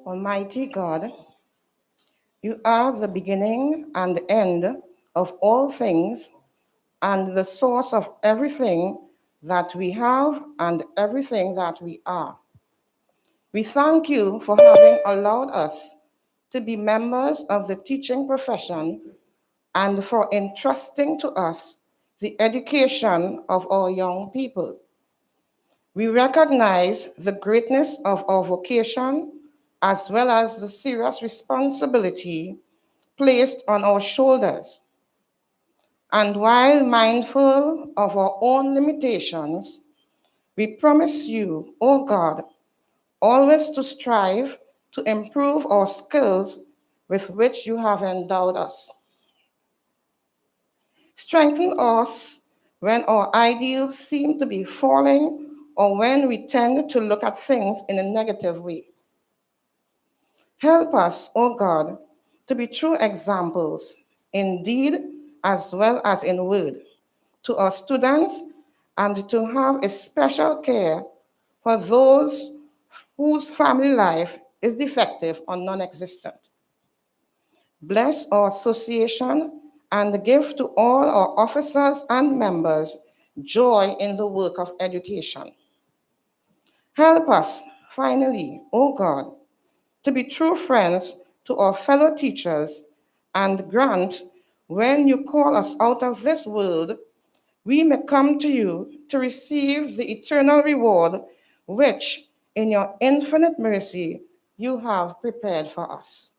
Almighty God, you are the beginning and the end of all things and the source of everything that we have and everything that we are. We thank you for having allowed us to be members of the teaching profession and for entrusting to us the education of our young people. We recognize the greatness of our vocation as well as the serious responsibility placed on our shoulders. And while mindful of our own limitations, we promise you, O God, always to strive to improve our skills with which you have endowed us. Strengthen us when our ideals seem to be falling or when we tend to look at things in a negative way. Help us, O God, to be true examples in deed as well as in word to our students and to have a special care for those whose family life is defective or non-existent. Bless our association and give to all our officers and members joy in the work of education. Help us, finally, O God, to be true friends to our fellow teachers and grant when you call us out of this world, we may come to you to receive the eternal reward which, in your infinite mercy, you have prepared for us.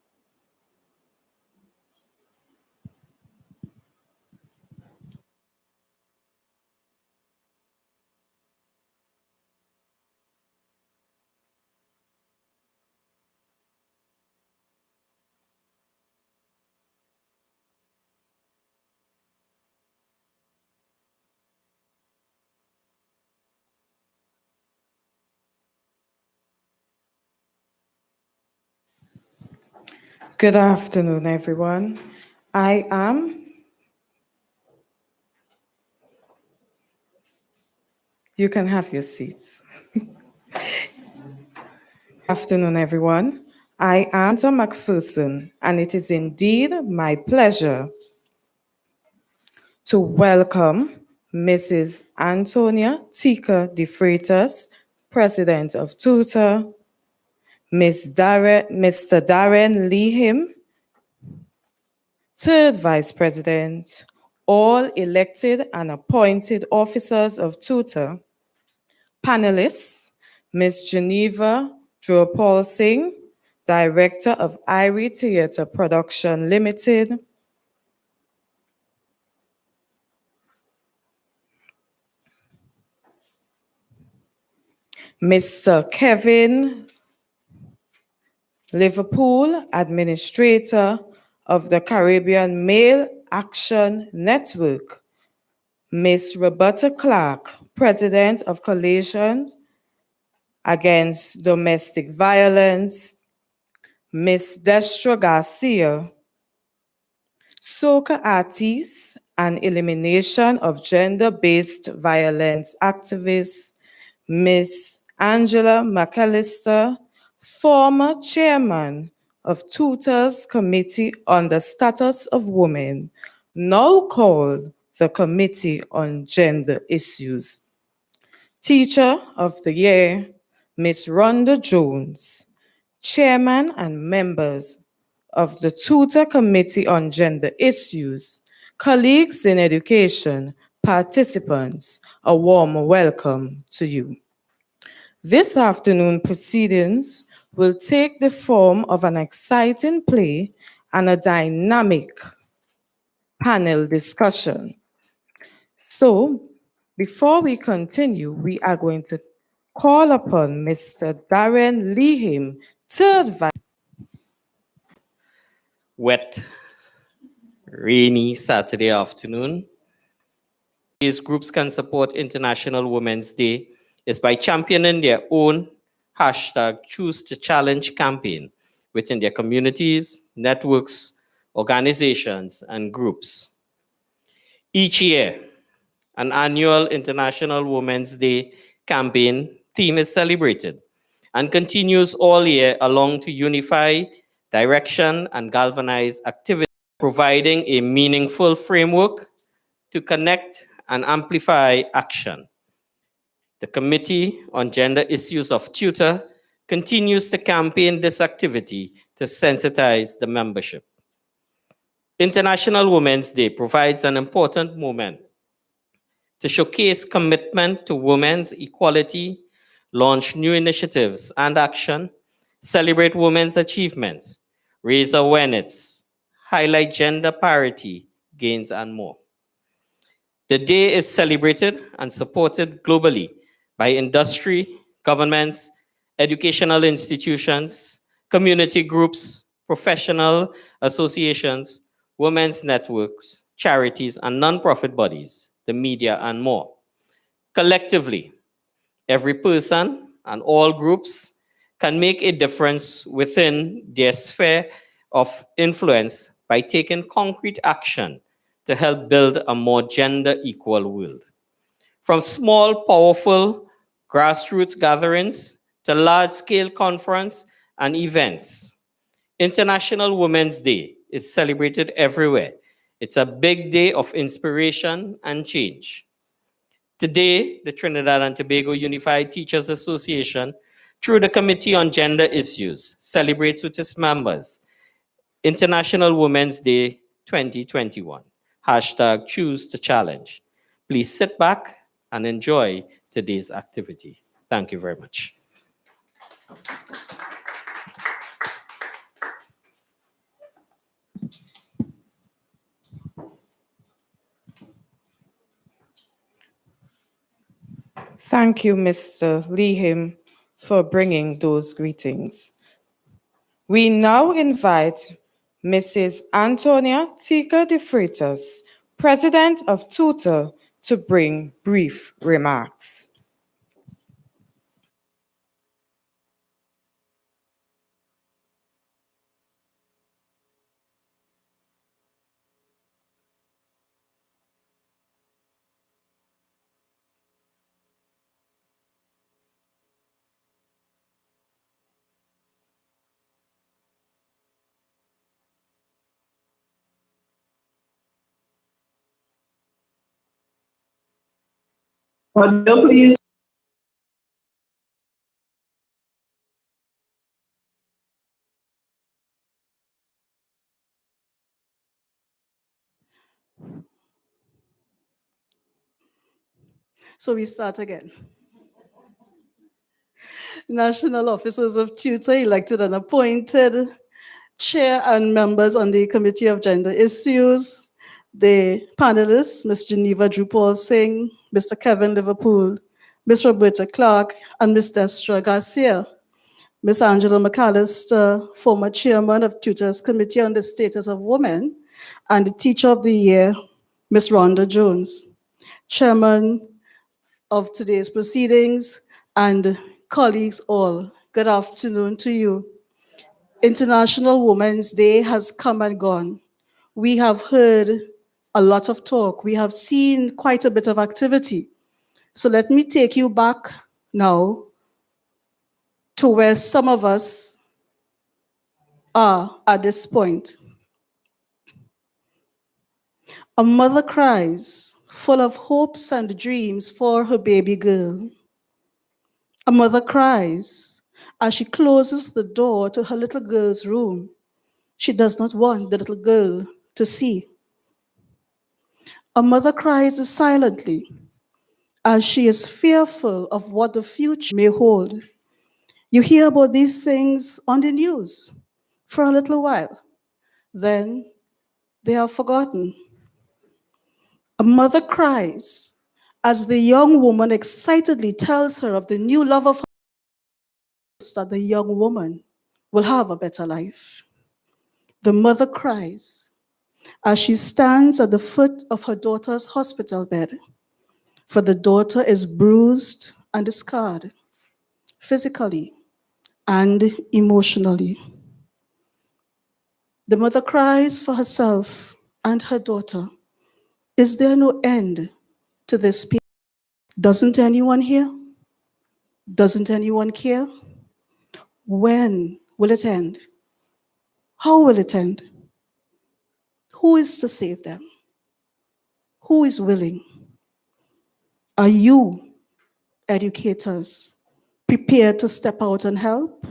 Good afternoon, everyone. You can have your seats. Afternoon, everyone. I am Tom McPherson, and it is indeed my pleasure to welcome Mrs. Antonia Tika De Freitas, President of TTUTA, Mr. Darren Lehim, Third Vice President, all elected and appointed officers of TTUTA, panelists, Ms. Geneva Dropal Singh, Director of Irie Theatre Production Limited, Mr. Kevin Liverpool, Administrator of the Caribbean Male Action Network, Ms. Roberta Clark, President of Coalition Against Domestic Violence, Ms. Destra Garcia, soca artist and elimination of gender-based violence activist, Ms. Angela McAllister, former chairman of TTUTA's Committee on the Status of Women, now called the Committee on Gender Issues. Teacher of the Year, Ms. Rhonda Jones, chairman and members of the TUTA Committee on Gender Issues, colleagues in education, participants, a warm welcome to you. This afternoon proceedings will take the form of an exciting play and a dynamic panel discussion. So, before we continue, we are going to call upon Mr. Darren Lehim to advise. Wet, rainy Saturday afternoon. These groups can support International Women's Day is by championing their own hashtag Choose to Challenge campaign within their communities, networks, organizations, and groups. Each year, an annual International Women's Day campaign theme is celebrated and continues all year along to unify, direction, and galvanize activity, providing a meaningful framework to connect and amplify action. The Committee on Gender Issues of TUTA continues to campaign this activity to sensitize the membership. International Women's Day provides an important moment to showcase commitment to women's equality, launch new initiatives and action, celebrate women's achievements, raise awareness, highlight gender parity gains, and more. The day is celebrated and supported globally by industry, governments, educational institutions, community groups, professional associations, women's networks, charities, and nonprofit bodies, the media, and more. Collectively, every person and all groups can make a difference within their sphere of influence by taking concrete action to help build a more gender equal world. From small, powerful grassroots gatherings to large-scale conference and events, International Women's Day is celebrated everywhere. It's a big day of inspiration and change. Today, the Trinidad and Tobago Unified Teachers Association, through the Committee on Gender Issues, celebrates with its members International Women's Day 2021. Hashtag Choose to Challenge. Please sit back and enjoy today's activity. Thank you very much. Thank you, Mr. Lehim, for bringing those greetings. We now invite Mrs. Antonia Tika de Freitas, President of TUTA, to bring brief remarks. Audio, please. So we start again. National officers of TUTA elected and appointed, chair and members on the Committee of Gender Issues, the panelists, Ms. Geneva Drupal Singh, Mr. Kevin Liverpool, Ms. Roberta Clark, and Ms. Destra Garcia. Ms. Angela McAllister, former chairman of TUTA's Committee on the Status of Women, and the Teacher of the Year, Ms. Rhonda Jones. Chairman of today's proceedings, and colleagues all, good afternoon to you. International Women's Day has come and gone. We have heard a lot of talk. We have seen quite a bit of activity. So let me take you back now to where some of us are at this point. A mother cries, full of hopes and dreams for her baby girl. A mother cries as she closes the door to her little girl's room she does not want the little girl to see. A mother cries silently as she is fearful of what the future may hold. You hear about these things on the news for a little while, then they are forgotten. A mother cries as the young woman excitedly tells her of the new love of her life, that the young woman will have a better life. The mother cries as she stands at the foot of her daughter's hospital bed, for the daughter is bruised and scarred, physically and emotionally. The mother cries for herself and her daughter. Is there no end to this pain? Doesn't anyone hear? Doesn't anyone care? When will it end? How will it end? Who is to save them? Who is willing? Are you, educators, prepared to step out and help?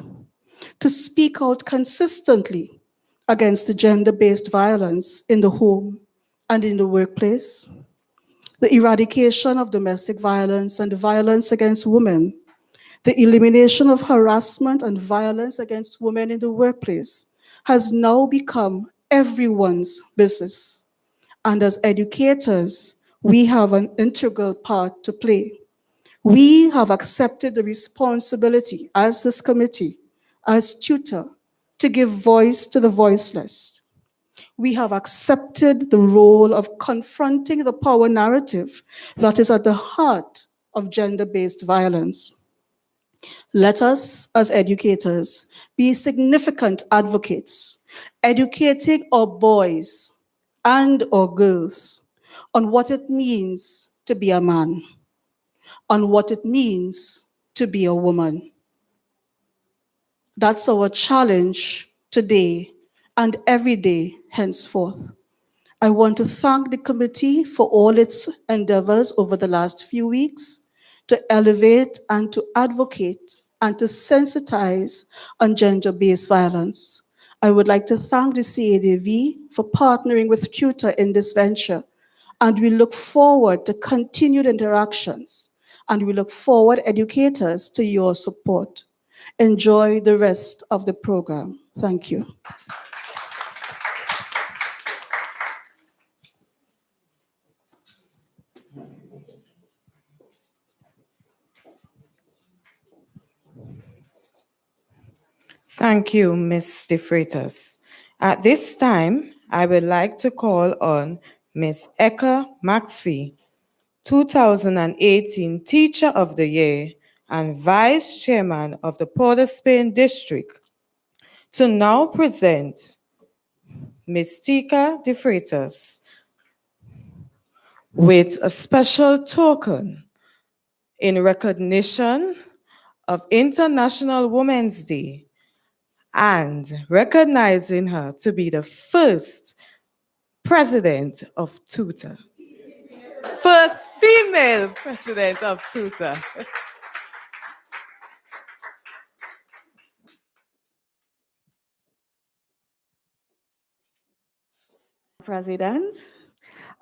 To speak out consistently against the gender-based violence in the home and in the workplace? The eradication of domestic violence and the violence against women, the elimination of harassment and violence against women in the workplace has now become everyone's business. And as educators, we have an integral part to play. We have accepted the responsibility as this committee, as TTUTA, to give voice to the voiceless. We have accepted the role of confronting the power narrative that is at the heart of gender-based violence. Let us, as educators, be significant advocates, educating our boys and our girls on what it means to be a man, on what it means to be a woman. That's our challenge today and every day henceforth. I want to thank the committee for all its endeavors over the last few weeks to elevate and to advocate and to sensitize on gender-based violence. I would like to thank the CADV for partnering with TTUTA in this venture, and we look forward to continued interactions, and we look forward, educators, to your support. Enjoy the rest of the program. Thank you. Thank you, Ms. De Freitas. At this time, I would like to call on Ms. Eka McPhee, 2018 Teacher of the Year and Vice Chairman of the Port of Spain District, to now present Ms. Tika De Freitas with a special token in recognition of International Women's Day and recognizing her to be the first president of TTUTA. First female president of TTUTA. President,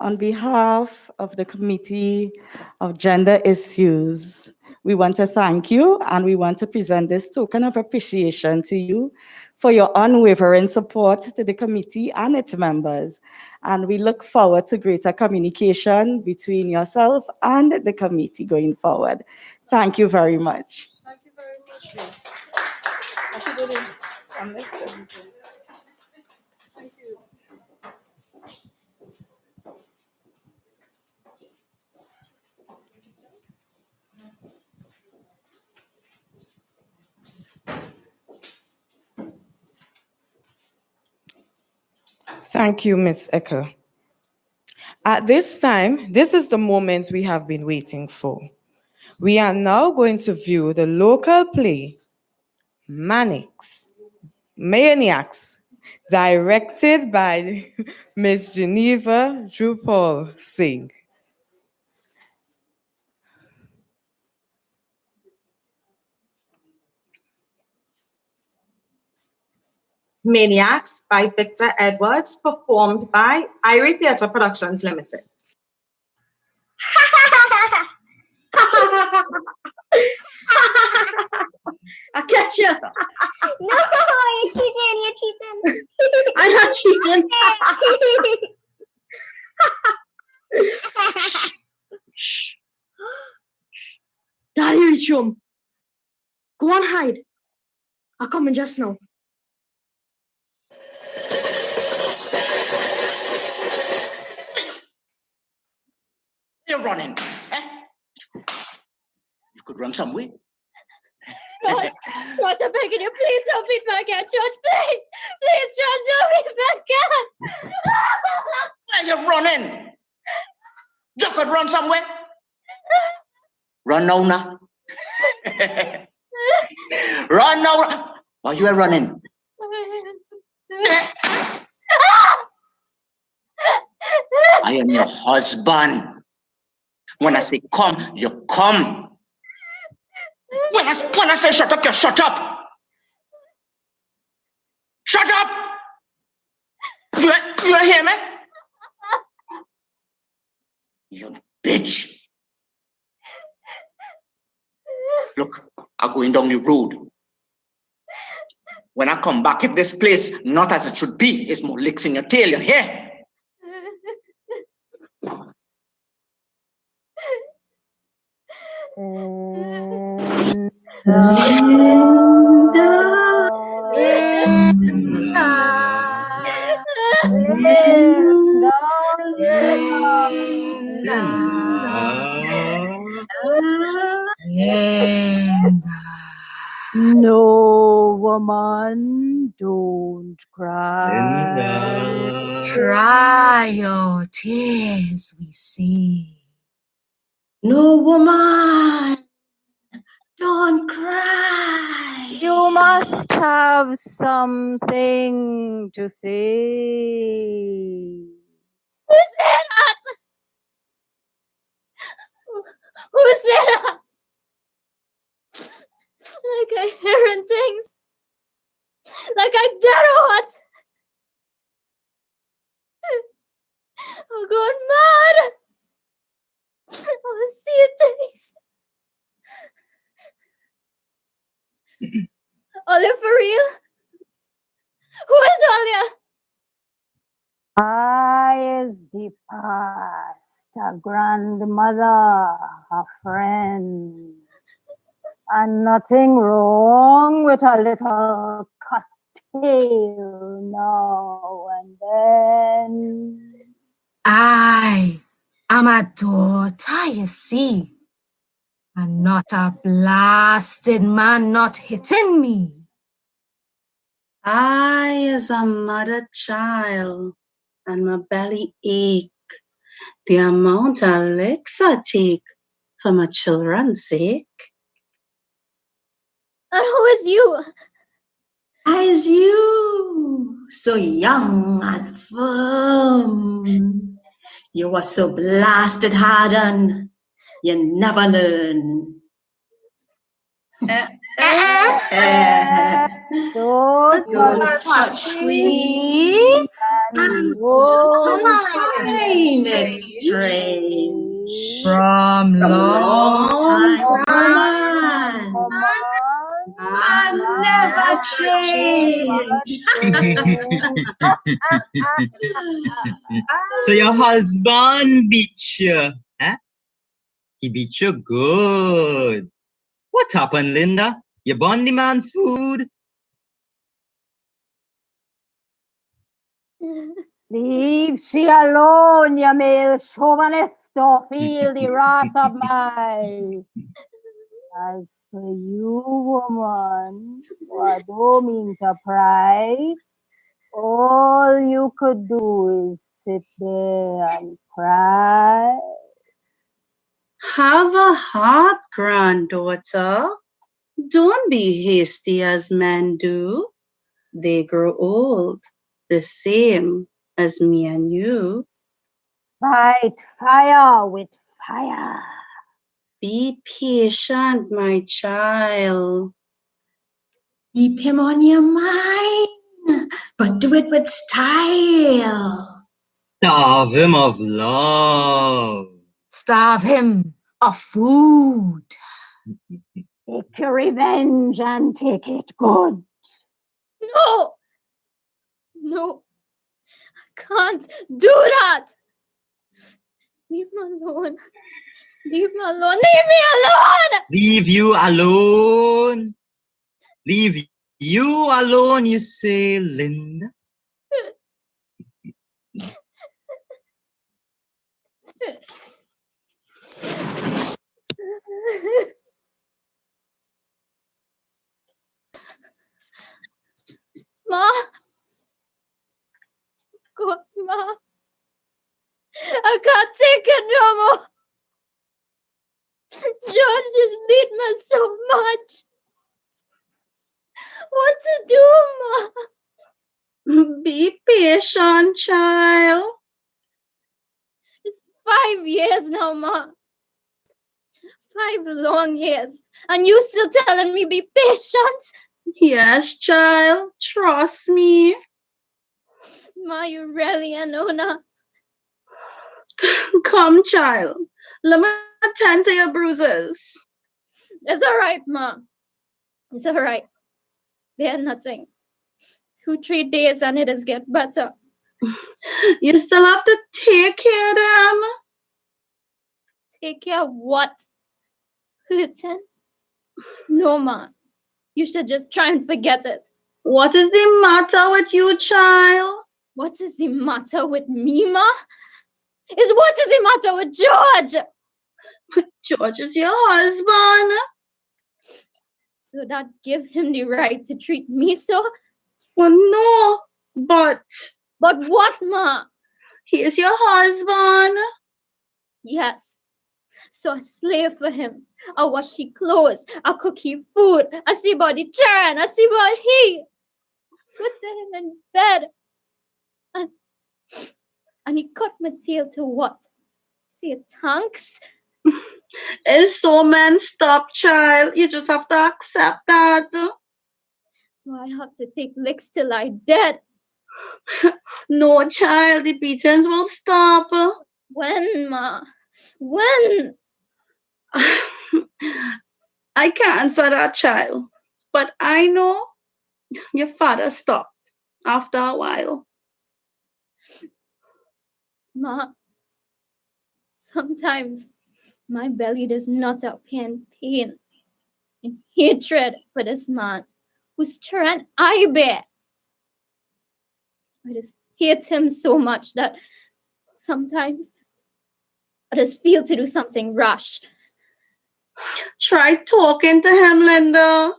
on behalf of the Committee of Gender Issues, we want to thank you and we want to present this token of appreciation to you for your unwavering support to the committee and its members. And we look forward to greater communication between yourself and the committee going forward. Thank you very much. Thank you very much. Thank you. Thank you, Ms. Ecker. At this time, this is the moment we have been waiting for. We are now going to view the local play, Maniacs, directed by Ms. Geneva Drupal Singh. Maniacs by Victor Edwards, performed by Irie Theatre Productions Limited. I catch you. No, you're cheating. I'm not cheating. Shh. Daddy reach home. Go on, hide. I'll come in just now. You're running, eh? You could run somewhere. George, I'm begging you, please don't beat my cat, George, please. Please, George, don't beat my cat. Where you running? You could run somewhere. Run now, now. Run now. Why you are running? I am your husband. When I say come, you come. When I say shut up, you shut up. Shut up. You hear me? You bitch. Look, I'm going down the road. When I come back, if this place not as it should be, it's more licks in your tail, you hear? No, woman, don't cry. Dry your tears, we say. No, woman. Don't cry. You must have something to say. Who said that? Who said that? Like I hearing things. Like I'm dead or what? I'm going mad. I'm seeing things. Olia, for real? Who is Olia? I is the past, a grandmother, a friend, and nothing wrong with a little cocktail now and then. I am a daughter, you see, and not a blasted man not hitting me. I is a mother child, and my belly ache. The amount of licks I take for my children's sake. And who is you? I is you, so young and firm. You were so blasted hard and you never learn. Don't touch me, and won't find it strange. From Long time, I never change. So your husband beat you, huh? He beat you good. What happened, Linda? You bought the man food? Leave she alone, you male chauvinist, or feel the wrath of my. As for you, woman, I don't mean to pry. All you could do is sit there and cry. Have a heart, granddaughter. Don't be hasty as men do. They grow old, the same as me and you. Fight fire with fire. Be patient, my child. Keep him on your mind. but do it with style. Starve him of love. Starve him of food. Take your revenge and take it good. No! No. I can't do that! Leave me alone. Leave me alone. Leave me alone! Leave you alone. Leave you alone, you say, Linda. Ma. God, Ma. I can't take it no more. John just beat me so much. What to do, Ma? Be patient, child. It's 5 years now, Ma. 5 long years. And you still telling me be patient? Yes, child. Trust me. Ma, you really a no. Come, child. Let me attend to your bruises. It's all right, Ma. It's all right. They're nothing. 2-3 days and it is get better. You still have to take care of them. Take care of what? Hurting? No, Ma. You should just try and forget it. What is the matter with you, child? What is the matter with me, Ma? What is the matter with George? George is your husband. So that give him the right to treat me so? Well, no, but what, Ma? He is your husband. Yes. So I slave for him. I wash his clothes. I cook his food. I see about the children. I see about he. Good to him in bed. And he cut my tail to what? Say thanks? It's so messed up, child. You just have to accept that. So I have to take licks till I dead. No, child, the beatings will stop. When, Ma? When? I can't answer that, child. But I know your father stopped after a while. Ma, sometimes my belly does not appear in pain, in hatred for this man whose strength I bear. I just hate him so much that sometimes I just feel to do something rash. Try talking to him, Linda.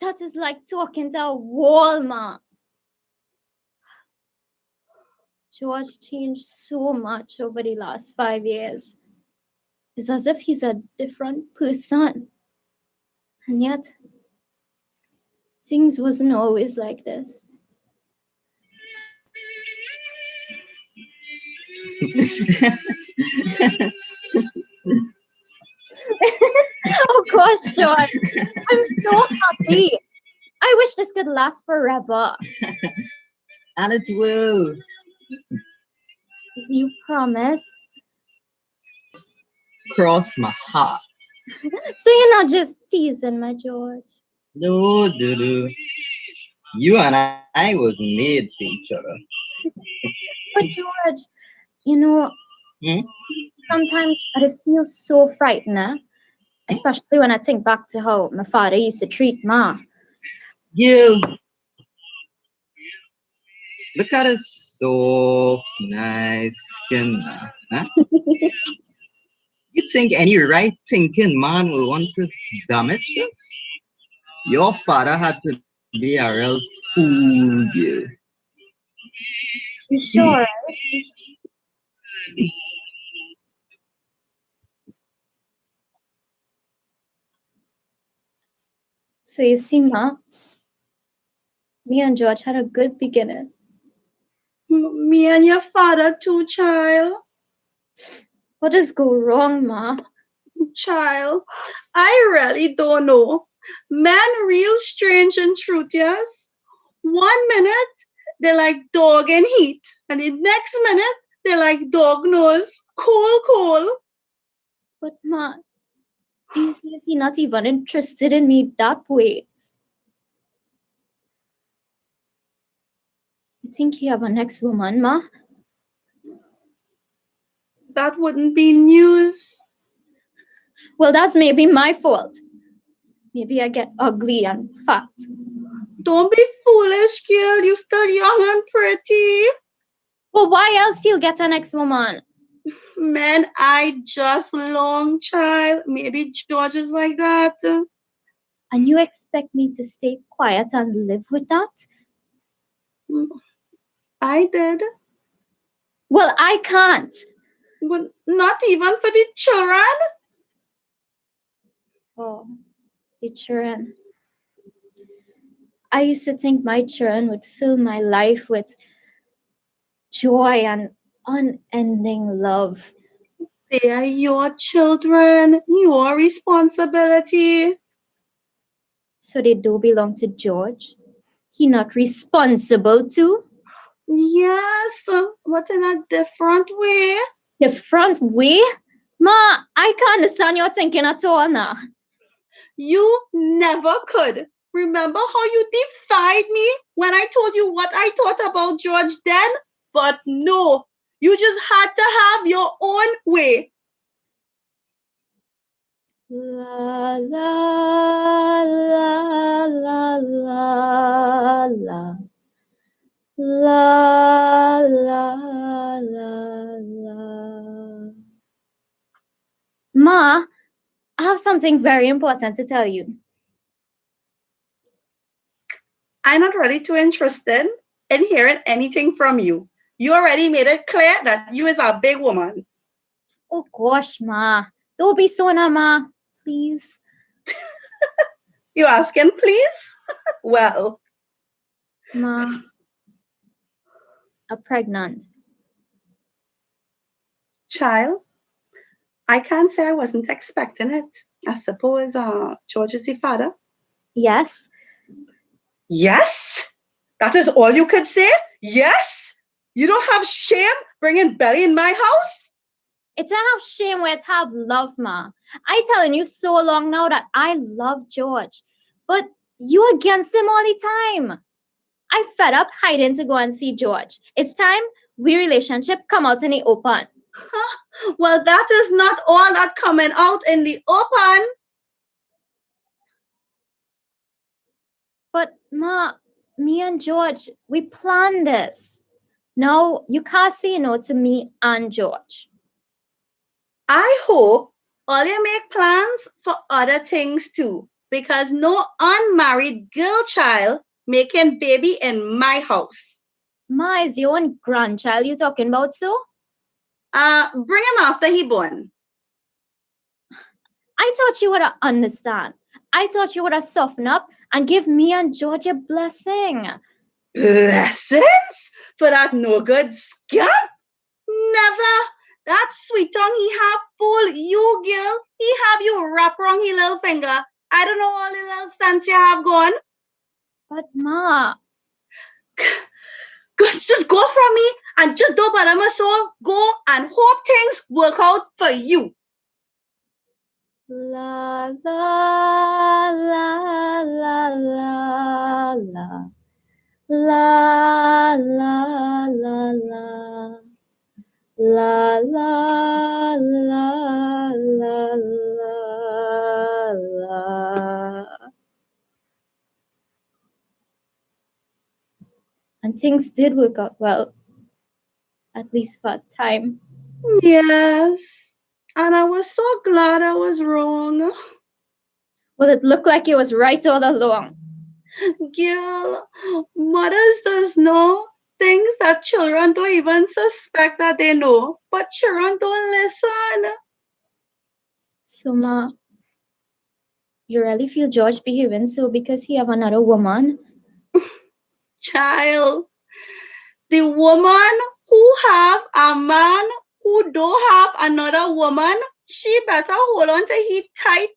That is like talking to a wall, Ma. George changed so much over the last 5 years. It's as if he's a different person. And yet, things wasn't always like this. Oh gosh, George. I'm so happy. I wish this could last forever. And it will. You promise? Cross my heart. So you're not just teasing my George? No, Dudu. You and I was made for each other. But George, you know, sometimes I just feel so frightened, especially when I think back to how my father used to treat Ma. Gil, look at his soft, nice skin. Huh? You think any right-thinking man will want to damage this? Your father had to be a real fool, Gil. You sure, right? So you see, Ma, me and George had a good beginning. Me and your father too, child. What does go wrong, Ma? Child, I really don't know. Man real strange in truth, yes? 1 minute, they're like dog in heat. And the next minute, they're like dog nose, cool. But Ma, these days he's not even interested in me that way. You think he have a next woman, Ma? That wouldn't be news. Well, that's maybe my fault. Maybe I get ugly and fat. Don't be foolish, girl. You still young and pretty. Well, why else he'll get an ex-woman? Man, I just long child. Maybe George is like that. And you expect me to stay quiet and live with that? I did. Well, I can't. But not even for the children. Oh, the children. I used to think my children would fill my life with joy and unending love. They are your children, your responsibility. So they do belong to George? He not responsible too? Yes, but in a different way. Different way? Ma, I can't understand your thinking at all now. You never could. Remember how you defied me when I told you what I thought about George then? But no, you just had to have your own way. La la la la la la la la la la. Ma, I have something very important to tell you. I'm not really too interested in hearing anything from you. You already made it clear that you is a big woman. Oh gosh, Ma. Don't be so na, Ma. Please. You asking, please? Well. Ma. I'm pregnant. Child, I can't say I wasn't expecting it. I suppose George is the father. Yes. Yes? That is all you could say? Yes? You don't have shame bringing Belly in my house? It's not have shame where it's have love, Ma. I telling you so long now that I love George. But you against him all the time. I fed up hiding to go and see George. It's time we relationship come out in the open. Well, that is not all that coming out in the open. But Ma, me and George, we planned this. Now you can't say no to me and George. I hope all you make plans for other things too, because no unmarried girl child making baby in my house. Ma, is your own grandchild you talking about, so? Bring him after he born. I thought you would understand. I thought you would soften up and give me and George a blessing. Blessings? For that no good scamp? Never. That sweet tongue he have fool you, girl. He have you wrap around his little finger. I don't know all the little sense you have gone. But Ma. Just go from me and just don't bother my soul. Go and hope things work out for you. La la la la la la la la la la. La la la la la la. And things did work out well, at least for a time. Yes, and I was so glad I was wrong. Well, it looked like it was right all along. Girl, mothers does know things that children don't even suspect that they know, but children don't listen. So, Ma, you really feel George behaving so because he have another woman? Child, the woman who have a man who don't have another woman, she better hold on to he tight.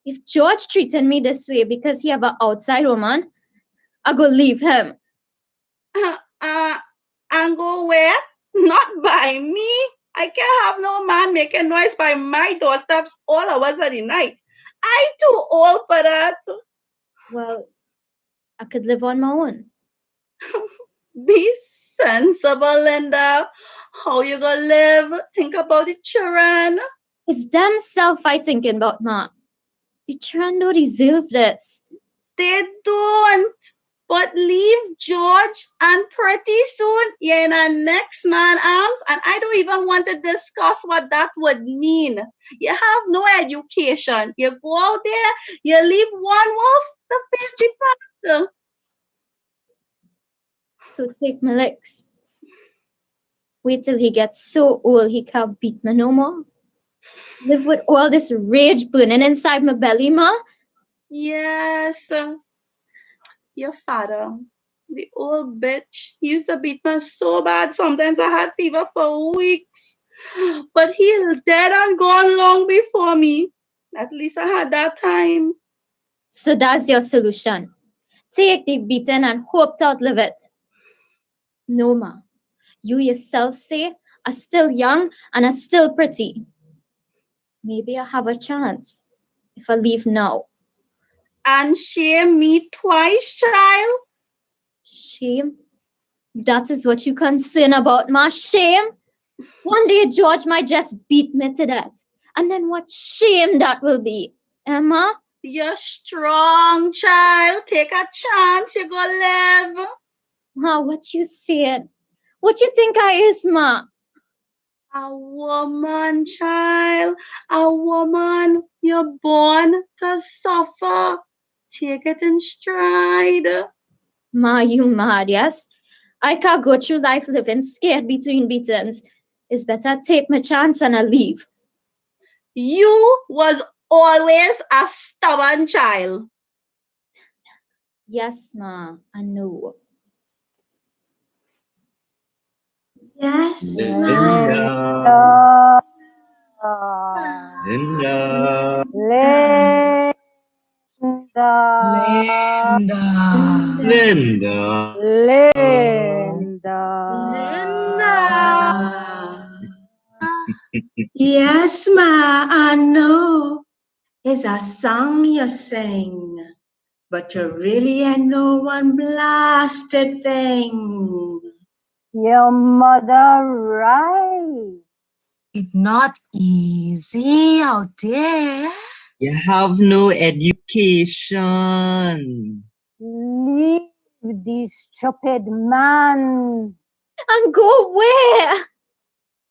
If George treated me this way because he have an outside woman, I go leave him. And go where? Not by me. I can't have no man making noise by my doorsteps all hours of the night. I too old for that. Well, I could live on my own. Be sensible, Linda. How you gonna live? Think about the children. It's damn self I thinking about, ma. The children don't deserve this. They don't. But leave George, and pretty soon you're in a next man arms, and I don't even want to discuss what that would mean. You have no education. You go out there, you leave one wolf to face the pack. So take my licks. Wait till he gets so old he can't beat me no more. Live with all this rage burning inside my belly, ma. Yes. Your father, the old bitch, he used to beat me so bad. Sometimes I had fever for weeks. But he's dead and gone long before me. At least I had that time. So that's your solution. Take the beating and hope to outlive it. No, ma. You yourself say are still young and are still pretty. Maybe I have a chance if I leave now. And shame me twice, child. Shame? That is what you concern about, ma? Shame? One day George might just beat me to death. And then what shame that will be. Emma? You're strong, child. Take a chance. You go live. Ma, what you said? What you think I is, ma? A woman, child. A woman. You're born to suffer. Take it in stride. Ma, you mad, yes? I can't go through life living scared between beatings. It's better take my chance and I leave. You was always a stubborn child. Yes, ma, I know. Yes, Linda. Linda. Linda. Linda. Linda. Yes, ma, I know. It's a song you sing, but you really ain't no one blasted thing. Your mother right. It's not easy out there. You have no education. Leave this stupid man. And go where?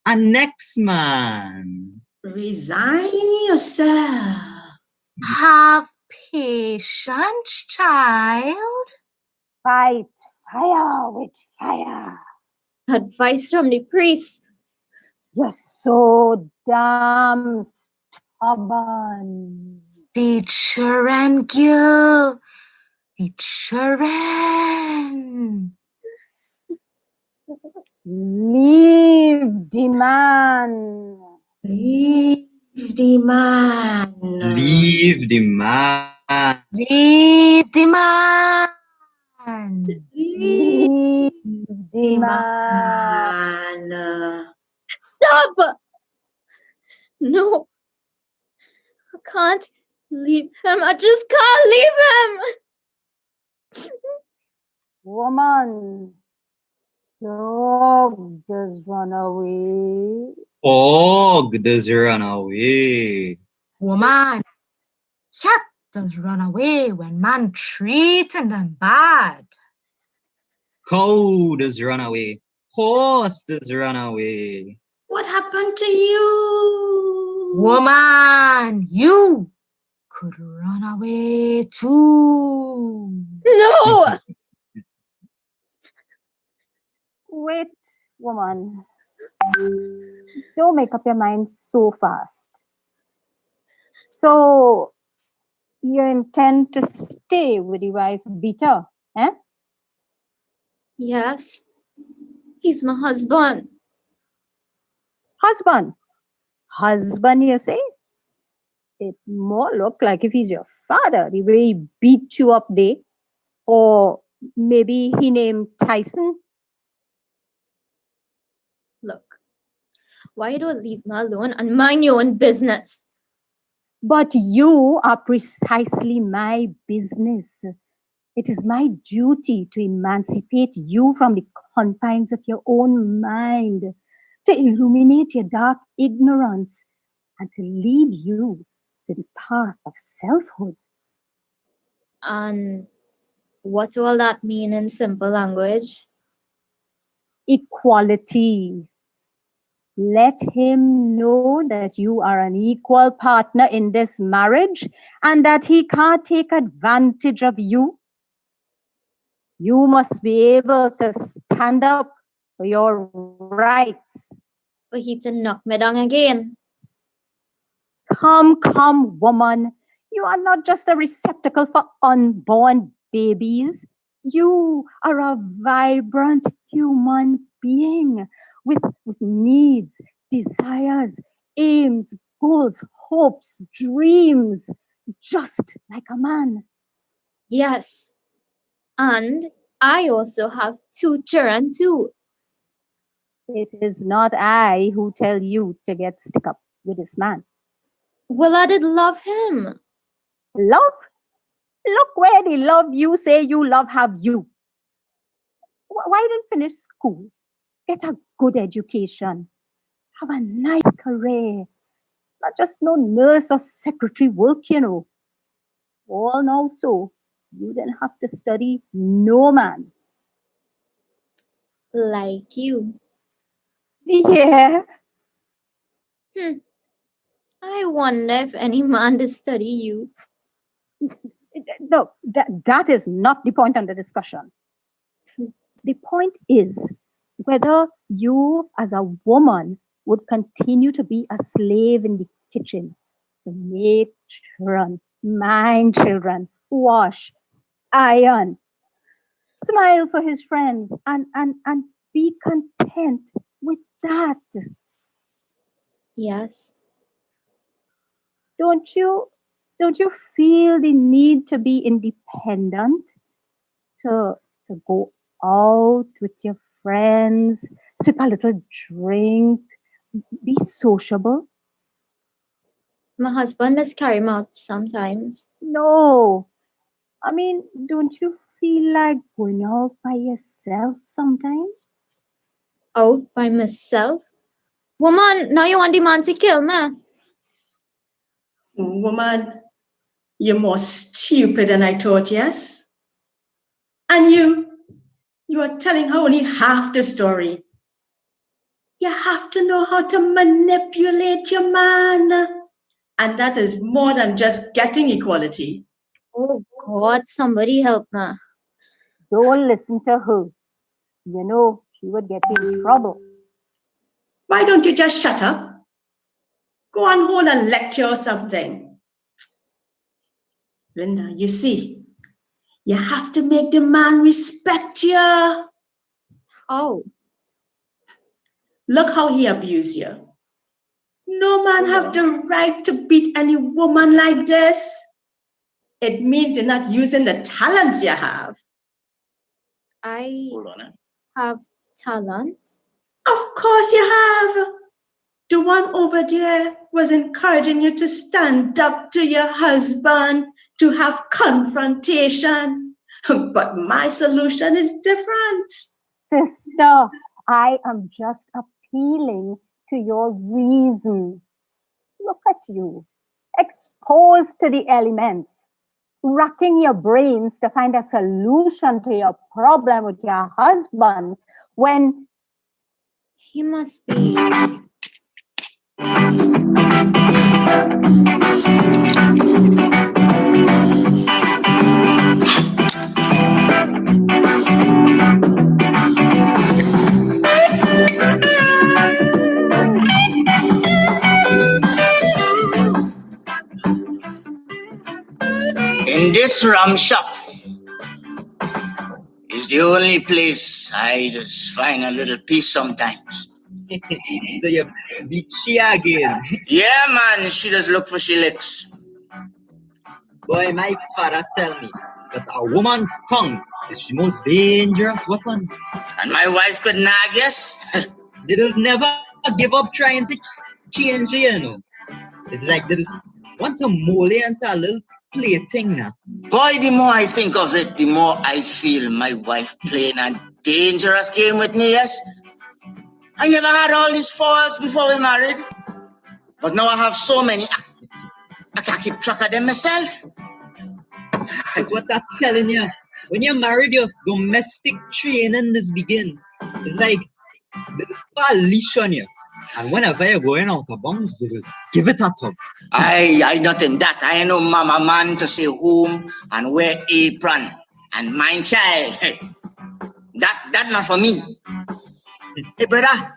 A next man. Resign yourself. Have patience, child. Fight fire with fire. Advice from the priest. You're so damn stubborn. The children, girl. The children. Leave the man. Leave the man. Leave the man. Leave the man. Leave the man. Stop! No. I can't leave him. I just can't leave him. Woman, dog does run away. Dog does run away. Woman, cat does run away when man treating them bad. Cow does run away. Horse does run away. What happened to you? Woman, you could run away too. No! Wait, woman. Don't make up your mind so fast. So, you intend to stay with the wife beater, eh? Yes. He's my husband. Husband. Husband, you say? It more look like if he's your father, the way he beat you up there. Or Maybe he named Tyson. Look, why don't leave me alone and mind your own business? But you are precisely my business. It is my duty to emancipate you from the confines of your own mind, to illuminate your dark ignorance, and to lead you to the path of selfhood. And what all that mean in simple language? Equality. Let him know that you are an equal partner in this marriage and that he can't take advantage of you. You must be able to stand up for your rights. For he to knock me down again. Come, woman. You are not just a receptacle for unborn babies. You are a vibrant human being with needs, desires, aims, goals, hopes, dreams, just like a man. Yes. And I also have 2 children too. It is not I who tell you to get stick up with this man. Well, I did love him. Love? Look where the love you say you love have you. Why don't finish school? Get a good education. Have a nice career. Not just no nurse or secretary work, you know. All now so you didn't have to study no man. Like you. Yeah. I wonder if any man to study you. No, that is not the point under discussion. The point is whether you as a woman would continue to be a slave in the kitchen, to make children, mind children, wash, iron, smile for his friends, and be content with that. Yes. Don't you feel the need to be independent, to go out with your friends, sip a little drink, be sociable? My husband does carry me out sometimes. No. I mean, don't you feel like going out by yourself sometimes? Out by myself? Woman, now you want the man to kill me? Woman, you're more stupid than I thought, yes? And you are telling her only half the story. You have to know how to manipulate your man. And that is more than just getting equality. Oh God, somebody help me. Don't listen to her. You know, she would get you in trouble. Why don't you just shut up? Go and hold a lecture or something. Linda, you see, you have to make the man respect you. How? Look how he abused you. No man have the right to beat any woman like this. It means you're not using the talents you have. I have talents? Of course you have. The one over there was encouraging you to stand up to your husband, to have confrontation. But my solution is different. Sister, I am just appealing to your reason. Look at you, exposed to the elements, racking your brains to find a solution to your problem with your husband when he must be. In this rum shop is the only place I just find a little peace sometimes. So you beat Shia again. Yeah, man, she just look for she licks. Boy, my father tell me that a woman's tongue It's the most dangerous weapon. And my wife could not guess. They just never give up trying to change it, you know. It's like they just want to mold it into a little plaything now. Boy, the more I think of it, the more I feel my wife playing a dangerous game with me, yes? I never had all these faults before we married. But now I have so many, I can't keep track of them myself. That's what I'm telling you. When you're married, your domestic training is begin. It's like they put a leash on you. And whenever you're going out of bounds, they just give it a tug. I nothing that. I know mama man to stay home and wear apron. And mine child. That not for me. Hey brother,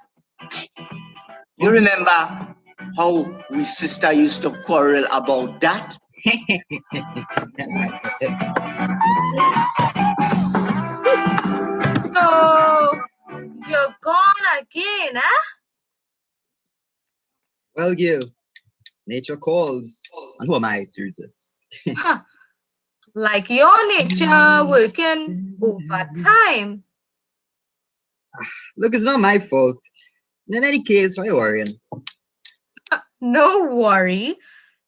you remember how we sister used to quarrel about that? So, you're gone again, eh? Well, Gil, nature calls. And who am I to resist? Huh. Like your nature working overtime. Look, it's not my fault. In any case, why are you worrying? No worry.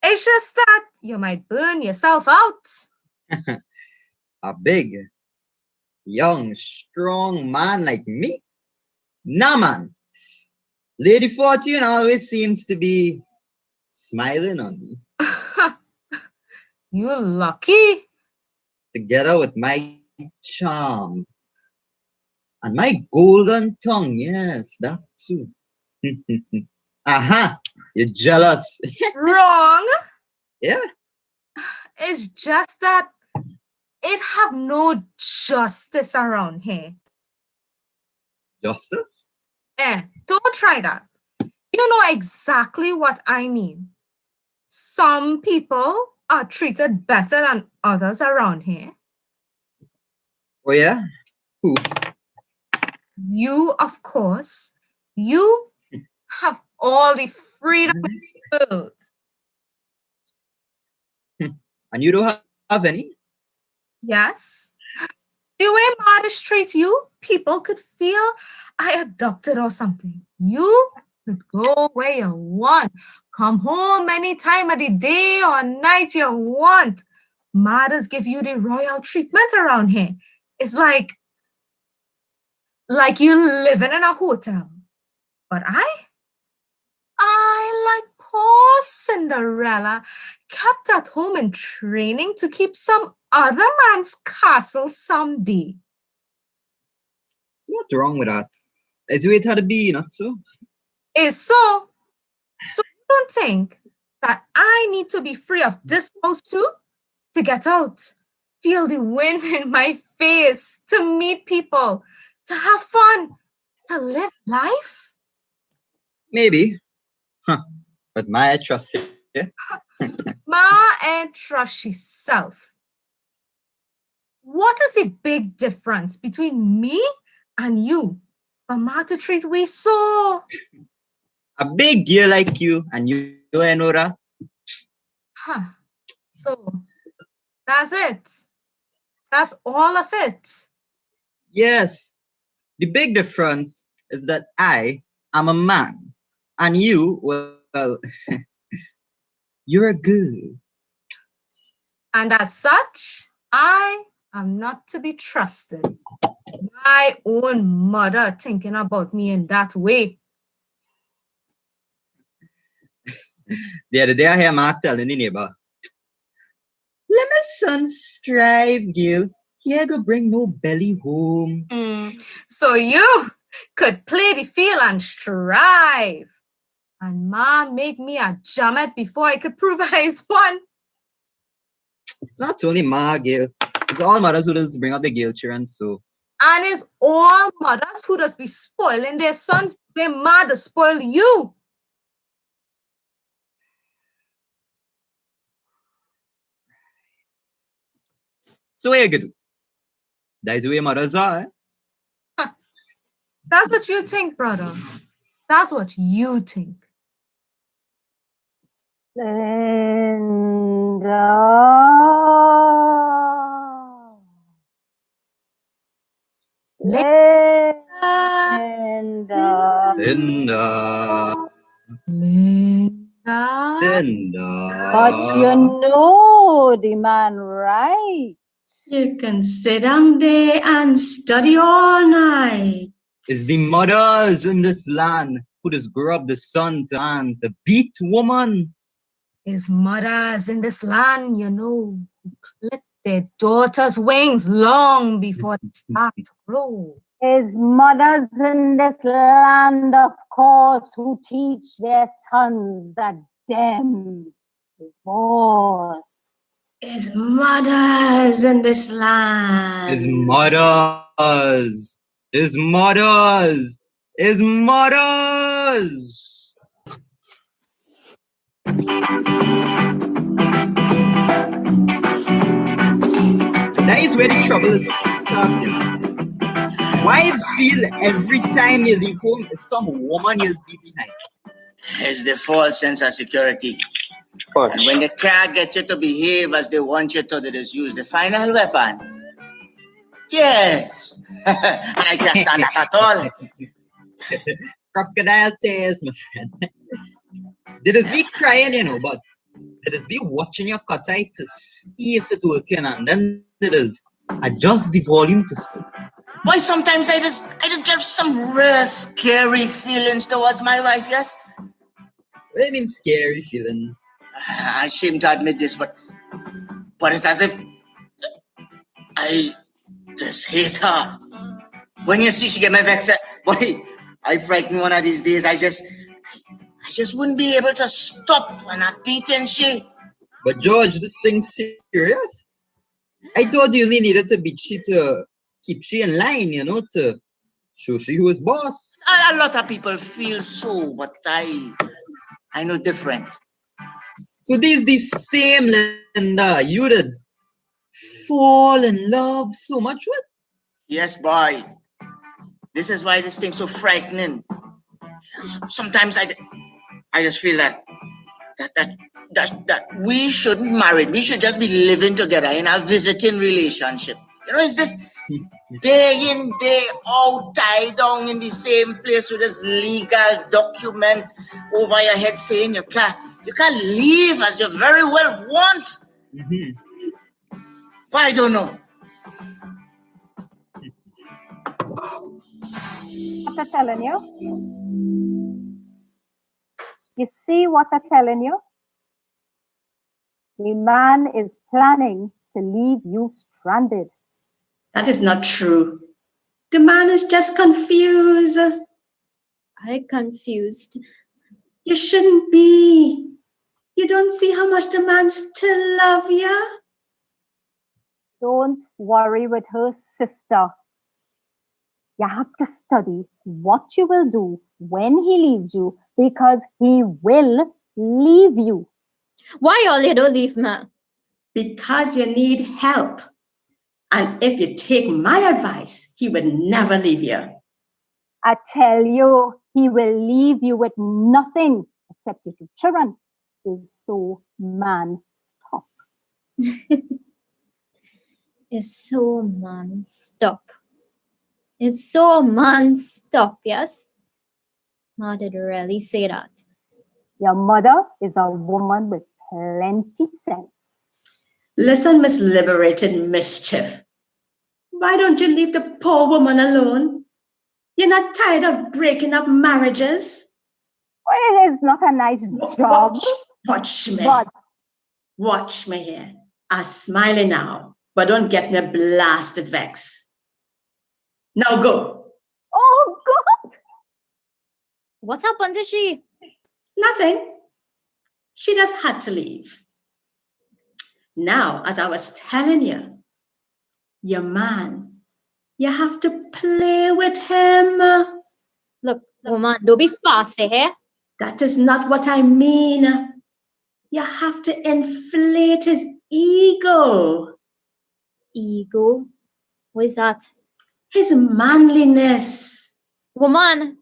It's just that you might burn yourself out. A big, young, strong man like me? Nah, man. Lady Fortune always seems to be smiling on me. You're lucky. Together with my charm. And my golden tongue, yes, that too. Aha, you're jealous. Wrong. Yeah. It's just that it have no justice around here. Justice? Don't try that. You know exactly what I mean. Some people are treated better than others around here. Oh, yeah? Who? You, of course. You have all the freedom in the world. And you don't have any? Yes. The way mothers treat you, people could feel I adopted or something. You could go where you want, come home any time of the day or night you want. Mothers give you the royal treatment around here. It's like you living in a hotel. But I like poor Cinderella, kept at home in training to keep some other man's castle someday. What's wrong with that? It's the way it had to be, not so? Is so. So you don't think that I need to be free of this house too? To get out, feel the wind in my face, to meet people, to have fun, to live life? Maybe. Huh. But my trust you. Ma and trust herself. What is the big difference between me and you? For Ma to treat we so. A big girl like you, and you know that? Huh. So, that's it. That's all of it. Yes. The big difference is that I am a man, and you, well, you're a girl. And as such, I am not to be trusted. My own mother thinking about me in that way. The other day I hear Mark telling the neighbor, let my son strive, Gil. He ain't gonna bring no belly home. So you could play the field and strive. And Ma make me a jammet before I could prove I is one. It's not only Ma, Gil. It's all mothers who just bring up the Gil children, so. And it's all mothers who just be spoiling their sons. Their mother spoil you. So what you gonna do? That's the way mothers are, eh? That's what you think, brother. That's what you think. Linda. Linda. But you know the man, right? You can sit down there and study all night. It's the mothers in this land who just grow up the son to hand to beat woman. His mothers in this land, who clip their daughters' wings long before they start to grow. His mothers in this land, of course, who teach their sons that them is boss. His mothers in this land. His mothers. His mothers. His mothers. That is where the trouble is starting. Wives feel every time you leave home, some woman you'll be behind. It's the false sense of security. And when they can't get you to behave as they want you to, they just use the final weapon. Yes. And I can't stand that at all. Crocodile tears, my friend. They just be crying, but they just be watching your cut eye to see if it's working, and then they just adjust the volume to speak. Boy, sometimes I just get some real scary feelings towards my wife, yes? What do you mean scary feelings? I shame to admit this, but it's as if I just hate her. When you see she get my vexed, boy, I frighten one of these days. I just wouldn't be able to stop when I'm beating she. But George, this thing's serious. I told you only needed to beat she to keep she in line, to show she who was boss. A lot of people feel so, but I know different. So this the same Linda you did fall in love so much with? Yes, boy. This is why this thing's so frightening. Sometimes I just feel that we shouldn't marry. We should just be living together in a visiting relationship. It's this day in, day out, tied down in the same place with this legal document over your head saying you can't leave as you very well want. Mm-hmm. But I don't know. What I'm telling you? You see what I'm telling you? The man is planning to leave you stranded. That is not true. The man is just confused. I'm confused. You shouldn't be. You don't see how much the man still loves you? Don't worry with her, sister. You have to study what you will do when he leaves you, because he will leave you. Why all you don't leave me? Because you need help. And if you take my advice, he would never leave you. I tell you, he will leave you with nothing except your two children. So, man, stop. It's so man, stop. It's so man, stop, yes? Ma did really say that. Your mother is a woman with plenty sense. Listen, Miss Liberated Mischief. Why don't you leave the poor woman alone? You're not tired of breaking up marriages? Well, it is not a nice job. Watch me. But watch me here. I'm smiling now, but don't get me blasted vexed. Now go. Oh, God. What happened to she? Nothing. She just had to leave. Now, as I was telling you, your man, you have to play with him. Look, woman, don't be fast here. That is not what I mean. You have to inflate his ego. Ego? What is that? His manliness. Woman.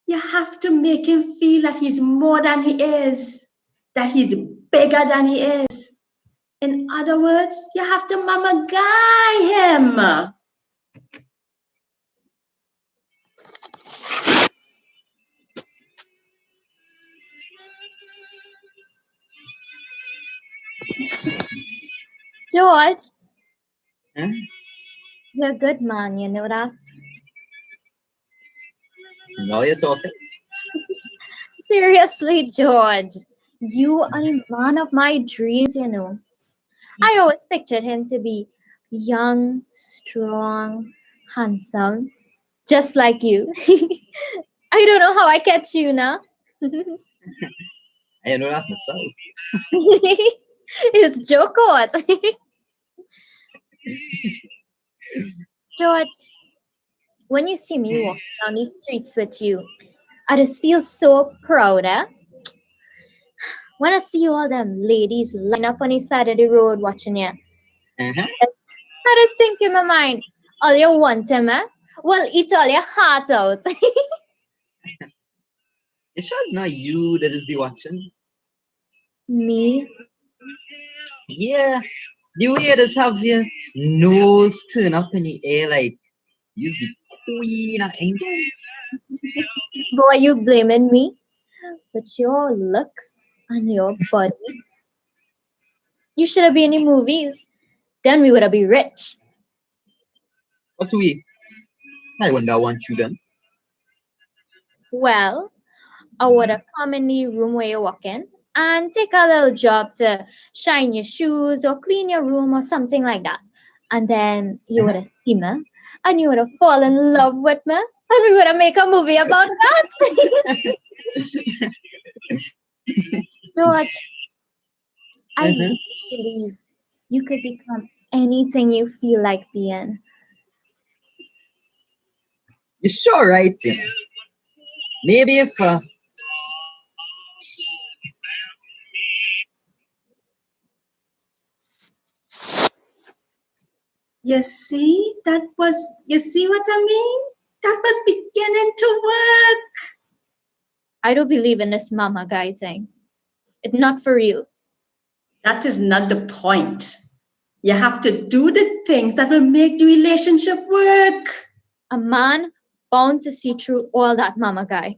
You have to make him feel that he's more than he is, that he's bigger than he is. In other words, you have to mama guy him. George, Huh? you're a good man, you know that? Now you're talking. Seriously, George, you are the man of my dreams, you know. I always pictured him to be young, strong, handsome, just like you. I don't know how I catch you now. I know that myself. It's joke or what? George, when you see me walking down the streets with you, I just feel so proud, eh? When I see all them ladies line up on the side of the road watching you, Uh-huh. I just think in my mind, all you want him, eh? Well, eat all your heart out. You sure it's not you that is be watching? Me? Yeah. The way it is have your nose turn up in the air like you're the queen of England. Boy, you blaming me? But your looks and your body. You should have been in the movies. Then we would have been rich. What we? I wonder I want you then. Well, I would have come in the room where you're walking and take a little job to shine your shoes or clean your room or something like that. And then you would have seen me and you would have fallen in love with me and we would have made a movie about that. George, I really believe you could become anything you feel like being. You sure right, you know. Maybe if You see what I mean? That was beginning to work. I don't believe in this mama guy thing. It's not for real. That is not the point. You have to do the things that will make the relationship work. A man bound to see through all that mama guy.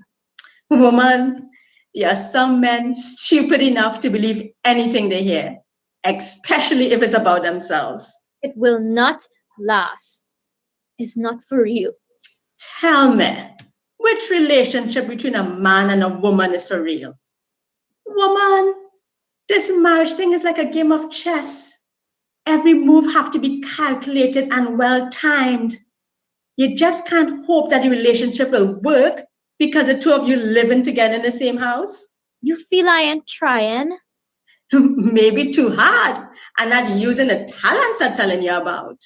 Woman, there are some men stupid enough to believe anything they hear, especially if it's about themselves. It will not last. It's not for real. Tell me, which relationship between a man and a woman is for real? Woman, this marriage thing is like a game of chess. Every move have to be calculated and well timed. You just can't hope that the relationship will work because the two of you living together in the same house. You feel I ain't trying? Maybe too hard and not using the talents I'm telling you about.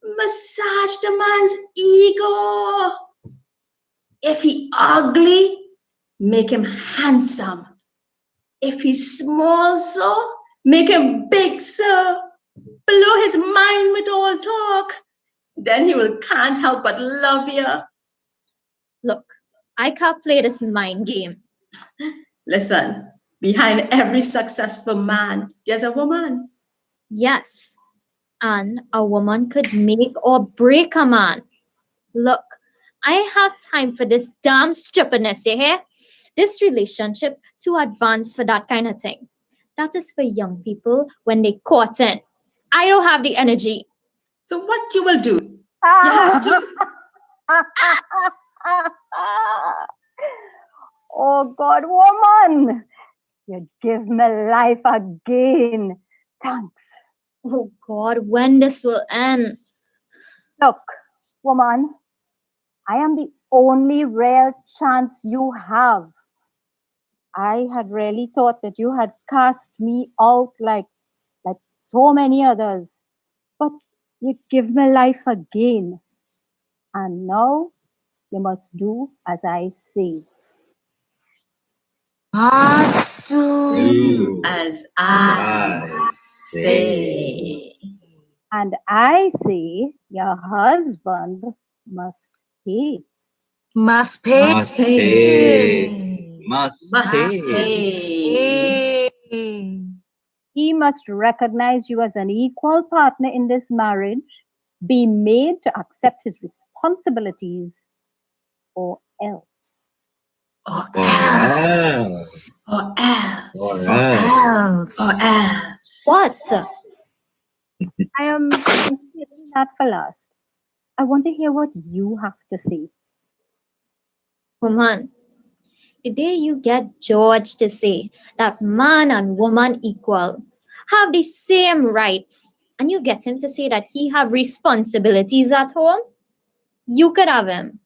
Massage the man's ego. If he ugly, make him handsome. If he's small, so make him big, so blow his mind with all talk. Then he will can't help but love you. Look, I can't play this mind game. Listen, behind every successful man, there's a woman. Yes, and a woman could make or break a man. Look, I ain't have time for this damn stupidness, you hear? This relationship too advanced for that kind of thing. That is for young people when they caught in. I don't have the energy. So what you will do? You have to. Oh God, woman, you give me life again. Thanks. Oh God, when this will end? Look, woman, I am the only real chance you have. I had really thought that you had cast me out like so many others. But you give me life again. And now you must do as I say. Must do as I say. And I say your husband must pay. Must pay. Must pay. Must pay. He must recognize you as an equal partner in this marriage, be made to accept his responsibilities, or else. Or else. Or else. Or else. Or else. What? that for last. I want to hear what you have to say. Woman, the day you get George to say that man and woman equal, have the same rights, and you get him to say that he have responsibilities at home, you could have him.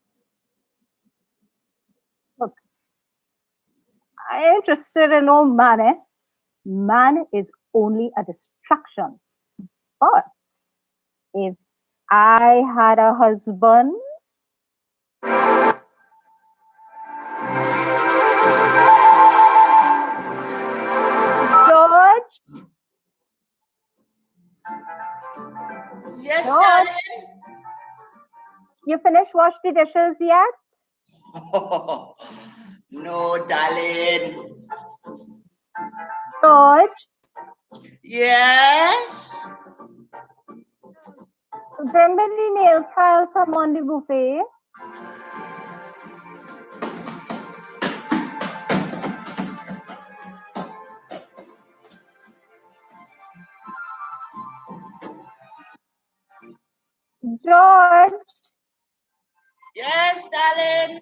Look, I ain't interested in no man, eh? Man is only a distraction. But if I had a husband, George? Yes, George? darling. You finished wash the dishes yet? No, darling. George? Yes? Bring me the nail file from on the buffet. George? Yes, darling.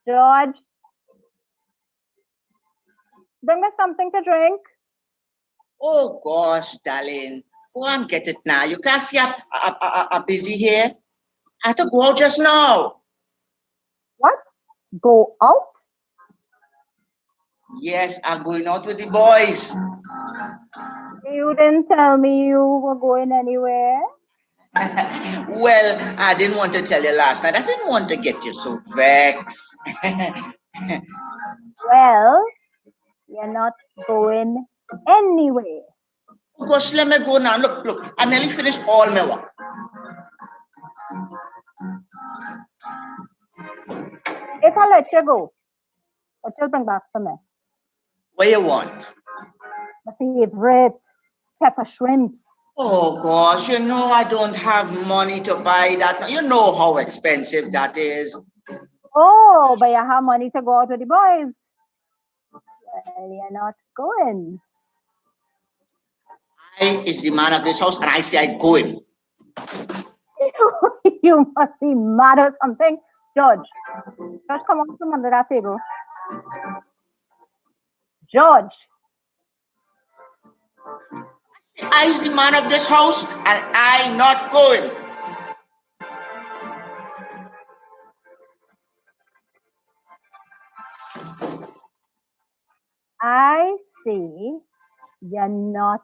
George? Bring me something to drink. Oh, gosh, darling. Go and get it now. You can't see I'm busy here. I had to go out just now. What? Go out? Yes, I'm going out with the boys. You didn't tell me you were going anywhere. Well, I didn't want to tell you last night. I didn't want to get you so vexed. Well, you're not going anywhere. Gosh, let me go now. Look, I nearly finished all my work. If I let you go, what you'll bring back for me? What you want? My favorite pepper shrimps. Oh, gosh, you know I don't have money to buy that. You know how expensive that is. Oh, but you have money to go out with the boys. Well, you're not going. I is the man of this house, and I say I go in. You must be mad or something. George, come on from under that table. George. I is the man of this house, and I not going. I see you're not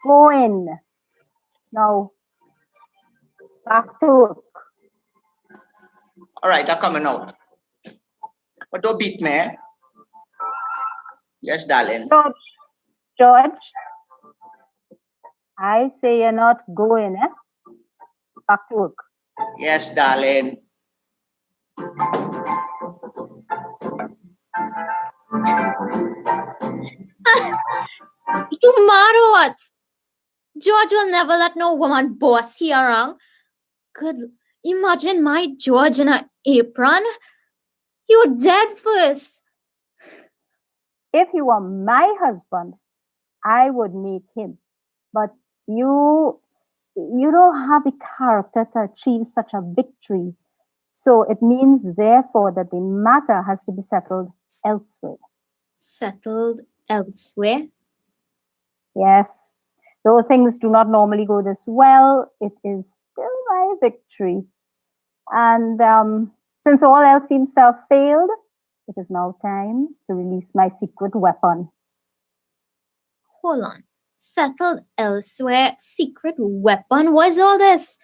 going. Now, back to work. All right, I'm coming out. But don't beat me, eh? Yes, darling. George, I say you're not going, eh? Back to work. Yes, darling. You mad or what? George will never let no woman boss here around. Could imagine my George in an apron? You're dead first. If you were my husband, I would make him. But you don't have the character to achieve such a victory. So it means, therefore, that the matter has to be settled elsewhere. Settled elsewhere? Yes. Though things do not normally go this well, it is still my victory. And since all else seems to have failed, it is now time to release my secret weapon. Hold on. Settled elsewhere? Secret weapon? What's all this?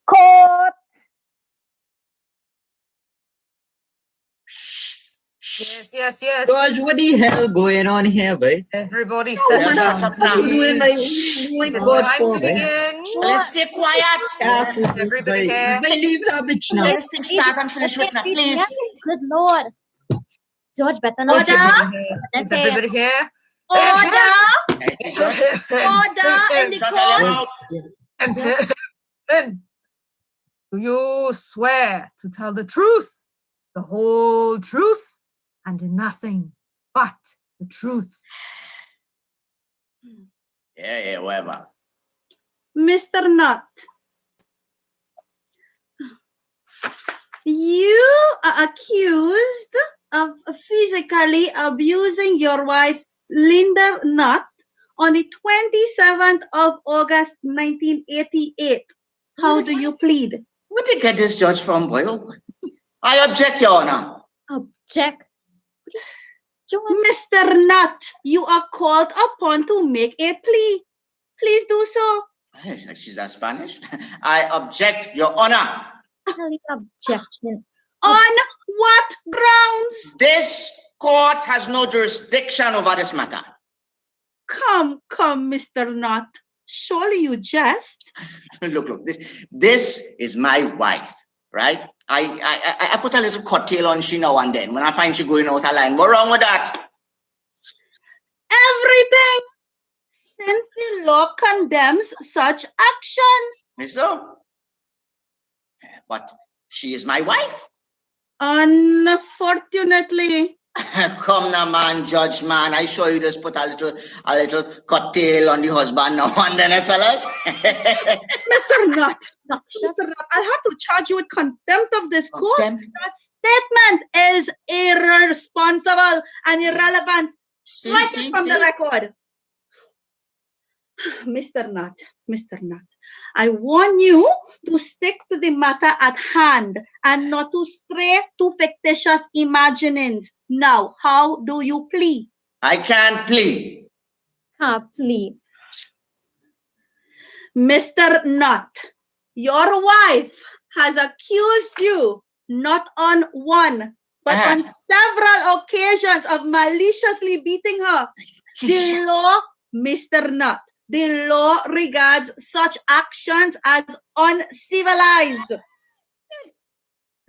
Court! Yes. George, what the hell going on here, boy? Everybody settle down. What you doing, boy? What you It's going time for, to boy? begin. Let's stay quiet. Yes, this is, Everybody boy. here. Boy, leave that bitch now. Let this thing start and finish with now, please. Good Lord. George better not Is everybody here? Order! Yes, the judge. Order in the Shut your court! Then, do you swear to tell the truth, the whole truth, and nothing but the truth? Yeah, whatever. Mr. Nutt, You are accused of physically abusing your wife, Linda Nutt, on the 27th of August, 1988. How do you plead? Where did you get this judge from, boy? I object, Your Honor. Object. Mr. Nutt, you are called upon to make a plea. Please do so. She's a Spanish. I object, Your Honor. Objection. On what grounds? This court has no jurisdiction over this matter. Come, Mr. Nutt. Surely you jest. Look, this is my wife, right? I put a little cocktail on she now and then when I find she going out of line. What's wrong with that? Everything, since the law condemns such actions. Yes, so? But she is my wife. Unfortunately. Come now, man, judge, man. I show you just put a little cocktail on the husband now and then, fellas. Mr. Nutt, Mr. Nutt, I'll have to charge you with contempt of this court. That statement is irresponsible and irrelevant. Strike it from the record. Mr. Nutt, I warn you to stick to the matter at hand and not to stray to fictitious imaginings. Now, how do you plead? I can't plead. Can't plead. Mr. Nutt, your wife has accused you not on one, but on several occasions of maliciously beating her. The law, Mr. Nutt, the law regards such actions as uncivilized.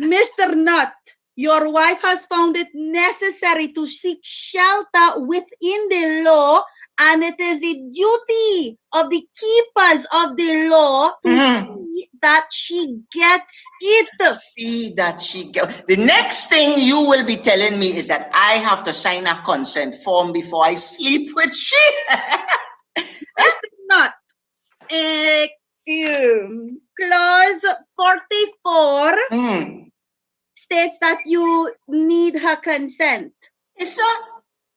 Mr. Nutt, your wife has found it necessary to seek shelter within the law, and it is the duty of the keepers of the law to see that she gets it. See that she gets. The next thing you will be telling me is that I have to sign a consent form before I sleep with she. Mr. Nutt, clause 44 states that you need her consent. Yes, sir.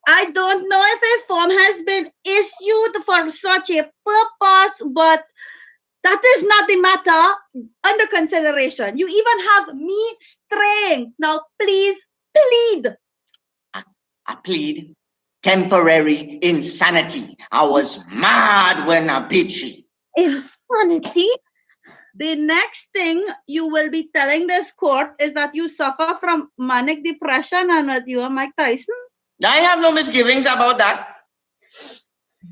I don't know if a form has been issued for such a purpose, but that is not the matter under consideration. You even have me straying. Now, please plead. I plead temporary insanity. I was mad when I beat you. Insanity? The next thing you will be telling this court is that you suffer from manic depression and that you are Mike Tyson. I have no misgivings about that.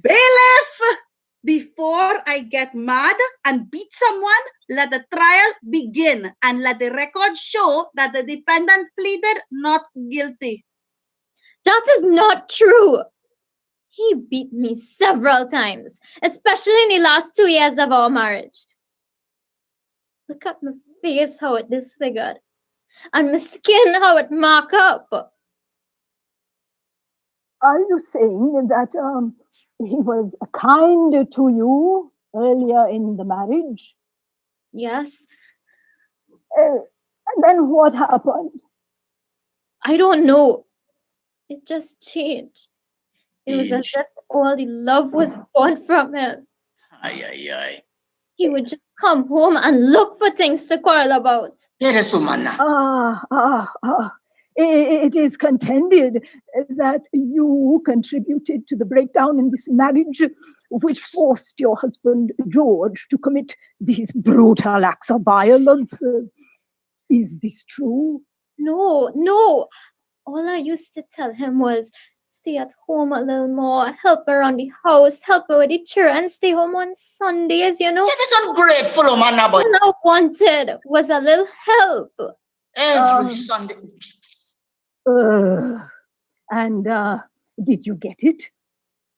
Bailiff, before I get mad and beat someone, let the trial begin and let the record show that the defendant pleaded not guilty. That is not true. He beat me several times, especially in the last 2 years of our marriage. Look at my face, how it disfigured, and my skin, how it marked up. Are you saying that he was kind to you earlier in the marriage? Yes. And then what happened? I don't know. It just changed. It was as if all the love was gone from him. He would just come home and look for things to quarrel about. It is contended that you contributed to the breakdown in this marriage, which forced your husband, George, to commit these brutal acts of violence. Is this true? No. All I used to tell him was, stay at home a little more, help around the house, help her with the children, stay home on Sundays, you know. That is ungrateful, man. All I wanted was a little help. Every Sunday. And did you get it?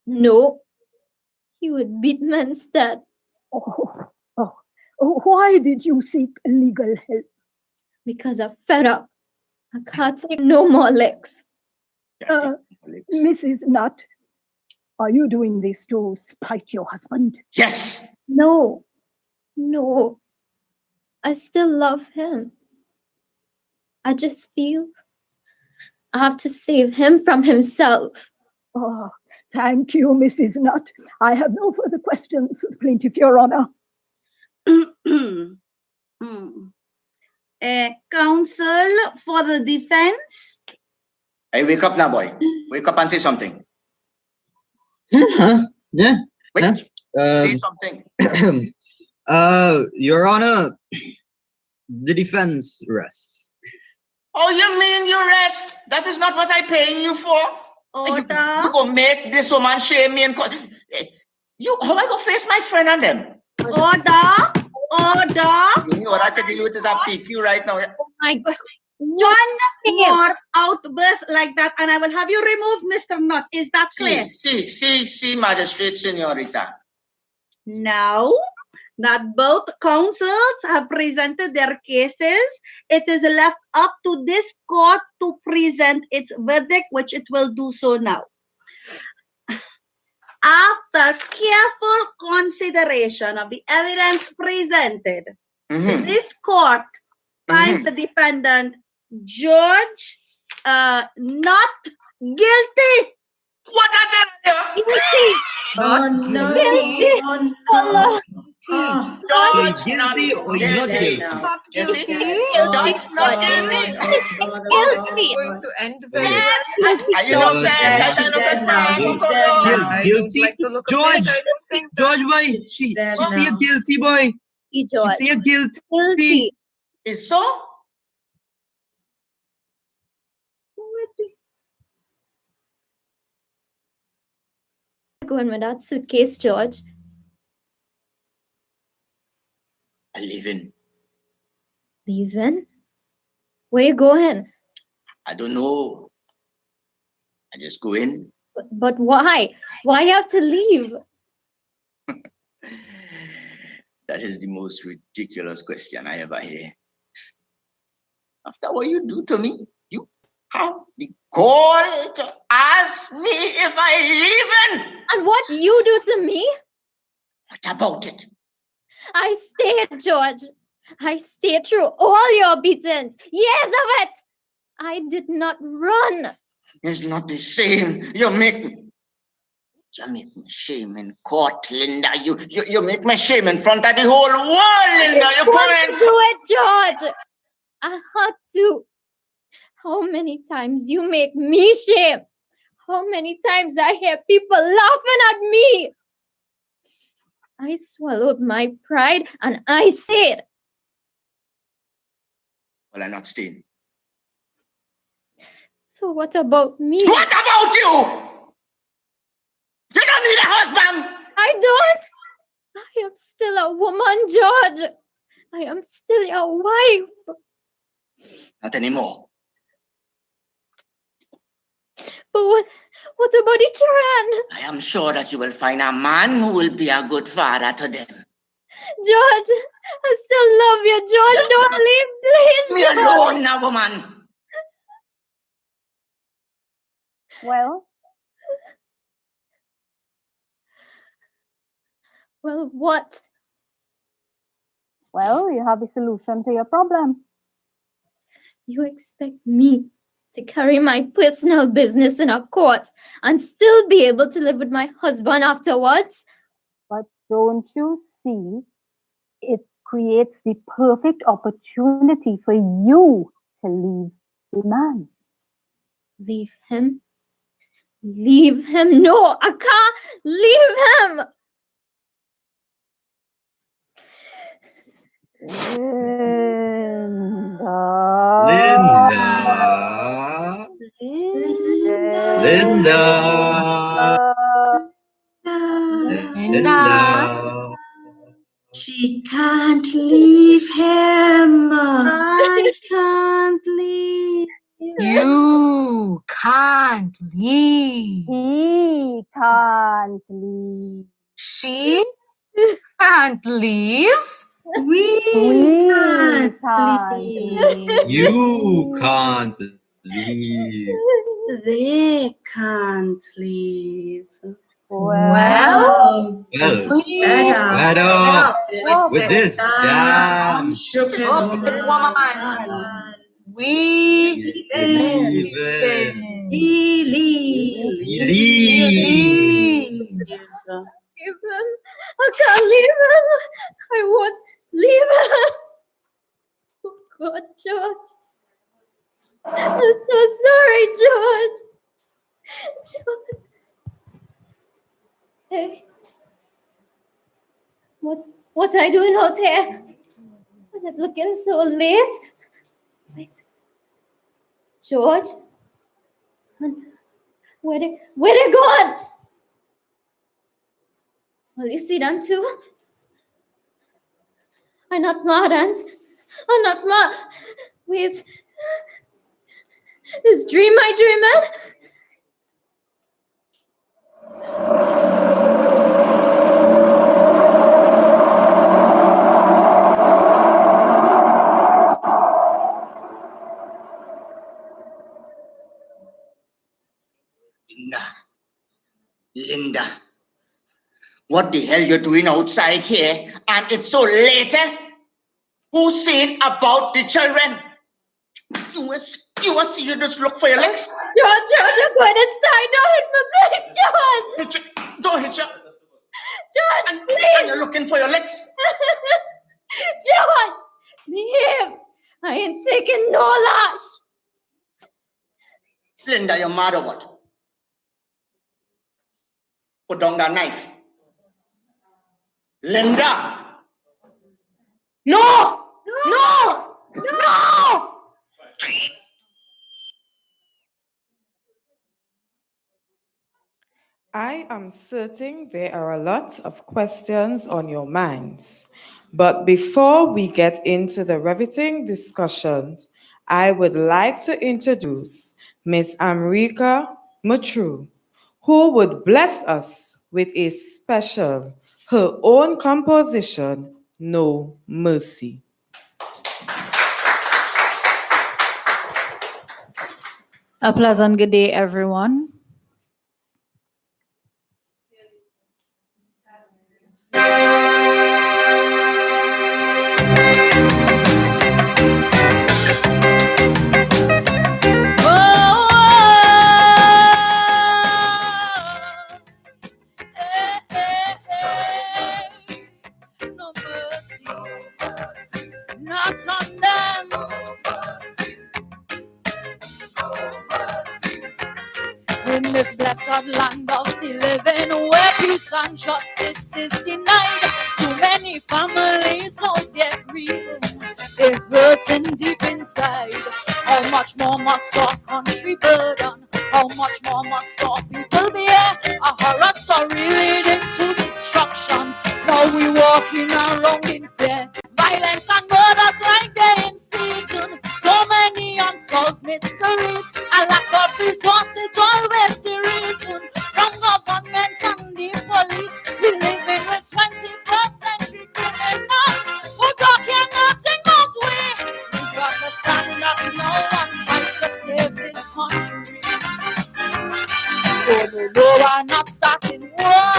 No. He would beat me instead. Why did you seek legal help? Because I'm fed up. I can't take no more licks. Mrs. Nutt, are you doing this to spite your husband? Yes. No. I still love him. I just feel I have to save him from himself. Oh, thank you, Mrs. Nutt. I have no further questions for the plaintiff, Your Honor. Counsel for the defense. Hey, wake up now, boy. Wake up and say something. Huh? Yeah. Wait. Huh? Say something. Your Honor, the defense rests. Oh, you mean you rest? That is not what I'm paying you for. Order. You go make this woman shame me and how I go face my friend and them? Order. You know what I can deal with is a PQ right now. Oh my God. One more outburst like that, and I will have you remove Mr. Nutt. Is that clear? See, Magistrate Senorita. Now that both counsels have presented their cases, it is left up to this court to present its verdict, which it will do so now. After careful consideration of the evidence presented, this court finds the defendant, George, not guilty. What are they? Not Guilty or not guilty? Not guilty. Not guilty. Going to end very well. You know, Guilty. George, boy, she see a guilty boy. She see a guilty. Is so? Going with that suitcase, George. I leaving. Leaving? Where you going? I don't know. I just go in. But why? Why you have to leave? That is the most ridiculous question I ever hear. After what you do to me, you have the gall to ask me if I leaving. And what you do to me? What about it? I stayed, George. I stayed through all your beatings. Years of it. I did not run. It's not the same. You make me shame in court, Linda. You make me shame in front of the whole world, Linda. You put me do it, George. I had to. How many times you make me shame? How many times I hear people laughing at me? I swallowed my pride and I said, well, I'm not staying. So what about me? What about you? You don't need a husband. I don't. I am still a woman, George. I am still your wife. Not anymore. But what about the children? I am sure that you will find a man who will be a good father to them. George, I still love you, George. Don't leave, please. Me alone now, woman. Well, what? Well, you have a solution to your problem. You expect me to carry my personal business in a court and still be able to live with my husband afterwards? But don't you see, it creates the perfect opportunity for you to leave the man. Leave him? Leave him? No, I can't leave him. Linda. She can't leave him. I can't leave. You can't leave. He can't leave. She can't leave. We can't leave. You can't leave. They can't leave. Well, better with this damn stupid woman. We Believe. Believe. Believe. Leave him. I can't leave him. I won't leave him. Oh God, George. I'm so sorry, George. George. Hey. What are you doing out here? It's looking so late. Wait. George? Where they gone? Will you see them too? I'm not mad, Aunt. I'm not mad. Wait. This dream I dreaming? Linda, what the hell you doing outside here? And it's so late. Who's saying about the children? You must see you just look for your legs. George, I'm going inside. Don't hit my face, George. Don't hit you. George, please. And you're looking for your legs. George, behave. I ain't taking no lash. Linda, you're mad or what? Put down that knife. Linda! No! No! No! I am certain there are a lot of questions on your minds. But before we get into the riveting discussions, I would like to introduce Miss Amrika Matru, who would bless us with a special, her own composition, No Mercy. A pleasant good day, everyone. Not on them. In this blessed land of the living, where peace and justice is denied, too many families out there grieving, they're hurting deep inside. How much more must our country burden? How much more must our people bear? A horror story leading to destruction. Now we walking around in fear. Violence and murders like they're in season. So many unsolved mysteries. A lack of resources always the reason. From government and the police, we living with 21st century criminals who don't care nothing but we. We got to stand up now and fight to save this country. So no, we're not starting war,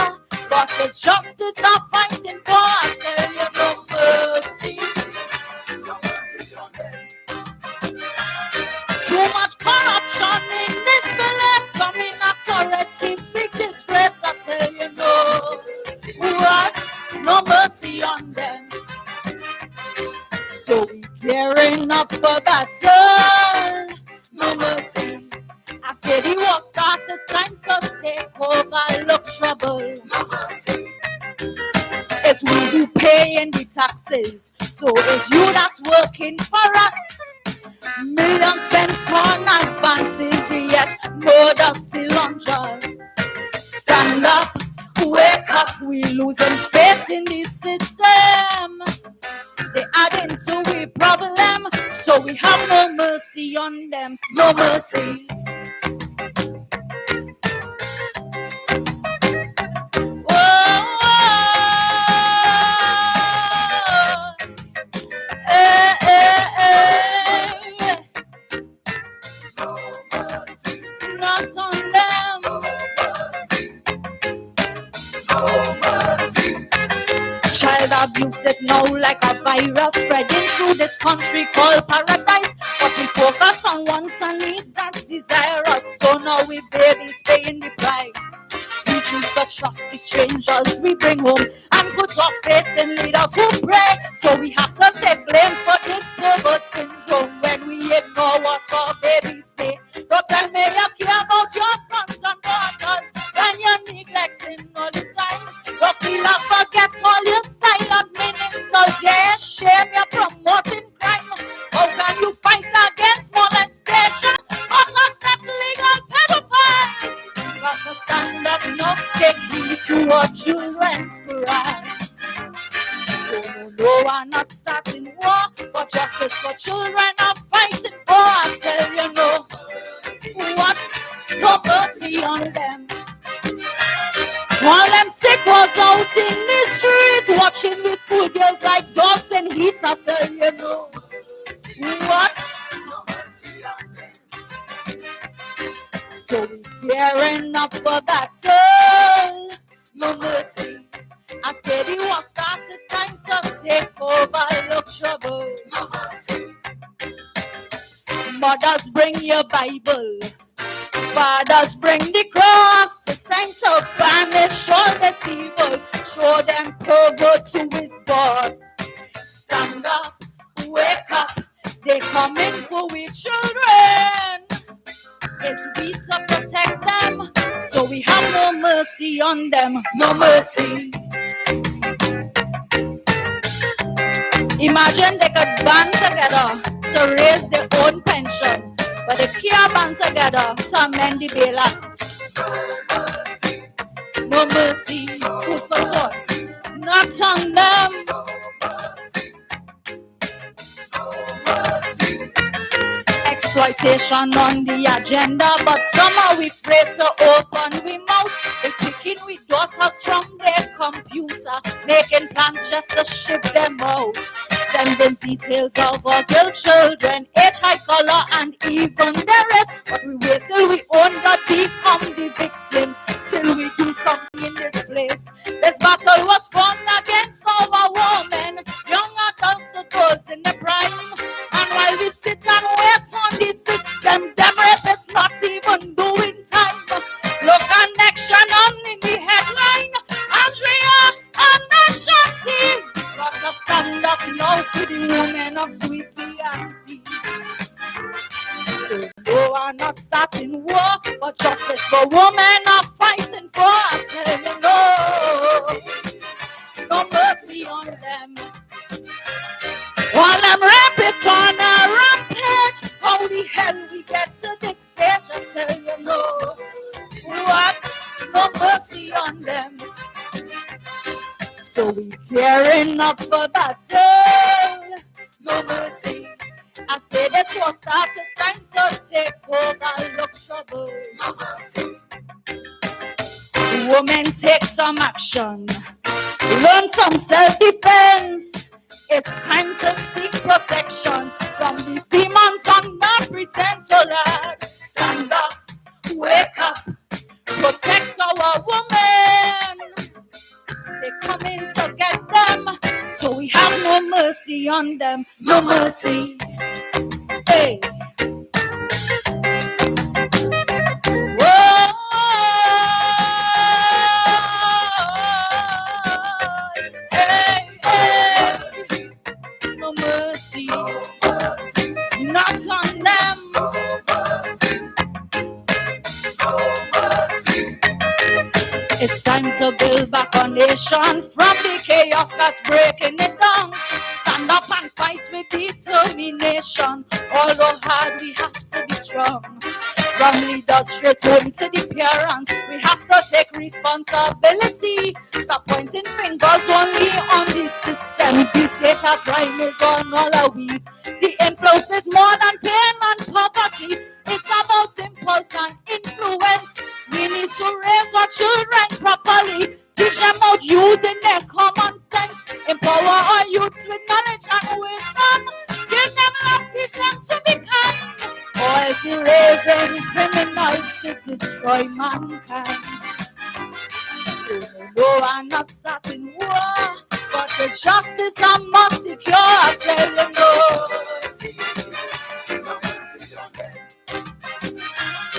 but it's justice I'm fighting for. I tell you, no mercy. No mercy on them. Too much corruption in this village. Some authority, big disgrace. I tell you, no. What? No mercy on them. So we gearing up for battle. No mercy. I said he was start, it's time to take over, look trouble. No mercy. It's we who paying the taxes, so it's you that's working for us. Millions spent on advances, yet murder still unjust. Stand up, wake up, we losing faith in the system. They add into the problem, so we have no mercy on them, no mercy. Not on them. Child misuse it now like a virus spreading through this country called paradise. But we focus on wants and needs that's desirous. So now we babies paying the price. We choose to trust the strangers we bring home and put our faith in leaders who pray. So we have to take blame for this pervert syndrome when we ignore what our babies say. Don't tell me you care about your sons and daughters when you're neglecting all the signs. Don't feel like forget all your silent ministers. Yeah, shame you're promoting crime. How can you fight against molestation? Accept legal pedophiles. You got to stand up, no take heed to what children's cry. So no, I'm not starting war, but justice for children I'm fighting for. I tell you no, what no mercy on them. While them sick was out in the street, watching the schoolgirls like dogs in heat. I tell you no, what. So we gearing up for battle, no mercy. I said it was start to time to take over, look trouble. No mercy. Mothers, bring your Bible. Fathers, bring the cross. It's time to banish all this evil. Show them pervert to his boss. Stand up, wake up. They coming for we children. It's we to protect them, so we have no mercy on them, no mercy. Imagine they could band together to raise their own pension, but they can't band together to amend the bailouts. No mercy, food for thought, not on them. Exploitation on the agenda, but somehow we afraid to open we mouth. We're picking we daughters from their computer, making plans just to ship them out. Sending details of our girl children, age, height, color, and even the rest. But we wait till we own God become the victim, till we do something in this place. This battle was fought against our women, young adults to those in the prime. And while we sit and wait on the system, them rapists not even doing time. Look at action on in the headline, Andrea and Ashanti. Got to stand up now for the women of Sweetie and Tea. So no, I'm not starting war, but justice for women are fighting for. I tell you no, no mercy on them. While I'm rapists on a rampage, how the hell we get to this stage? I tell you no, what? No mercy on them. So we gearing up for battle, no mercy. I say this was start, it's time to take over, look trouble, no mercy. Women, take some action, learn some self-defense. It's time to seek protection from these demons on the pretense. So let's stand up, wake up, protect our women. They come in to get them, so we have no mercy on them, no mercy. Hey. Whoa. Hey, hey. No mercy, not on them. It's time to build back a nation from the chaos that's breaking it down. Stand up and fight with determination. Although hard, we have to be strong. From leaders straight home to the parents, we have to take responsibility. Stop pointing fingers only on the system. The state of crime is on all of we. The influence is more than pain and poverty. It's about impulse and influence. We need to raise our children properly. Teach them about using their common sense. Empower our youths with knowledge and wisdom. Give them love, teach them to be kind. Or else you're raising criminals to destroy mankind. So no, I'm not starting war, but 'Cause justice I must secure. I tell you no.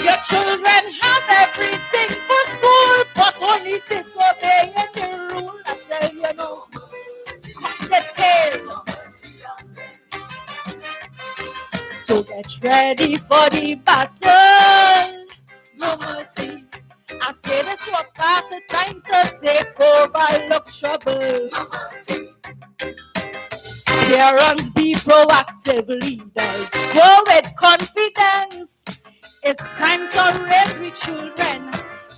Your children have everything for school, but only disobeying the rule. I tell you no. Cut the tail. So get ready for the battle. No mercy. I say this was start, it's time to take over, look trouble. No mercy. Parents, be proactive leaders. Go with confidence. It's time to raise we children.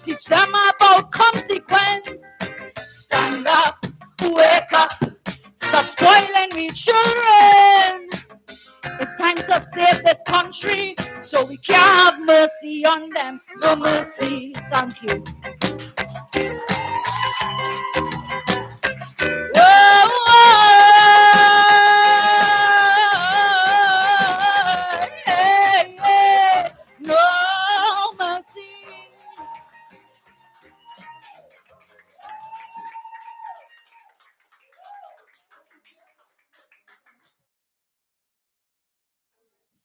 Teach them about consequence. Stand up, wake up. Stop spoiling we children. It's time to save this country so we can have mercy on them. No mercy. Thank you. No mercy.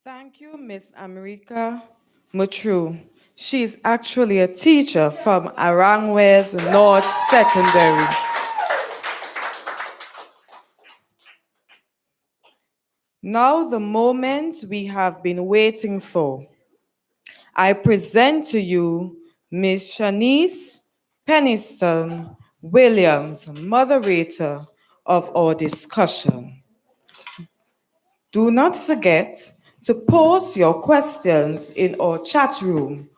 Thank you, Miss America Mutru. She's actually a teacher from Arangwes North Secondary. Now the moment we have been waiting for. I present to you Ms. Shanice Peniston Williams, moderator of our discussion. Do not forget to post your questions in our chat room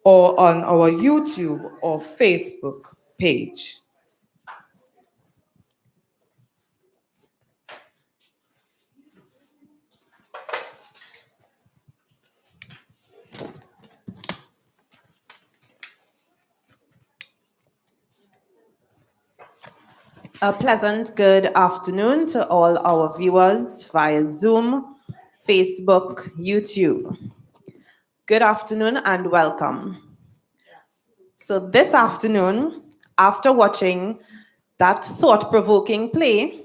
or on our YouTube or Facebook page. A pleasant good afternoon to all our viewers via Zoom, Facebook, YouTube. Good afternoon and welcome. So this afternoon, after watching that thought-provoking play,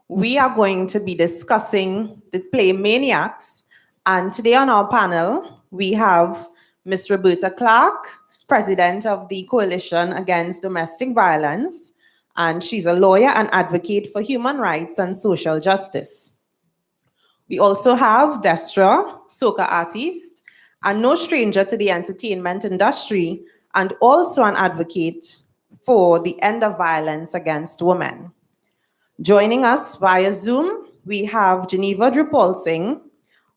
we are going to be discussing the play Maniacs. And today on our panel, we have Ms. Roberta Clark, President of the Coalition Against Domestic Violence, and she's a lawyer and advocate for human rights and social justice. We also have Destra, soca artist, and no stranger to the entertainment industry, and also an advocate for the end of violence against women. Joining us via Zoom, we have Geneva Drupal Singh,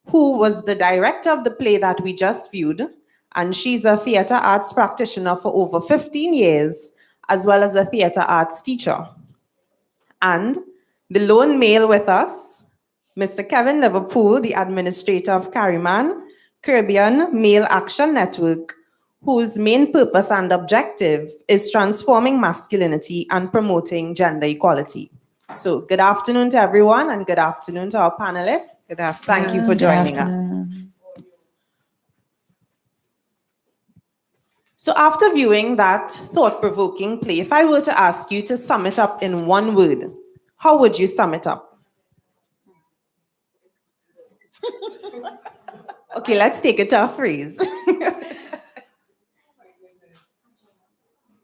who was the director of the play that we just viewed, and she's a theater arts practitioner for over 15 years, as well as a theater arts teacher. And the lone male with us, Mr. Kevin Liverpool, the administrator of Carryman, Caribbean Male Action Network, whose main purpose and objective is transforming masculinity and promoting gender equality. So good afternoon to everyone and good afternoon to our panelists. Good afternoon. Thank you for joining us. So after viewing that thought-provoking play, if I were to ask you to sum it up in one word, how would you sum it up? Okay, let's take it to a phrase.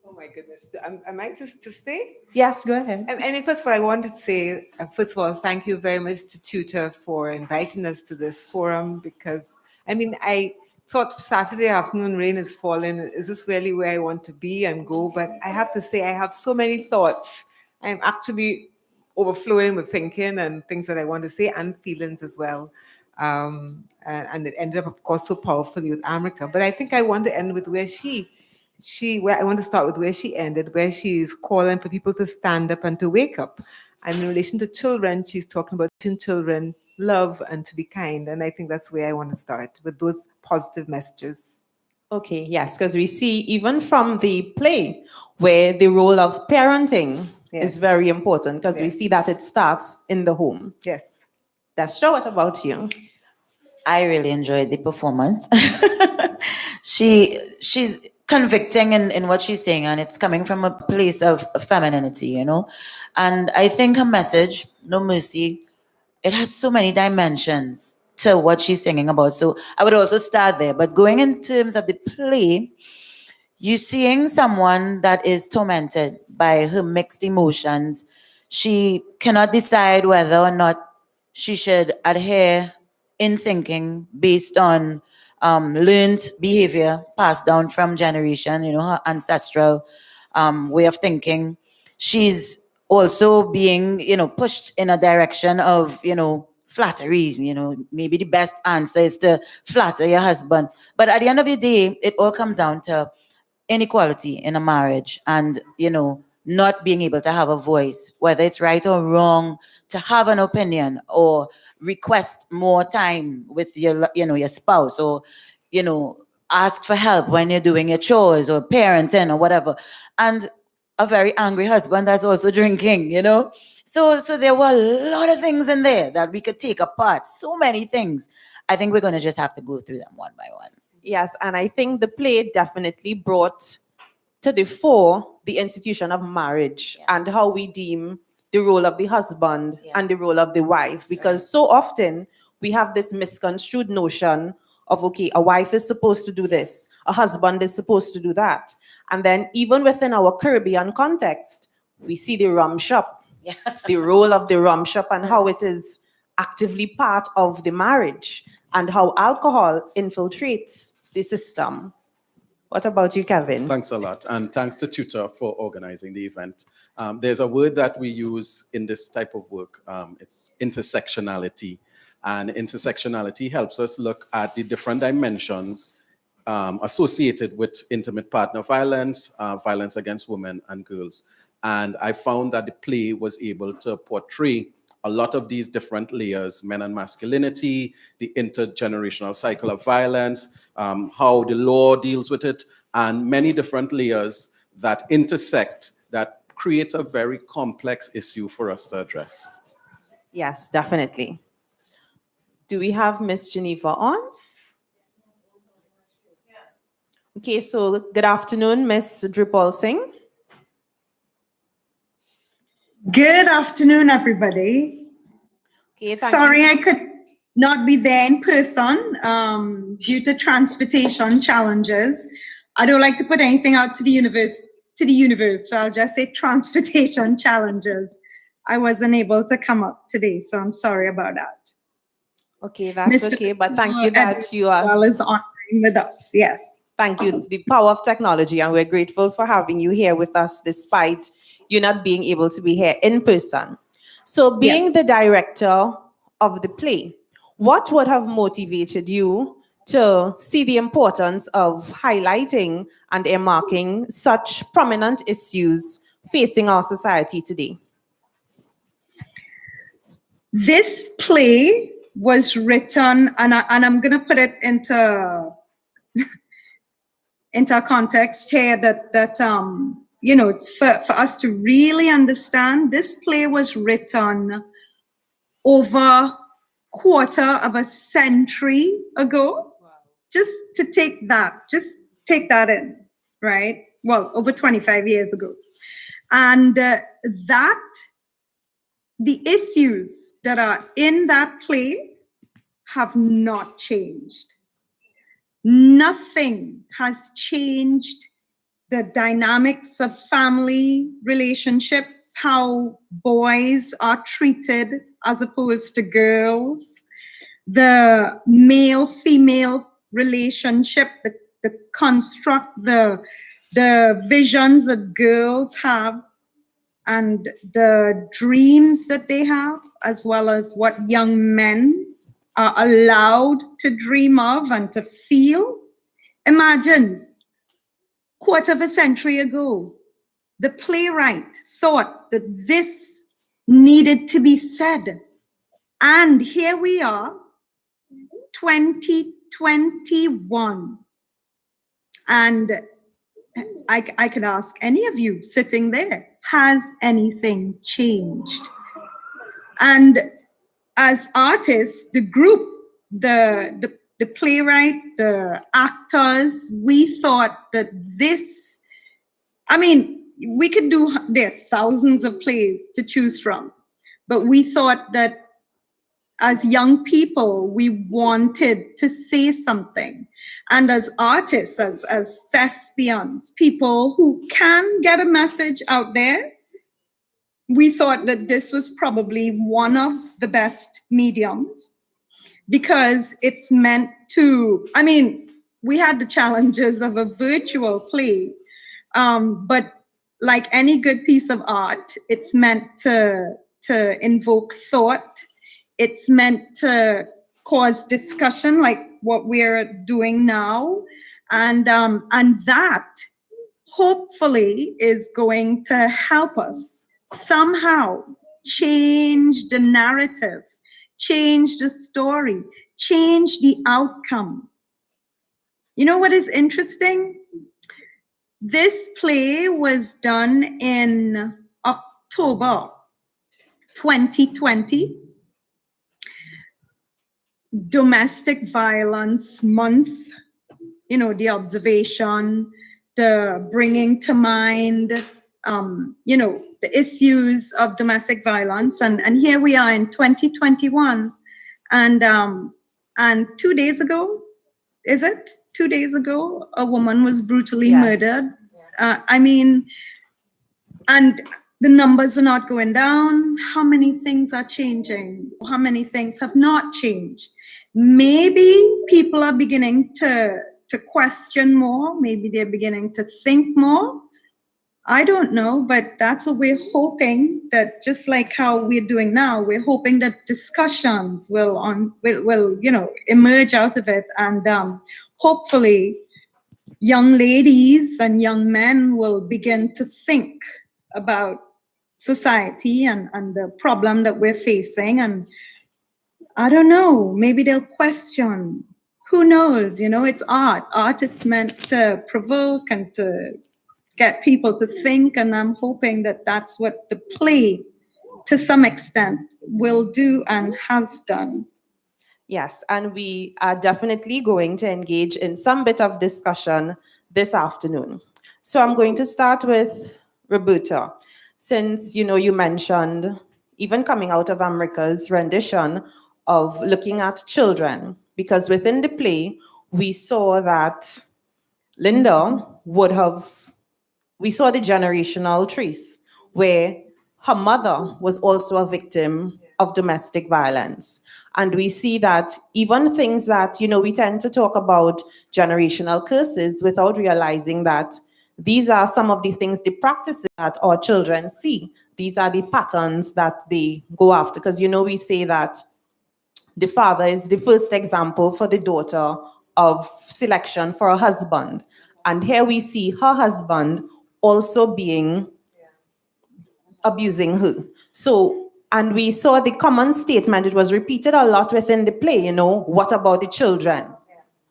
Oh my goodness. Am I to say? Yes, go ahead. I mean, first of all, I wanted to say, first of all, thank you very much to TTUTA for inviting us to this forum because, I mean, I thought Saturday afternoon rain is falling. Is this really where I want to be and go? But I have to say, I have so many thoughts. I'm actually overflowing with thinking and things that I want to say and feelings as well. And it ended up, of course, so powerfully with America. But I think I want to end with where I want to start with where she ended, where she is calling for people to stand up and to wake up. And in relation to children, she's talking about children, love, and to be kind. And I think that's where I want to start, with those positive messages. Okay, yes, because we see even from the play where the role of parenting is very important because we see that it starts in the home. Yes. Destra, what about you? I really enjoyed the performance. She's convicting in what she's saying, and it's coming from a place of femininity, you know. And I think her message, No Mercy, it has so many dimensions to what she's singing about. So I would also start there. But going in terms of the play, you seeing someone that is tormented by her mixed emotions. She cannot decide whether or not she should adhere in thinking based on learned behavior passed down from generation, you know, her ancestral way of thinking. She's also being, you know, pushed in a direction of, you know, flattery. You know, maybe the best answer is to flatter your husband. But at the end of the day, it all comes down to inequality in a marriage, and, you know, not being able to have a voice, whether it's right or wrong, to have an opinion or request more time with your, you know, your spouse, or, you know, ask for help when you're doing your chores or parenting or whatever. And a very angry husband that's also drinking, you know. So there were a lot of things in there that we could take apart, so many things. I think we're going to just have to go through them one by one. Yes, and I think the play definitely brought to the fore the institution of marriage and how we deem the role of the husband and the role of the wife. Because so often we have this misconstrued notion of, okay, a wife is supposed to do this, a husband is supposed to do that. And then even within our Caribbean context, we see the rum shop, the role of the rum shop and how it is actively part of the marriage and how alcohol infiltrates the system. What about you, Kevin? Thanks a lot. And thanks to TTUTA for organizing the event. There's a word that we use in this type of work. It's intersectionality. And intersectionality helps us look at the different dimensions associated with intimate partner violence, violence against women and girls. And I found that the play was able to portray a lot of these different layers, men and masculinity, the intergenerational cycle of violence, how the law deals with it, and many different layers that intersect, that creates a very complex issue for us to address. Yes, definitely. Do we have Miss Geneva on? Okay, so good afternoon, Miss Drupal Singh. Good afternoon, everybody. Okay, Sorry, I could not be there in person due to transportation challenges. I don't like to put anything out to the universe, so I'll just say transportation challenges. I wasn't able to come up today, so I'm sorry about that. Okay, that's okay, but thank you that you are well is online with us. Yes. Thank you. The power of technology, and we're grateful for having you here with us despite you not being able to be here in person. So being the director of the play, what would have motivated you to see the importance of highlighting and earmarking such prominent issues facing our society today? This play was written, and I'm going to put it into context here that you know, for us to really understand, this play was written over quarter of a century ago. Wow. Just take that in, right? Well, over 25 years ago. And that the issues that are in that play have not changed. Nothing has changed the dynamics of family relationships, how boys are treated as opposed to girls, the male-female relationship, the construct, the visions that girls have, and the dreams that they have, as well as what young men are allowed to dream of and to feel. Imagine, quarter of a century ago, the playwright thought that this needed to be said. And here we are, 2021. And I could ask any of you sitting there, has anything changed? And as artists, the group, the the playwright, the actors, we thought that this, I mean, we could do, there are thousands of plays to choose from, but we thought that as young people, we wanted to say something. And as artists, as thespians, people who can get a message out there, we thought that this was probably one of the best mediums because it's meant to, I mean, we had the challenges of a virtual play, but like any good piece of art, it's meant to invoke thought. It's meant to cause discussion, like what we're doing now, and that hopefully is going to help us somehow change the narrative, change the story, change the outcome. You know what is interesting? This play was done in October 2020. Domestic Violence Month, you know, the observation, the bringing to mind, you know, the issues of domestic violence. And here we are in 2021. And 2 days ago, is it? 2 days ago, a woman was brutally murdered. I mean, and the numbers are not going down. How many things are changing? How many things have not changed? Maybe people are beginning to question more. Maybe they're beginning to think more. I don't know, but that's what we're hoping, that just like how we're doing now, we're hoping that discussions will you know, emerge out of it. And hopefully young ladies and young men will begin to think about society and the problem that we're facing. And I don't know, maybe they'll question. Who knows? You know, it's art. Art, it's meant to provoke and to get people to think. And I'm hoping that that's what the play, to some extent, will do and has done. Yes, and we are definitely going to engage in some bit of discussion this afternoon. So I'm going to start with Roberta. Since, you know, you mentioned even coming out of America's rendition of looking at children, because within the play, we saw that Linda we saw the generational trace where her mother was also a victim of domestic violence. And we see that even things that, you know, we tend to talk about generational curses without realizing that these are some of the things, the practices that our children see. These are the patterns that they go after. Because, you know, we say that the father is the first example for the daughter of selection for a husband. And here we see her husband also abusing her. So, and we saw the common statement, it was repeated a lot within the play, you know, what about the children?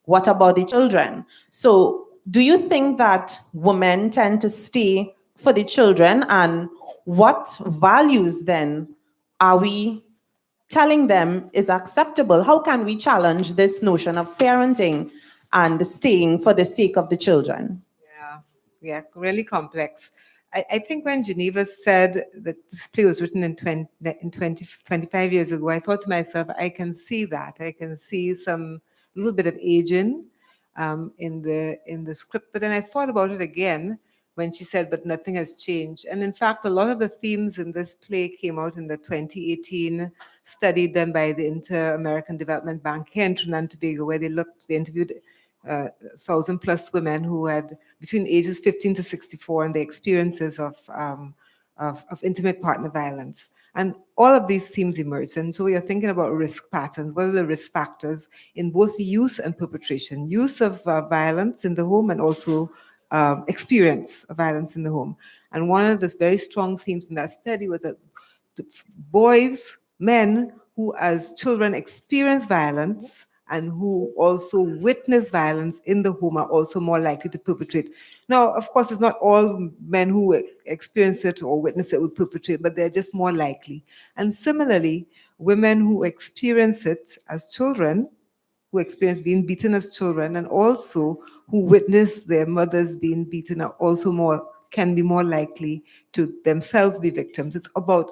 What about the children? So do you think that women tend to stay for the children, and what values then are we telling them is acceptable? How can we challenge this notion of parenting and staying for the sake of the children? Yeah, really complex. I think when Geneva said that this play was written in 25 years ago, I thought to myself, I can see that. I can see some little bit of aging in the script. But then I thought about it again when she said, but nothing has changed. And in fact, a lot of the themes in this play came out in the 2018 study done by the Inter-American Development Bank here in Trinidad and Tobago, where they interviewed 1,000 plus women who had between ages 15 to 64 and the experiences of intimate partner violence. And all of these themes emerged. And so we are thinking about risk patterns. What are the risk factors in both use and perpetration? Use of violence in the home and also experience of violence in the home. And one of the very strong themes in that study was that boys, men who as children experience violence and who also witness violence in the home are also more likely to perpetrate. Now, of course, it's not all men who experience it or witness it will perpetrate, but they're just more likely. And similarly, women who experience it as children, who experience being beaten as children and also who witness their mothers being beaten are also can be more likely to themselves be victims. It's about,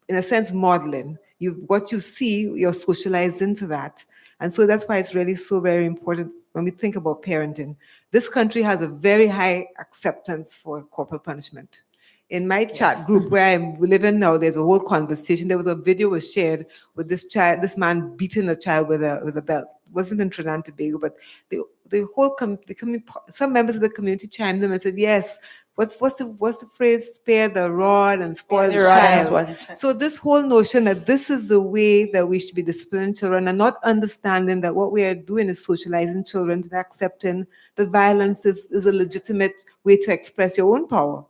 in a sense, modeling. What you see, you're socialized into that. And so that's why it's really so very important when we think about parenting. This country has a very high acceptance for corporal punishment. In my chat group where I'm living now, there's a whole conversation. There was a video was shared with this man beating a child with a belt. It wasn't in Trinidad and Tobago, but the whole some members of the community chimed in and said, yes, what's the phrase? Spare the rod and spoil the child. So this whole notion that this is the way that we should be disciplining children and not understanding that what we are doing is socializing children to accepting that violence is a legitimate way to express your own power.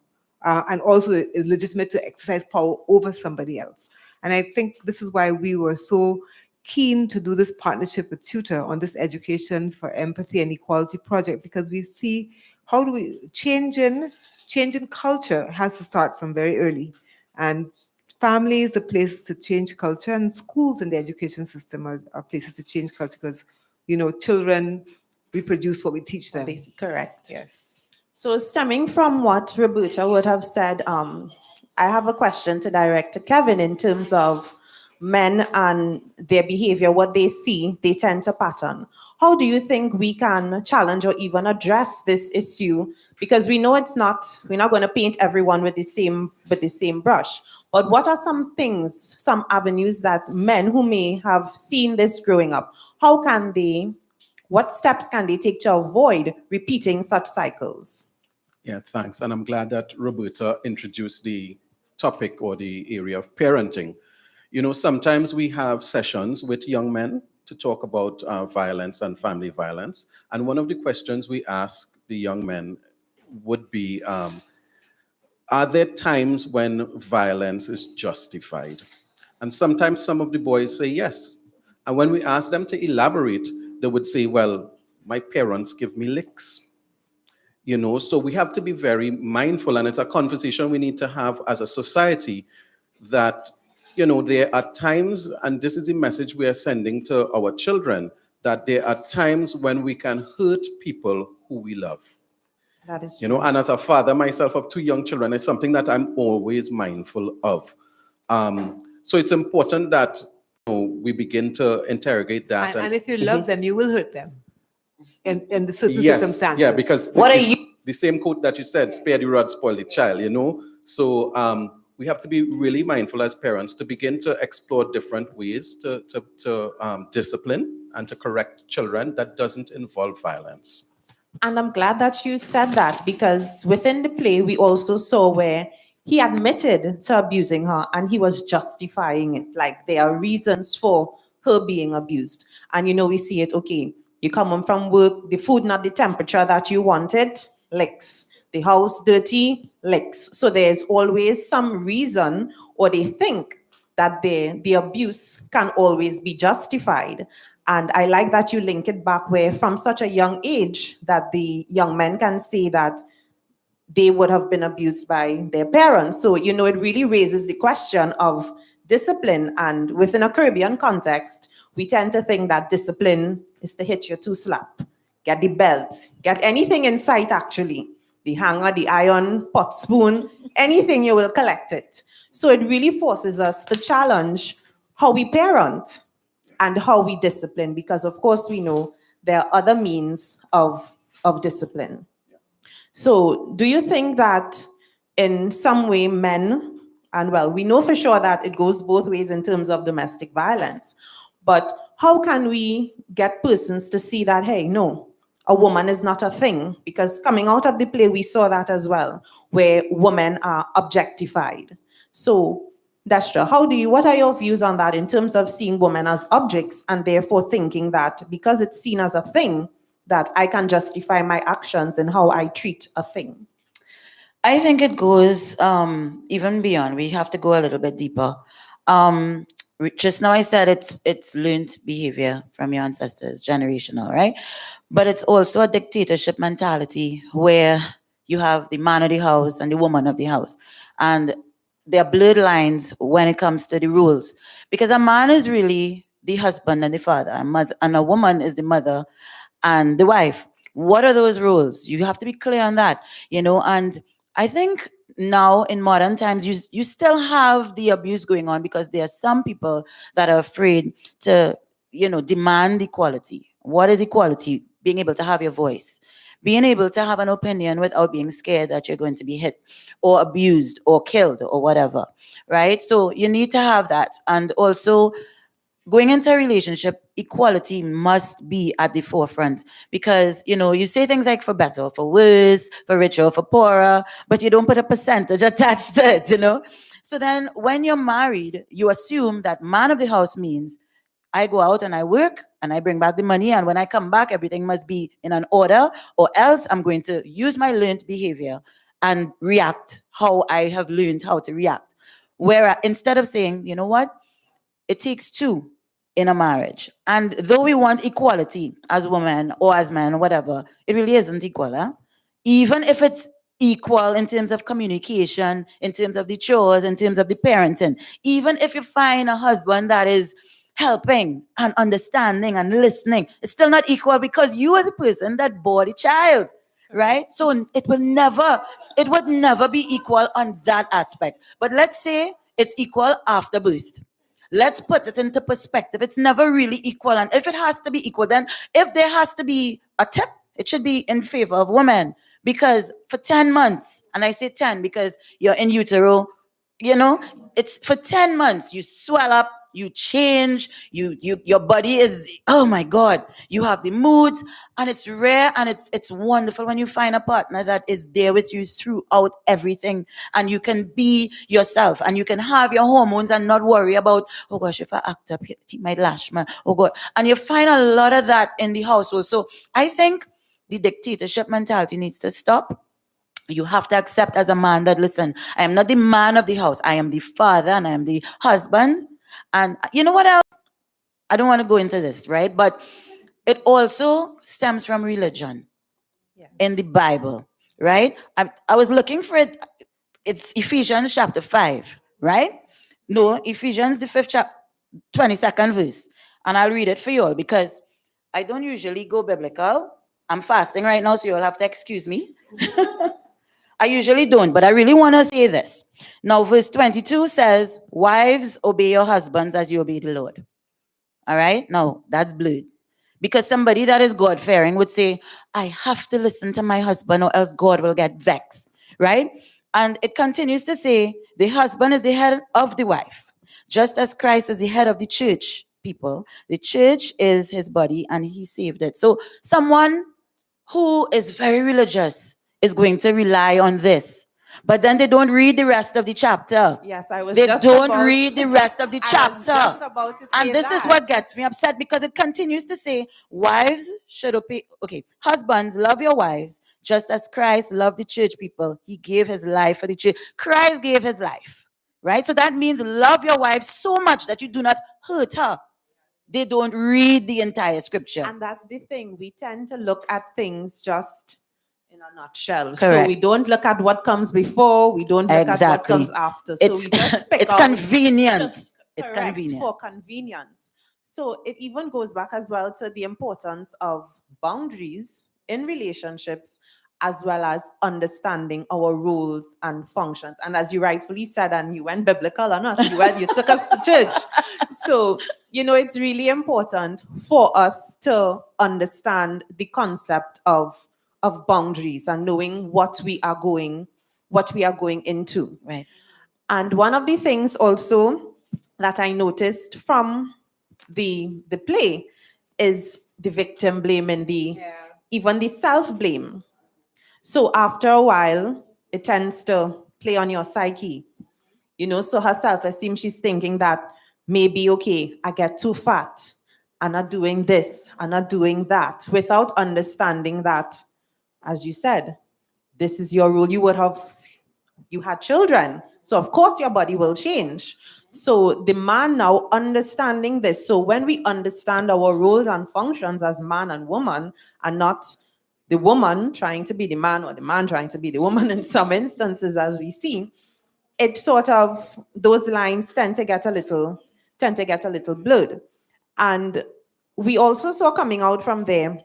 And also is legitimate to exercise power over somebody else. And I think this is why we were so keen to do this partnership with TTUTA on this Education for Empathy and Equality project, because we see how do we changing culture has to start from very early. And family is a place to change culture, and schools and the education system are places to change culture because, children reproduce what we teach them. Correct. Yes. So stemming from what Roberta would have said, I have a question to direct to Kevin in terms of men and their behavior, what they see, they tend to pattern. How do you think we can challenge or even address this issue? Because we know we're not going to paint everyone with the same brush. But what are some things, some avenues that men who may have seen this growing up, what steps can they take to avoid repeating such cycles? Yeah, thanks. And I'm glad that Roberta introduced the topic or the area of parenting. Sometimes we have sessions with young men to talk about violence and family violence. And one of the questions we ask the young men would be, are there times when violence is justified? And sometimes some of the boys say yes. And when we ask them to elaborate, they would say, well, my parents give me licks. So we have to be very mindful, and it's a conversation we need to have as a society that, there are times, and this is the message we are sending to our children, that there are times when we can hurt people who we love. That is true. And as a father myself of 2 young children, it's something that I'm always mindful of. So it's important that we begin to interrogate that. And if you love them, you will hurt them. In the circumstances. Yeah, because the same quote that you said, spare the rod, spoil the child, So we have to be really mindful as parents to begin to explore different ways to discipline and to correct children that doesn't involve violence. And I'm glad that you said that, because within the play, we also saw where he admitted to abusing her and he was justifying it. Like there are reasons for her being abused. And we see it, okay, you come home from work, the food not the temperature that you wanted, licks. The house dirty, licks. So there's always some reason, or they think that the abuse can always be justified. And I like that you link it back where from such a young age that the young men can say that they would have been abused by their parents. So, it really raises the question of discipline. And within a Caribbean context, we tend to think that discipline is to hit you 2 slap, get the belt, get anything in sight actually. The hanger, the iron, pot spoon, anything, you will collect it. So it really forces us to challenge how we parent and how we discipline, because of course we know there are other means of discipline. So do you think that in some way men, and well, we know for sure that it goes both ways in terms of domestic violence, but how can we get persons to see that, hey, no, a woman is not a thing? Because coming out of the play, we saw that as well, where women are objectified. So, Dashra, what are your views on that in terms of seeing women as objects and therefore thinking that because it's seen as a thing, that I can justify my actions and how I treat a thing? I think it goes even beyond. We have to go a little bit deeper. Just now I said it's learned behavior from your ancestors, generational, right? But it's also a dictatorship mentality where you have the man of the house and the woman of the house. And there are blurred lines when it comes to the rules. Because a man is really the husband and the father, and a woman is the mother and the wife. What are those roles? You have to be clear on that, and I think now in modern times, you still have the abuse going on because there are some people that are afraid to, demand equality. What is equality? Being able to have your voice, being able to have an opinion without being scared that you're going to be hit or abused or killed or whatever, right? So you need to have that. And also, going into a relationship, equality must be at the forefront because, you say things like for better or for worse, for richer or for poorer, but you don't put a percentage attached to it, So then when you're married, you assume that man of the house means I go out and I work and I bring back the money, and when I come back, everything must be in an order, or else I'm going to use my learned behavior and react how I have learned how to react. Where instead of saying, you know what, it takes two in a marriage. And though we want equality as women or as men or whatever, it really isn't equal. Huh? Even if it's equal in terms of communication, in terms of the chores, in terms of the parenting, even if you find a husband that is helping and understanding and listening, it's still not equal because you are the person that bore the child. Right? So it would never be equal on that aspect. But let's say it's equal after birth. Let's put it into perspective. It's never really equal. And if it has to be equal, then if there has to be a tip, it should be in favor of women. Because for 10 months, and I say 10 because you're in utero, it's for 10 months, you swell up, you change, your body is, oh my God, you have the moods, and it's rare and it's wonderful when you find a partner that is there with you throughout everything, and you can be yourself and you can have your hormones and not worry about, oh gosh, if I act up, he might lash me, oh God. And you find a lot of that in the household. So I think the dictatorship mentality needs to stop. You have to accept as a man that, listen, I am not the man of the house. I am the father and I am the husband. And you know what else? I don't want to go into this, right? But it also stems from religion in the Bible, right? I was looking for it. It's Ephesians chapter 5, right? No, Ephesians the 5th chapter, 22nd verse. And I'll read it for you all because I don't usually go biblical. I'm fasting right now, so you'll have to excuse me. I usually don't, but I really want to say this. Now, verse 22 says, wives, obey your husbands as you obey the Lord. All right? Now, that's blood. Because somebody that is God-fearing would say, I have to listen to my husband or else God will get vexed. Right? And it continues to say, the husband is the head of the wife, just as Christ is the head of the church, people. The church is his body and he saved it. So someone who is very religious is going to rely on this. But then they don't read the rest of the chapter. Yes, I was They just don't about- read the rest of the I was chapter. just about to say And this is that. what gets me upset because it continues to say, wives should obey. Okay, husbands, love your wives just as Christ loved the church, people. He gave his life for the church. Christ gave his life, right? So that means love your wife so much that you do not hurt her. They don't read the entire scripture. And that's the thing. We tend to look at things just in a nutshell. So Correct. we don't look at what comes before. We don't look at what comes after. So we just pick it's out- convenient. It's Correct, convenient. for convenience. So it even goes back as well to the importance of boundaries in relationships, as well as understanding our roles and functions. And as you rightfully said, and you went biblical on us, you took us to church. So, it's really important for us to understand the concept of boundaries and knowing what we are going into. Right. And one of the things also that I noticed from the play is the victim blame and even the self-blame. So after a while, it tends to play on your psyche. So her self-esteem, she's thinking that maybe, okay, I get too fat. I'm not doing this, I'm not doing that, without understanding that, as you said, this is your rule. You had children. So of course your body will change. So the man now understanding this. So when we understand our roles and functions as man and woman, and not the woman trying to be the man or the man trying to be the woman in some instances, as we see, it sort of, those lines tend to get a little blurred. And we also saw coming out from there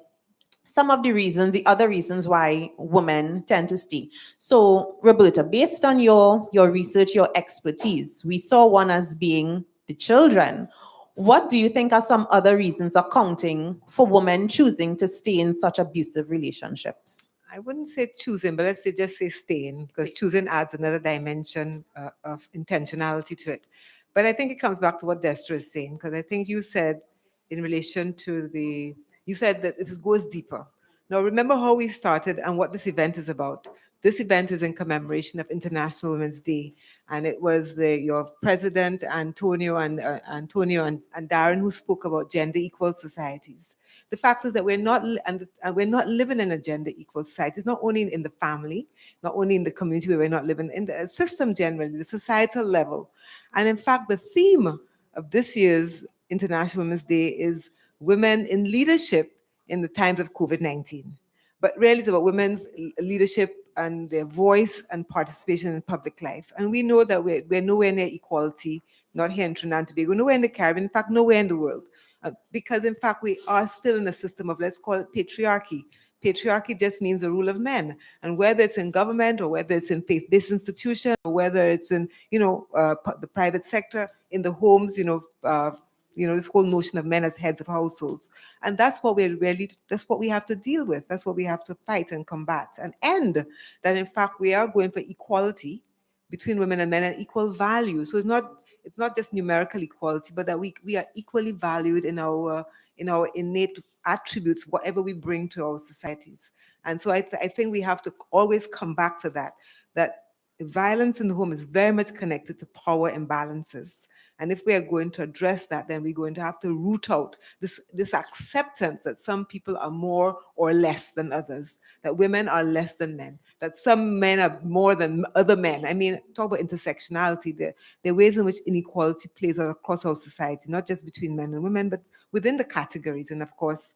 some of the other reasons why women tend to stay. So, Roberta, based on your research, your expertise, we saw one as being the children. What do you think are some other reasons accounting for women choosing to stay in such abusive relationships? I wouldn't say choosing, but let's say just say staying, because choosing adds another dimension of intentionality to it. But I think it comes back to what Destra is saying, because I think you said in relation to you said that this goes deeper. Now, remember how we started and what this event is about. This event is in commemoration of International Women's Day, and it was your president Antonio and Darren who spoke about gender equal societies. The fact is that we're not living in a gender equal society. It's not only in the family, not only in the community where we're not living, in the system generally, the societal level. And in fact, the theme of this year's International Women's Day is women in leadership in the times of COVID-19. But really it's about women's leadership and their voice and participation in public life. And we know that we're nowhere near equality, not here in Trinidad and Tobago, nowhere in the Caribbean, in fact, nowhere in the world. Because in fact, we are still in a system of, let's call it patriarchy. Patriarchy just means the rule of men. And whether it's in government or whether it's in faith-based institutions or whether it's in, the private sector, in the homes, this whole notion of men as heads of households. And that's what that's what we have to deal with. That's what we have to fight and combat and end. That in fact, we are going for equality between women and men and equal value. So it's not just numerical equality, but that we are equally valued in our innate attributes, whatever we bring to our societies. And so I think we have to always come back to that violence in the home is very much connected to power imbalances. And if we are going to address that, then we're going to have to root out this acceptance that some people are more or less than others, that women are less than men, that some men are more than other men. I mean, talk about intersectionality. There are ways in which inequality plays out across our society, not just between men and women, but within the categories and, of course,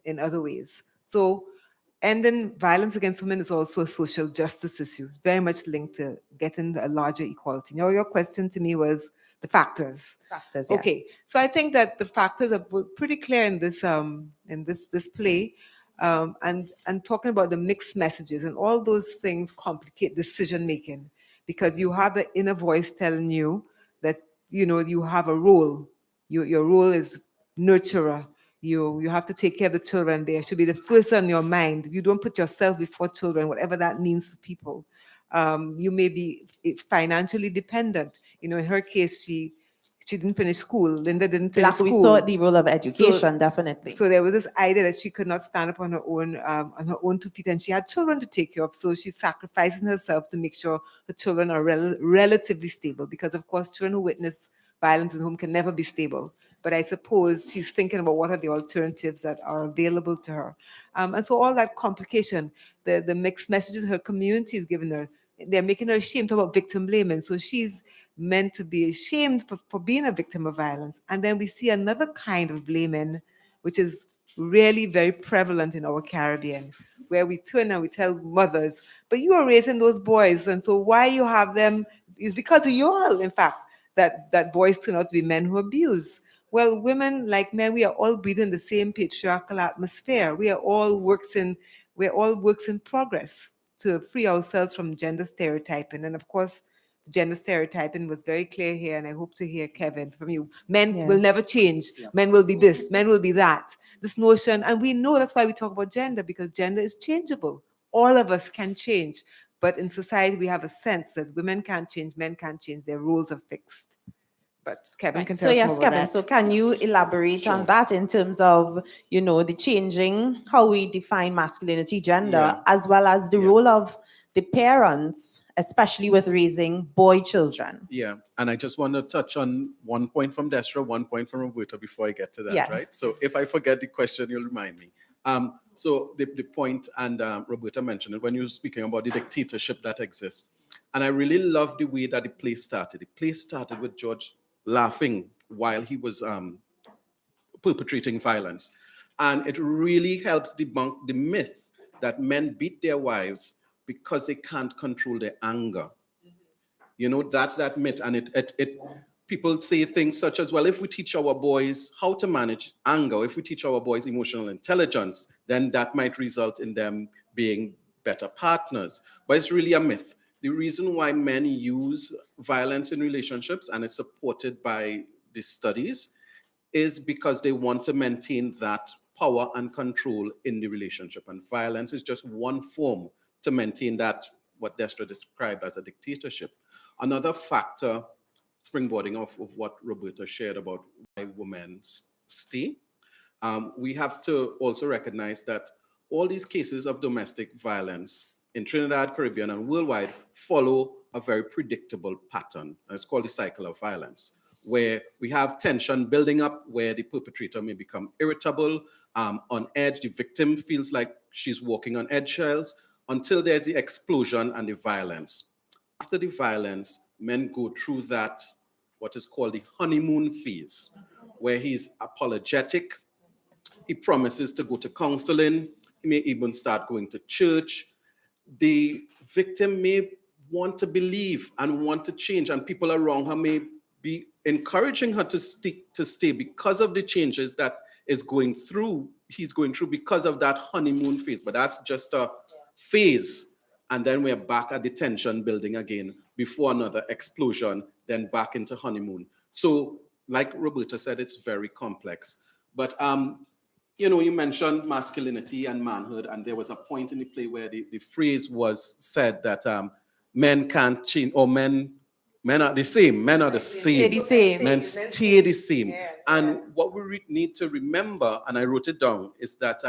in other ways. So ending violence against women is also a social justice issue, very much linked to getting a larger equality. Now, your question to me was the factors. Factors, yes. Okay, so I think that the factors are pretty clear in this play, and talking about the mixed messages and all those things complicate decision making, because you have the inner voice telling you that you have a role. Your role is nurturer. You have to take care of the children. They should be the first on your mind. You don't put yourself before children, whatever that means for people. You may be financially dependent. In her case, she didn't finish school. Linda didn't finish school. We saw the role of education, definitely. So there was this idea that she could not stand up on her own 2 feet, and she had children to take care of. So she's sacrificing herself to make sure her children are relatively stable, because of course children who witness violence in home can never be stable. But I suppose she's thinking about what are the alternatives that are available to her. And so all that complication, the mixed messages her community is giving her, they're making her ashamed about victim blaming. So she's meant to be ashamed for being a victim of violence. And then we see another kind of blaming, which is really very prevalent in our Caribbean, where we turn and we tell mothers, but you are raising those boys, and so why you have them is because of you all, in fact, that boys turn out to be men who abuse. Well, women, like men, we are all breathing the same patriarchal atmosphere. We are all works in progress to free ourselves from gender stereotyping. And of course, the gender stereotyping was very clear here, and I hope to hear, Kevin, from you. Men will never change. Yeah. Men will be this, men will be that. This notion, and we know that's why we talk about gender, because gender is changeable. All of us can change. But in society, we have a sense that women can't change, men can't change, their roles are fixed. But Kevin can tell us more about Kevin, that. so can you elaborate on that in terms of, the changing, how we define masculinity, gender, as well as the role of the parents, especially with raising boy children? Yeah, and I just want to touch on one point from Destra, one point from Roberta before I get to that, right? So if I forget the question, you'll remind me. So the point, and Roberta mentioned it, when you were speaking about the dictatorship that exists. And I really love the way that the play started. The play started with George laughing while he was perpetrating violence. And it really helps debunk the myth that men beat their wives because they can't control their anger. That's that myth. And it people say things such as, well, if we teach our boys how to manage anger, if we teach our boys emotional intelligence, then that might result in them being better partners. But it's really a myth. The reason why men use violence in relationships, and it's supported by the studies, is because they want to maintain that power and control in the relationship. And violence is just one form to maintain that, what Destra described as a dictatorship. Another factor, springboarding off of what Roberta shared about why women stay, we have to also recognize that all these cases of domestic violence in Trinidad, Caribbean, and worldwide follow a very predictable pattern. And it's called the cycle of violence, where we have tension building up, where the perpetrator may become irritable, on edge. The victim feels like she's walking on eggshells until there's the explosion and the violence. After the violence, men go through that, what is called the honeymoon phase, where he's apologetic, he promises to go to counseling, he may even start going to church. The victim may want to believe and want to change, and people around her may be encouraging her to stay because of the changes that he's going through because of that honeymoon phase. But that's just a phase, and then we're back at the tension building again before another explosion, then back into honeymoon. So like Roberta said, it's very complex. But you mentioned masculinity and manhood, and there was a point in the play where the phrase was said that men can't change, or men are the same. Men are the same. Stay the same. Men stay the same. Yeah. And what we need to remember, and I wrote it down, is that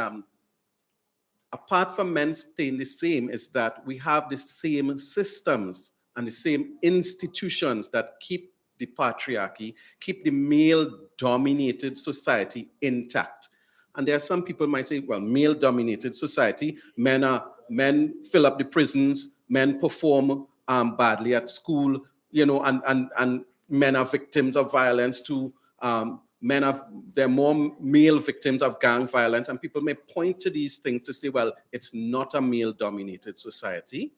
apart from men staying the same, is that we have the same systems and the same institutions that keep the patriarchy, keep the male-dominated society intact. And there are some people might say, well, male-dominated society, men fill up the prisons, men perform badly at school, and men are victims of violence too. There are more male victims of gang violence, and people may point to these things to say, well, it's not a male-dominated society.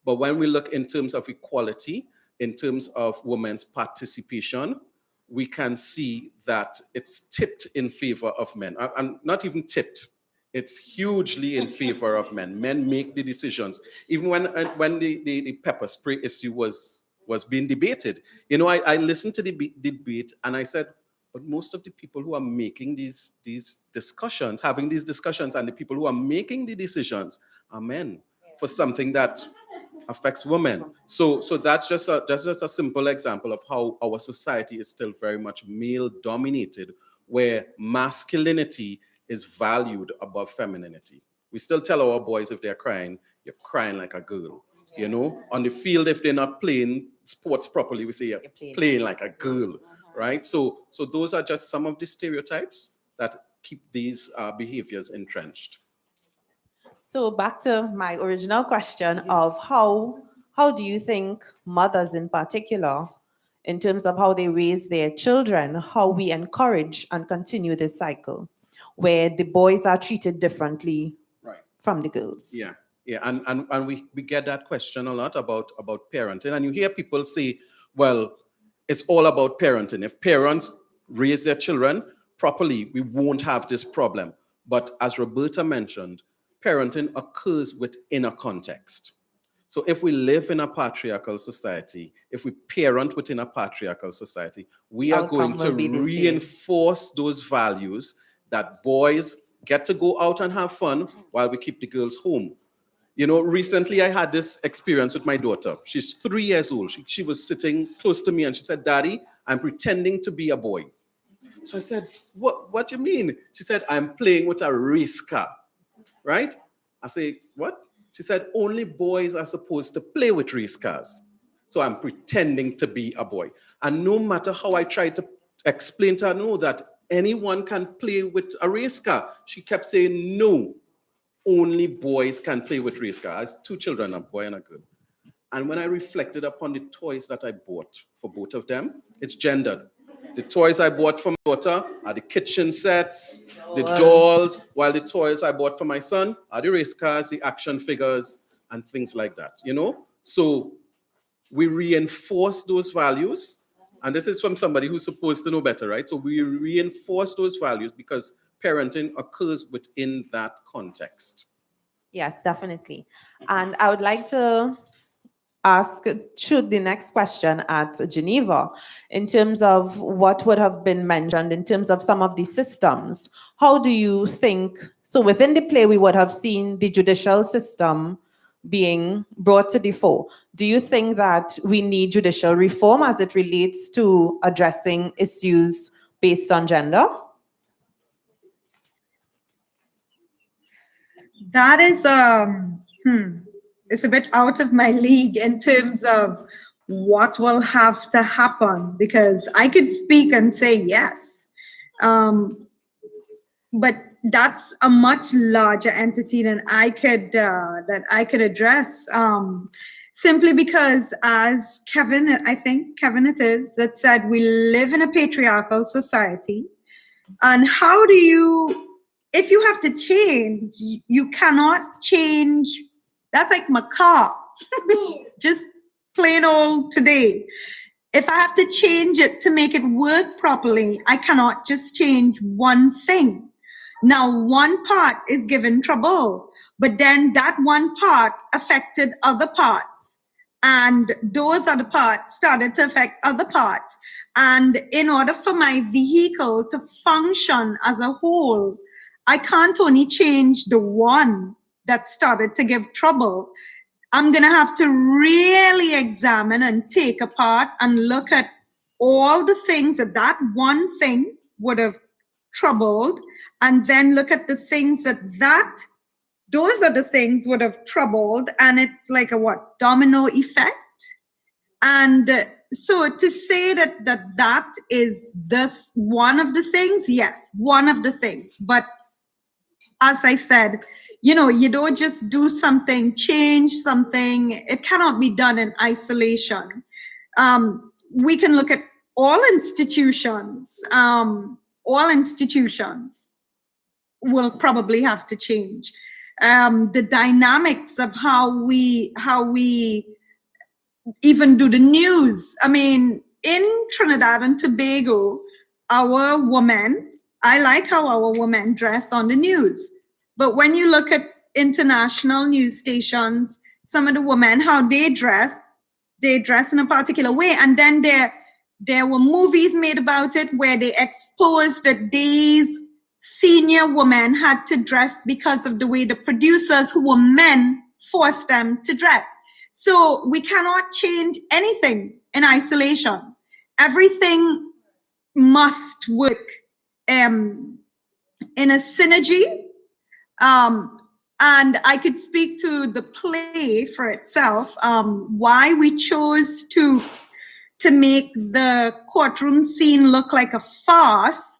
But when we look in terms of equality, in terms of women's participation, we can see that it's tipped in favor of men. And not even tipped, it's hugely in favor of men. Men make the decisions. Even when the pepper spray issue was being debated, I listened to the debate and I said, but most of the people who are making these discussions, having these discussions, and the people who are making the decisions are men for something that affects women. So that's just a simple example of how our society is still very much male-dominated, where masculinity is valued above femininity. We still tell our boys if they're crying, you're crying like a girl. On the field, if they're not playing sports properly, we say you're playing like a girl, right? So those are just some of the stereotypes that keep these behaviors entrenched. So back to my original question of how do you think mothers in particular, in terms of how they raise their children, how we encourage and continue this cycle where the boys are treated differently from the girls? Yeah, and we get that question a lot about parenting, and you hear people say, well, it's all about parenting. If parents raise their children properly, we won't have this problem. But as Roberta mentioned, parenting occurs within a context. So if we live in a patriarchal society, if we parent within a patriarchal society, we are going to reinforce those values that boys get to go out and have fun while we keep the girls home. Recently I had this experience with my daughter. She's 3 years old. She was sitting close to me and she said, Daddy, I'm pretending to be a boy. So I said, what do you mean? She said, I'm playing with a race car. Right? I say, what? She said, only boys are supposed to play with race cars. So I'm pretending to be a boy. And no matter how I tried to explain to her, no, that anyone can play with a race car, she kept saying, no, only boys can play with race cars. I have 2 children, a boy and a girl. And when I reflected upon the toys that I bought for both of them, it's gendered. The toys I bought for my daughter are the kitchen sets, the dolls, while the toys I bought for my son are the race cars, the action figures, and things like that, So we reinforce those values And this is from somebody who's supposed to know better, right? So we reinforce those values because parenting occurs within that context. Yes, definitely. And I would like to ask the next question at Geneva in terms of what would have been mentioned in terms of some of the systems. How do you think, so within the play we would have seen the judicial system being brought to the fore. Do you think that we need judicial reform as it relates to addressing issues based on gender? That is it's a bit out of my league in terms of what will have to happen, because I could speak and say yes, but that's a much larger entity than I could address. Simply because, as Kevin, I think Kevin it is, that said, we live in a patriarchal society, and how do you, if you have to change, you cannot change. That's like my car, just plain old today. If I have to change it to make it work properly, I cannot just change one thing. Now, one part is given trouble, but then that one part affected other parts. And those other parts started to affect other parts. And in order for my vehicle to function as a whole, I can't only change the one that started to give trouble. I'm going to have to really examine and take apart and look at all the things that that one thing would have troubled, and then look at the things that those are the things would have troubled, and it's like a what, domino effect. And so to say that is the one of the things, yes, one of the things. But as I said, you don't just do something, change something. It cannot be done in isolation. We can look at all institutions. All institutions will probably have to change. The dynamics of how we even do the news. I mean, in Trinidad and Tobago, our women, I like how our women dress on the news. But when you look at international news stations, some of the women, how they dress in a particular way. And then there were movies made about it where they exposed that these senior women had to dress because of the way the producers, who were men, forced them to dress. So we cannot change anything in isolation. Everything must work in a synergy. And I could speak to the play for itself, why we chose to make the courtroom scene look like a farce,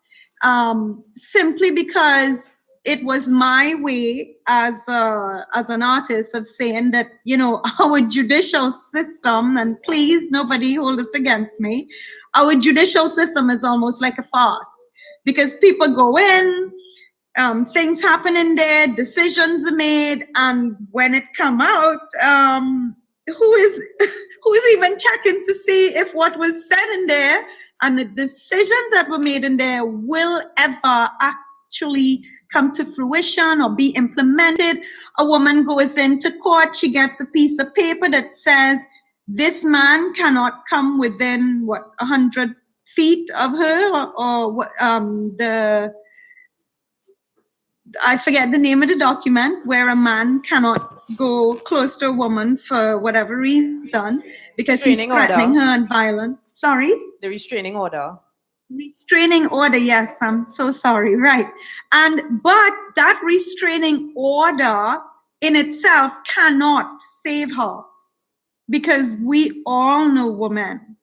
simply because it was my way as an artist of saying that, our judicial system, and please, nobody hold this against me, our judicial system is almost like a farce, because people go in, things happen in there, decisions are made, and when it come out, who is even checking to see if what was said in there and the decisions that were made in there will ever actually come to fruition or be implemented? A woman goes into court, she gets a piece of paper that says this man cannot come within 100 feet of her, or I forget the name of the document, where a man cannot go close to a woman for whatever reason because he's threatening her and violent. Sorry? The restraining order. Restraining order, yes, I'm so sorry, right. But that restraining order in itself cannot save her, because we all know women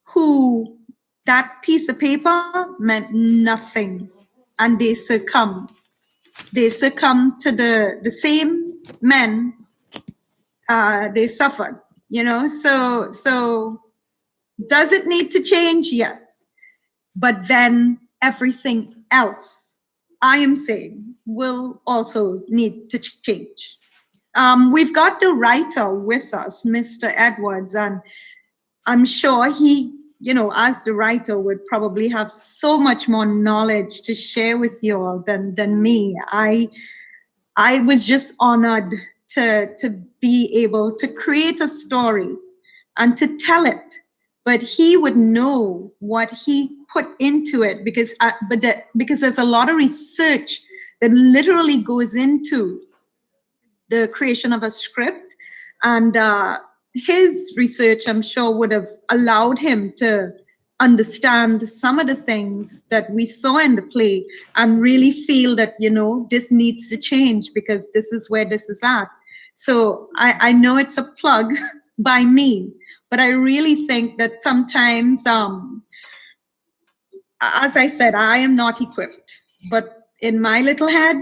who that piece of paper meant nothing, and they succumb. They succumb to the same men they suffered, so does it need to change? Yes. But then everything else, I am saying, will also need to change. We've got the writer with us, Mr. Edwards, and I'm sure he as the writer, would probably have so much more knowledge to share with you all than me. I was just honored to be able to create a story and to tell it, but he would know what he put into it, because there's a lot of research that literally goes into the creation of a script, and his research, I'm sure, would have allowed him to understand some of the things that we saw in the play and really feel that, this needs to change because this is where this is at. So I know it's a plug by me, but I really think that sometimes, as I said, I am not equipped, but in my little head,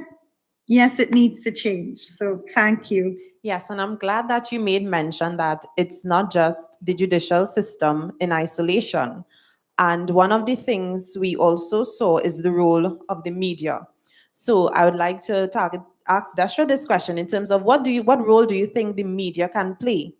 yes, it needs to change. So thank you. Yes, and I'm glad that you made mention that it's not just the judicial system in isolation. And one of the things we also saw is the role of the media. So I would like to ask Dasha this question in terms of what role do you think the media can play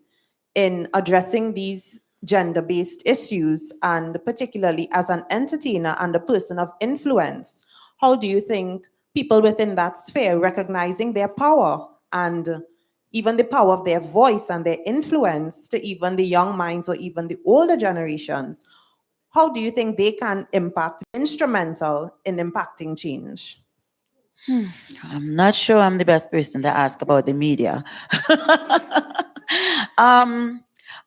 in addressing these gender-based issues, and particularly as an entertainer and a person of influence, how do you think people within that sphere, recognizing their power and even the power of their voice and their influence to even the young minds or even the older generations, how do you think they can instrumental in impacting change? I'm not sure I'm the best person to ask about the media.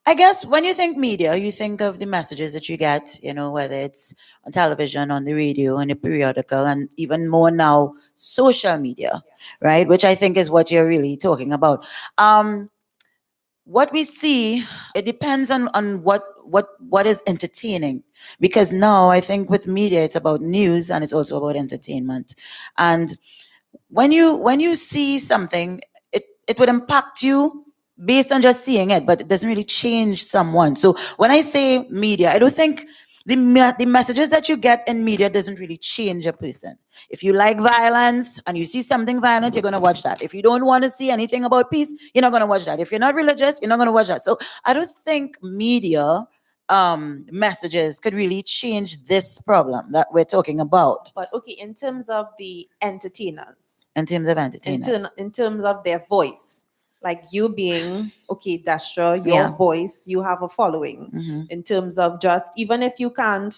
I guess when you think media, you think of the messages that you get, whether it's on television, on the radio, in a periodical, and even more now, social media, right? Which I think is what you're really talking about. What we see, it depends on what is entertaining, because now I think with media it's about news and it's also about entertainment. And when you see something, it would impact you based on just seeing it, but it doesn't really change someone. So when I say media, I don't think the messages that you get in media doesn't really change a person. If you like violence and you see something violent, you're going to watch that. If you don't want to see anything about peace, you're not going to watch that. If you're not religious, you're not going to watch that. So I don't think media messages could really change this problem that we're talking about. But okay, in terms of the entertainers. In terms of entertainers. In terms of their voice. Like you being, okay, Dasha, your voice, you have a following. Mm-hmm. In terms of just, even if you can't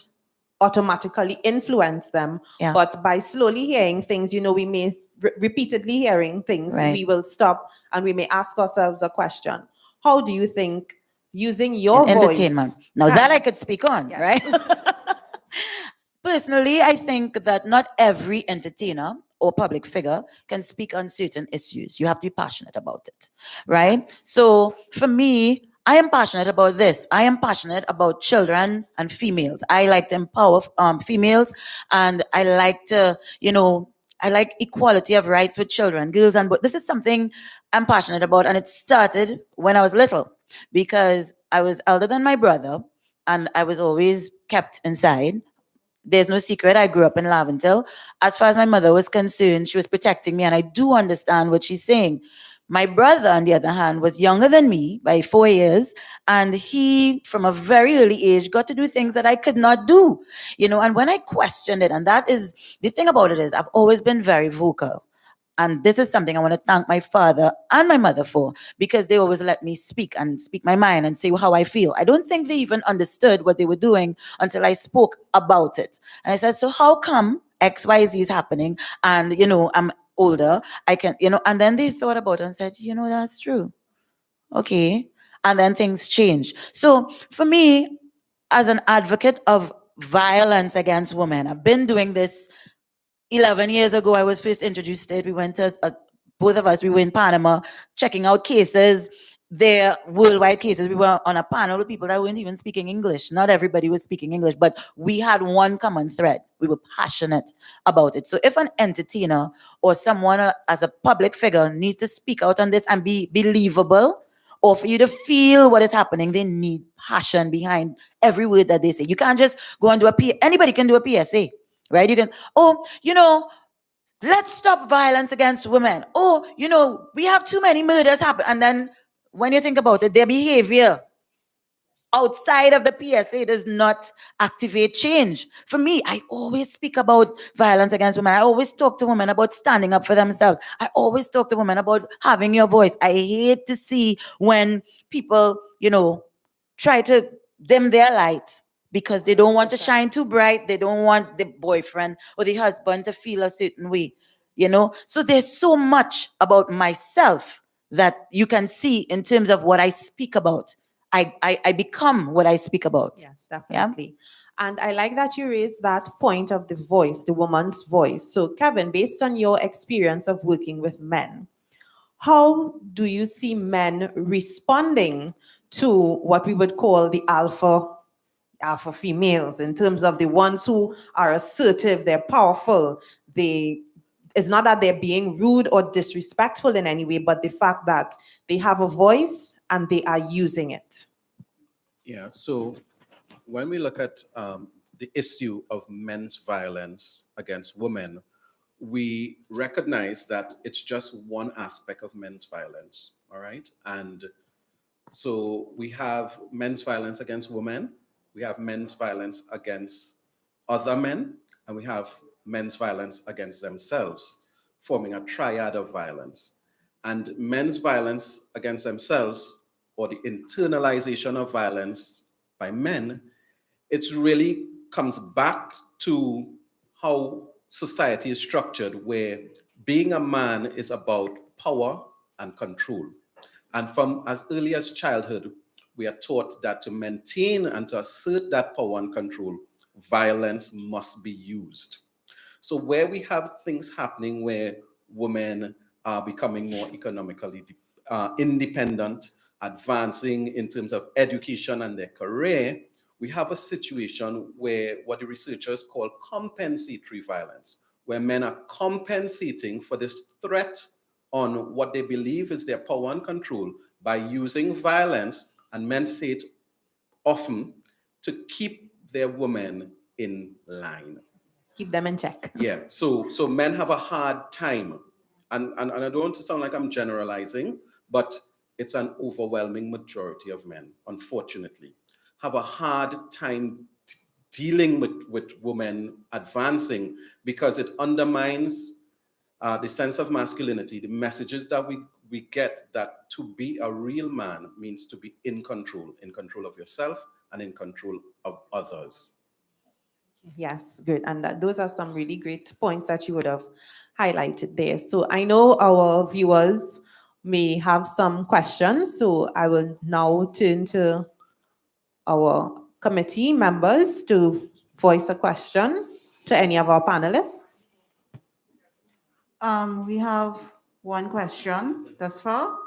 automatically influence them, but by slowly hearing things, we may repeatedly hearing things, we will stop and we may ask ourselves a question. How do you think using your voice... Entertainment. Now that I could speak on, right? Personally, I think that not every entertainer or public figure can speak on certain issues. You have to be passionate about it, right? Yes. So for me, I am passionate about this. I am passionate about children and females. I like to empower females, and I like to, I like equality of rights with children, girls, and boys. This is something I'm passionate about, and it started when I was little, because I was elder than my brother, and I was always kept inside. There's no secret, I grew up in Laventille. As far as my mother was concerned, she was protecting me, and I do understand what she's saying. My brother, on the other hand, was younger than me by 4 years, and he, from a very early age, got to do things that I could not do, and when I questioned it, and that is, the thing about it is, I've always been very vocal. And this is something I want to thank my father and my mother for, because they always let me speak my mind and say how I feel. I don't think they even understood what they were doing until I spoke about it. And I said, so how come X, Y, Z is happening? And, I'm older, I can, and then they thought about it and said, that's true. Okay. And then things change. So for me, as an advocate of violence against women, I've been doing this 11 years ago. I was first introduced to it. We went to, both of us, we were in Panama checking out cases, their worldwide cases. We were on a panel with people that weren't even speaking English. Not everybody was speaking English, but we had one common thread. We were passionate about it. So if an entertainer or someone as a public figure needs to speak out on this and be believable, or for you to feel what is happening, they need passion behind every word that they say. You can't just go and do anybody can do a PSA. Right? You can, let's stop violence against women. We have too many murders happen. And then when you think about it, their behavior outside of the PSA does not activate change. For me, I always speak about violence against women. I always talk to women about standing up for themselves. I always talk to women about having your voice. I hate to see when people, try to dim their light because they don't want to shine too bright. They don't want the boyfriend or the husband to feel a certain way, So there's so much about myself that you can see in terms of what I speak about. I become what I speak about. Yes, definitely. And I like that you raised that point of the voice, the woman's voice. So, Kevin, based on your experience of working with men, how do you see men responding to what we would call the alpha females, in terms of the ones who are assertive, they're powerful, it's not that they're being rude or disrespectful in any way, but the fact that they have a voice and they are using it? Yeah, so when we look at the issue of men's violence against women, we recognize that it's just one aspect of men's violence, all right? And so we have men's violence against women, we have men's violence against other men, and we have men's violence against themselves, forming a triad of violence. And men's violence against themselves, or the internalization of violence by men, it really comes back to how society is structured, where being a man is about power and control. And from as early as childhood, we are taught that to maintain and to assert that power and control, violence must be used. So where we have things happening where women are becoming more economically independent, advancing in terms of education and their career, we have a situation where what the researchers call compensatory violence, where men are compensating for this threat on what they believe is their power and control by using violence, and men say it often, to keep their women in line. Keep them in check. Yeah, so men have a hard time, and I don't want to sound like I'm generalizing, but it's an overwhelming majority of men, unfortunately, have a hard time dealing with women advancing, because it undermines the sense of masculinity, the messages that we get that to be a real man means to be in control of yourself and in control of others. Yes, good. And those are some really great points that you would have highlighted there. So I know our viewers may have some questions, so I will now turn to our committee members to voice a question to any of our panelists. We have one question thus far.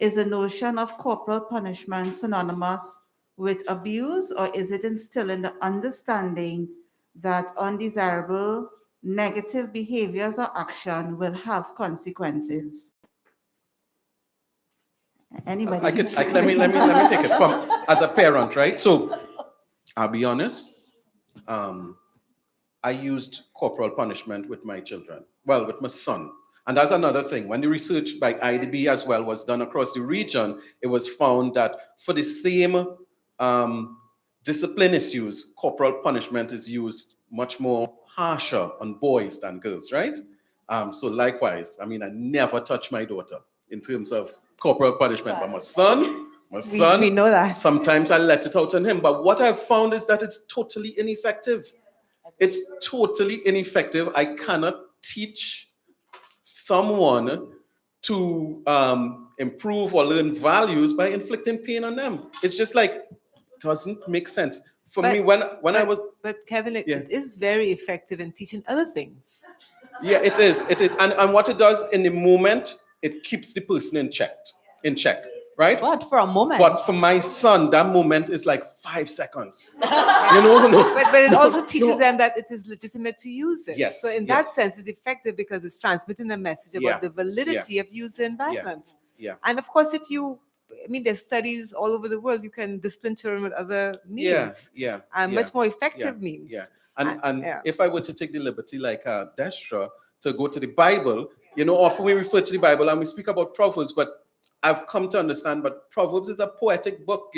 Is the notion of corporal punishment synonymous with abuse, or is it instilling the understanding that undesirable negative behaviors or action will have consequences? Anybody? Let me take it from as a parent, right? So I'll be honest. I used corporal punishment with my children. Well, with my son. And that's another thing. When the research by IDB as well was done across the region, it was found that for the same discipline issues, corporal punishment is used much more harsher on boys than girls, right? So likewise, I never touch my daughter in terms of corporal punishment, but my son, we know that. Sometimes I let it out on him. But what I've found is that it's totally ineffective. It's totally ineffective. I cannot teach someone to improve or learn values by inflicting pain on them. It's just like, doesn't make sense. For me, when I was... But Kevin, it is very effective in teaching other things. Yeah, it is. And what it does in the moment, it keeps the person in check, right? But for a moment. But for my son, that moment is like 5 seconds. But it also teaches them that it is legitimate to use it. Yes. So in that sense, it's effective because it's transmitting a message about the validity of using violence. Yeah. And of course, there's studies all over the world. You can discipline children with other means. Much more effective means. Yeah. And if I were to take the liberty, like Destra, to go to the Bible, often we refer to the Bible and we speak about Proverbs, but I've come to understand, but Proverbs is a poetic book.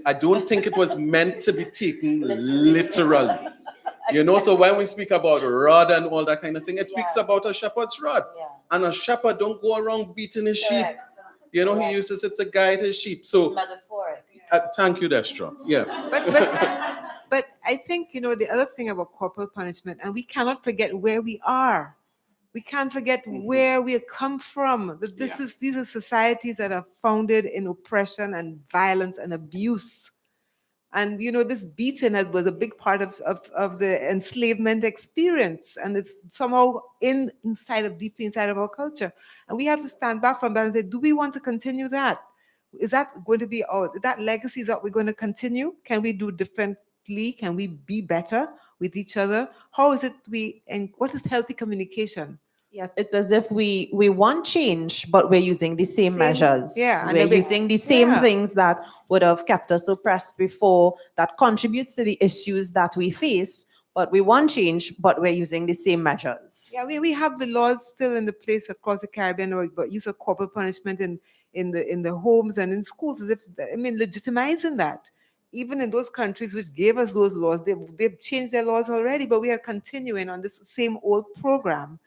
I don't think it was meant to be taken literally. So when we speak about rod and all that kind of thing, it speaks about a shepherd's rod. And a shepherd don't go around beating his sheep. He uses it to guide his sheep. So, metaphoric. Thank you, Destra. Yeah. But I think, the other thing about corporal punishment, and we cannot forget where we are. We can't forget where we come from. These are societies that are founded in oppression and violence and abuse. And this beating was a big part of the enslavement experience, and it's somehow deeply inside of our culture. And we have to stand back from that and say, do we want to continue that? Is that going to be that legacy that we're going to continue? Can we do differently? Can we be better with each other? How is it and what is healthy communication? Yes, it's as if we want change, but we're using the same measures. Yeah, we're using the same things that would have kept us oppressed before, that contributes to the issues that we face. But we want change, but we're using the same measures. Yeah, we have the laws still in the place across the Caribbean about use of corporal punishment in the homes and in schools, as if legitimizing that. Even in those countries which gave us those laws, they've changed their laws already, but we are continuing on this same old program.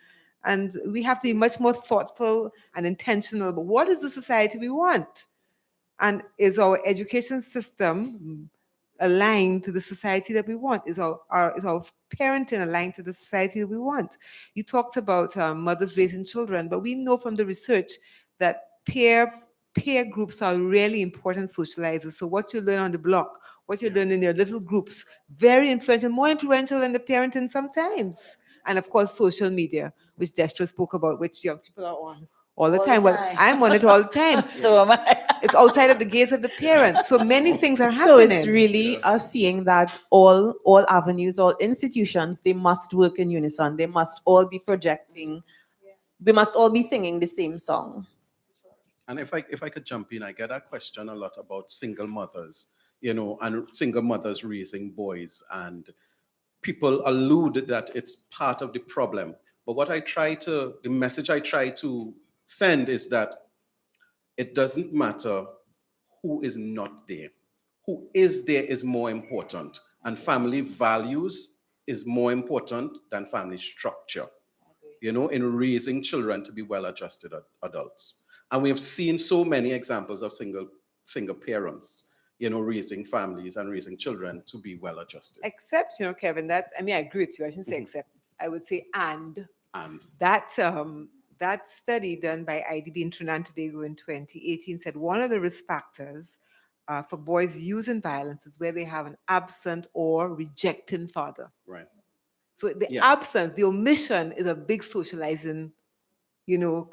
And we have to be much more thoughtful and intentional about what is the society we want. And is our education system aligned to the society that we want? Is our parenting aligned to the society that we want? You talked about mothers raising children, but we know from the research that peer groups are really important socializers. So what you learn on the block, what you learn in your little groups, very influential, more influential than the parenting sometimes. And of course, social media, which Destra spoke about, which young people are on all the time. Well, I'm on it all the time. So am I. It's outside of the gaze of the parent. So many things are happening. So it's really us seeing that all avenues, all institutions, they must work in unison. They must all be projecting. We must all be singing the same song. And if I could jump in, I get a question a lot about single mothers, and single mothers raising boys, and people allude that it's part of the problem. But the message I try to send is that it doesn't matter who is not there. Who is there is more important. And family values is more important than family structure, in raising children to be well-adjusted adults. And we have seen so many examples of single parents, raising families and raising children to be well-adjusted. Except, Kevin, I agree with you. I shouldn't say except. I would say and. That study done by IDB in Trinidad and Tobago in 2018 said one of the risk factors for boys using violence is where they have an absent or rejecting father. Right. So the absence, the omission is a big socializing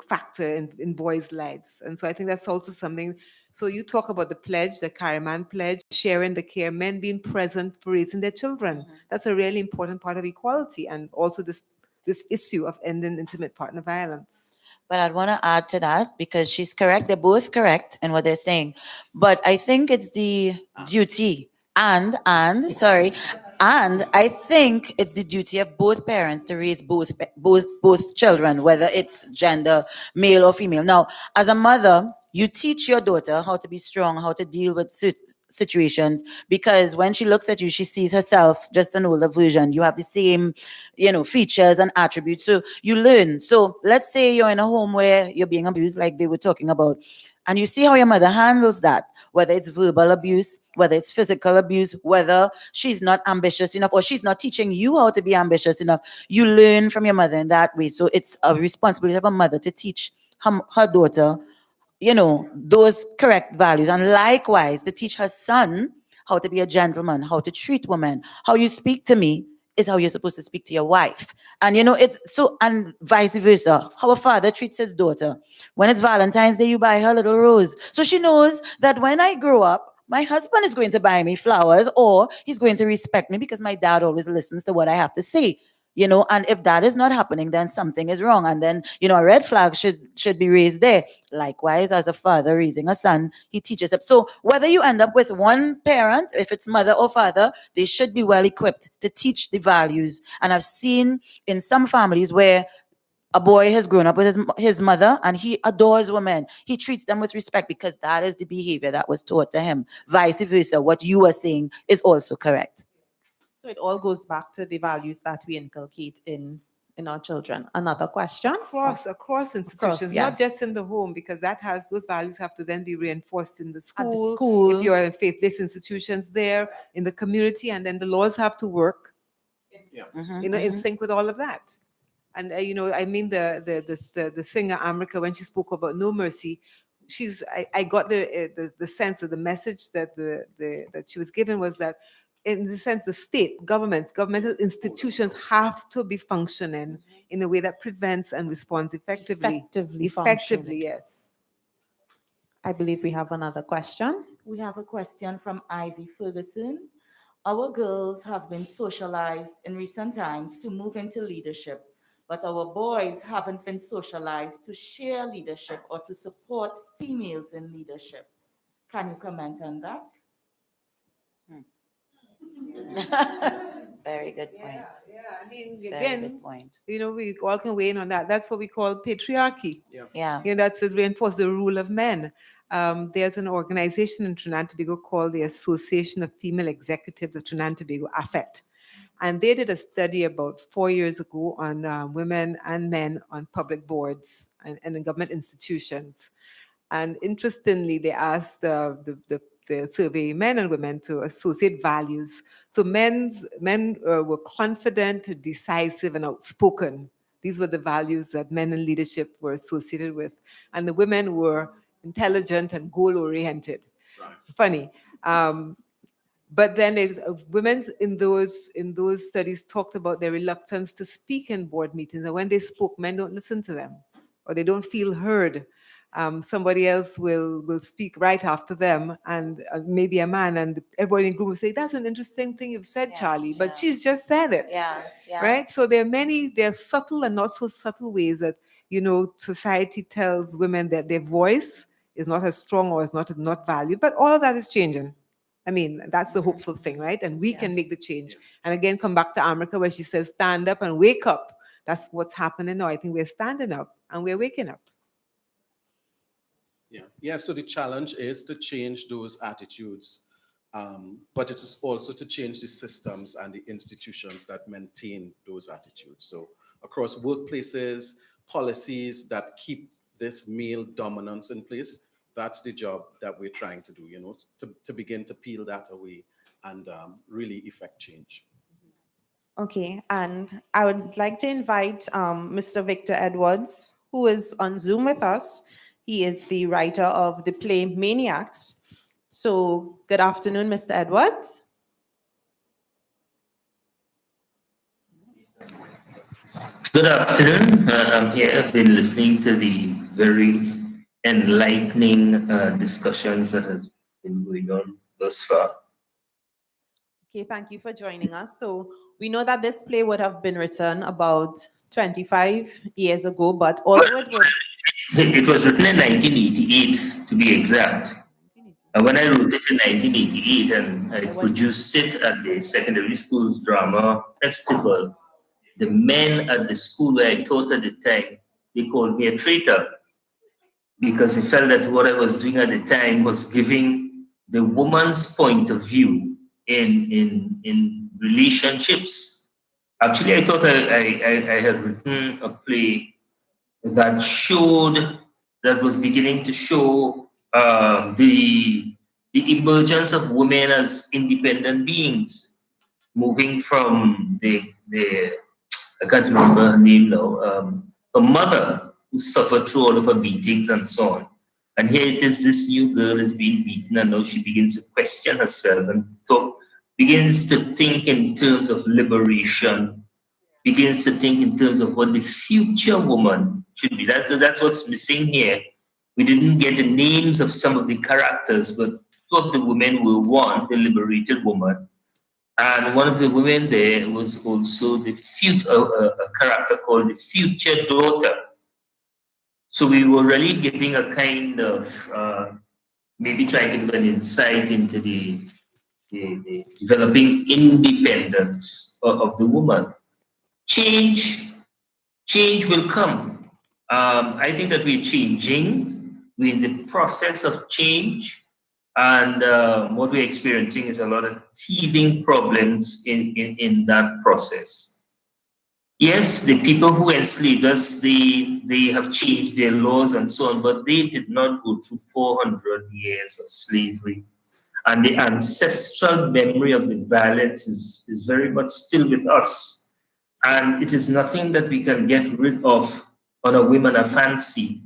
factor in boys' lives. And so I think that's also something. So you talk about the pledge, the Kariman pledge, sharing the care, men being present for raising their children. Mm-hmm. That's a really important part of equality, and also this issue of ending intimate partner violence. But I'd want to add to that, because she's correct. They're both correct in what they're saying. But I think it's the duty and I think it's the duty of both parents to raise both children, whether it's gender, male or female. Now, as a mother, you teach your daughter how to be strong, how to deal with situations, because when she looks at you, she sees herself just an older version. You have the same, features and attributes. So you learn. So let's say you're in a home where you're being abused, like they were talking about, and you see how your mother handles that, whether it's verbal abuse, whether it's physical abuse, whether she's not ambitious enough or she's not teaching you how to be ambitious enough. You learn from your mother in that way. So it's a responsibility of a mother to teach her daughter, those correct values. And likewise, to teach her son how to be a gentleman, how to treat women. How you speak to me is how you're supposed to speak to your wife. And it's so, and vice versa. How a father treats his daughter. When it's Valentine's Day, you buy her a little rose. So she knows that when I grow up, my husband is going to buy me flowers, or he's going to respect me because my dad always listens to what I have to say. And if that is not happening, then something is wrong. And then, a red flag should be raised there. Likewise, as a father raising a son, he teaches it. So whether you end up with one parent, if it's mother or father, they should be well equipped to teach the values. And I've seen in some families where A boy has grown up with his mother and he adores women. He treats them with respect because that is the behavior that was taught to him. Vice versa, what you are saying is also correct. So it all goes back to the values that we inculcate in our children. Another question? Across institutions, not yes. just in the home, because those values have to then be reinforced in the At the school. school. If you're in faith-based institutions there, in the community, and then the laws have to work, in sync with all of that. And I mean the singer America, when she spoke about no mercy, I got the sense that the message that that she was given was that, in the sense, the state, governmental institutions have to be functioning in a way that prevents and responds effectively. Effectively, yes. I believe we have another question. We have a question from Ivy Ferguson. Our girls have been socialized in recent times to move into leadership, but our boys haven't been socialized to share leadership or to support females in leadership. Can you comment on that? Very good point. I mean, Very again, good point. we all can weigh in on that. That's what we call patriarchy. Yeah. That's to reinforce the rule of men. There's an organization in Trinidad and Tobago called the Association of Female Executives of Trinidad and Tobago, AFET. And they did a study about 4 years ago on women and men on public boards and in government institutions. And interestingly, they asked the survey men and women to associate values. So men were confident, decisive, and outspoken. These were the values that men in leadership were associated with. And the women were intelligent and goal-oriented. Funny. But then women in those studies talked about their reluctance to speak in board meetings. And when they spoke, men don't listen to them, or they don't feel heard. Somebody else will speak right after them, and maybe a man, and everybody in the group will say, "That's an interesting thing you've said, Charlie," but she's just said it. Right? So there are subtle and not so subtle ways that, society tells women that their voice is not as strong or is not valued, but all of that is changing. I mean, that's the hopeful thing, right? And we can make the change. And again, come back to America where she says, stand up and wake up. That's what's happening now. I think we're standing up and we're waking up. Yeah. So the challenge is to change those attitudes, but it is also to change the systems and the institutions that maintain those attitudes. So across workplaces, policies that keep this male dominance in place, that's the job that we're trying to do, to begin to peel that away and really effect change. Okay, and I would like to invite Mr. Victor Edwards, who is on Zoom with us. He is the writer of the play Maniacs. So good afternoon, Mr. Edwards. Good afternoon. I'm here. I've been listening to the very enlightening discussions that has been going on thus far. Okay, thank you for joining us. So we know that this play would have been written about 25 years ago, but although it was written in 1988, to be exact. And when I wrote it in 1988 and I produced it at the secondary school's drama festival, the men at the school where I taught at the time, they called me a traitor because they felt that what I was doing at the time was giving the woman's point of view in relationships. Actually, I thought I had written a play that was beginning to show the emergence of women as independent beings, moving from the I can't remember her name now, a mother who suffered through all of her beatings and so on. And here it is, this new girl is being beaten, and now she begins to question herself and begins to think in terms of liberation, begins to think in terms of what the future woman should be. That's what's missing here. We didn't get the names of some of the characters, but two of the women were one, the liberated woman, and one of the women there was also the future, a character called the future daughter. So we were really giving a kind of, maybe trying to give an insight into the developing independence of the woman. Change change will come. I think that we're changing. We're in the process of change. And what we're experiencing is a lot of teething problems in that process. Yes, the people who enslaved us, they have changed their laws and so on, but they did not go through 400 years of slavery. And the ancestral memory of the violence is very much still with us. And it is nothing that we can get rid of on a whim and a fancy.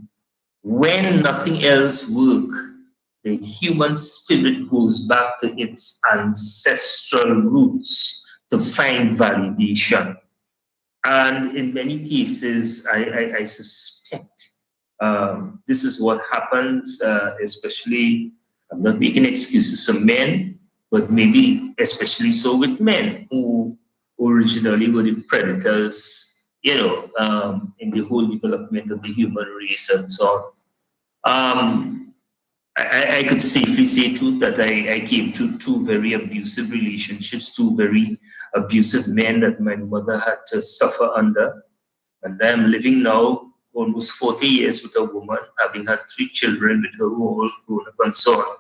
When nothing else works, the human spirit goes back to its ancestral roots to find validation. And in many cases, I suspect this is what happens, especially, I'm not making excuses for men, but maybe especially so with men who originally were the predators, in the whole development of the human race and so on. I could safely say too that I came through two very abusive relationships, two very abusive men that my mother had to suffer under. And I'm living now almost 40 years with a woman, having had 3 children with her who are all grown up and so on.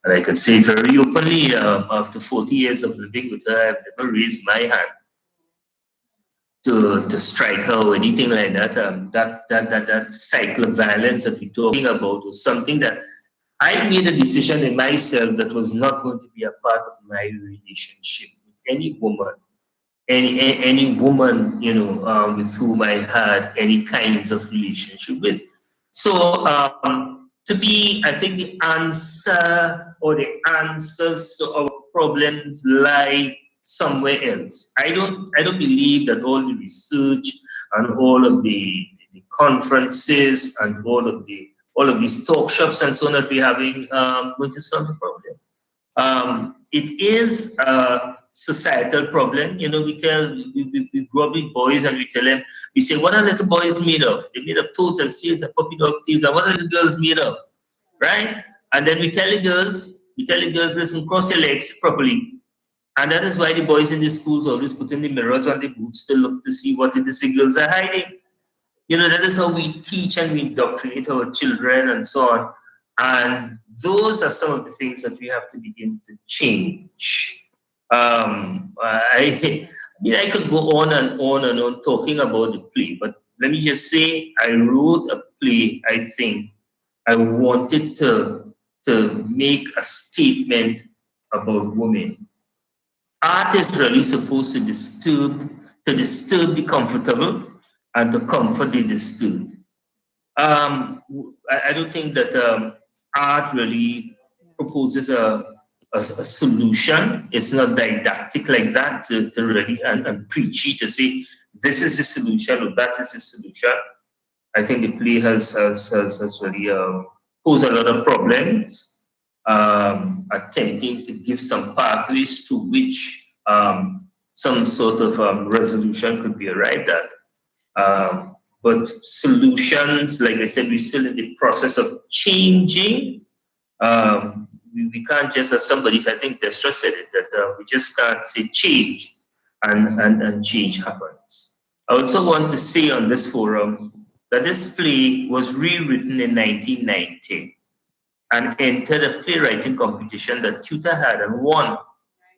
And I could say very openly, after 40 years of living with her, I've never raised my hand to strike her or anything like that. That cycle of violence that we're talking about was something that I made a decision in myself that was not going to be a part of my relationship with any woman, any woman, with whom I had any kinds of relationship with. So to me, I think the answer or the answers to our problems lie somewhere else. I don't believe that all the research and all of the conferences and all of these talk shops and so on that we're having going to solve the problem. It is a societal problem. We grow up with boys and we tell them, we say, what are little boys made of? They're made of toads and seals and puppy dog tails. And what are the girls made of? Right? And then we tell the girls, listen, cross your legs properly. And that is why the boys in the schools always putting the mirrors on the boots to look to see what the girls are hiding. That is how we teach and we indoctrinate our children and so on. And those are some of the things that we have to begin to change. I could go on and on and on talking about the play, but let me just say, I wrote a play, I think. I wanted to make a statement about women. Art is really supposed to disturb the comfortable and to comfort the disturbed. I don't think that art really proposes a solution. It's not didactic like that to really and preachy to say this is the solution or that is the solution. I think the play has really posed a lot of problems, attempting to give some pathways to which some sort of resolution could be arrived at. But solutions, like I said, we're still in the process of changing. We can't just, as somebody, I think Destra said it, that we just can't say change and change happens. I also want to say on this forum that this play was rewritten in 1990 and entered a playwriting competition that TTUTA had and won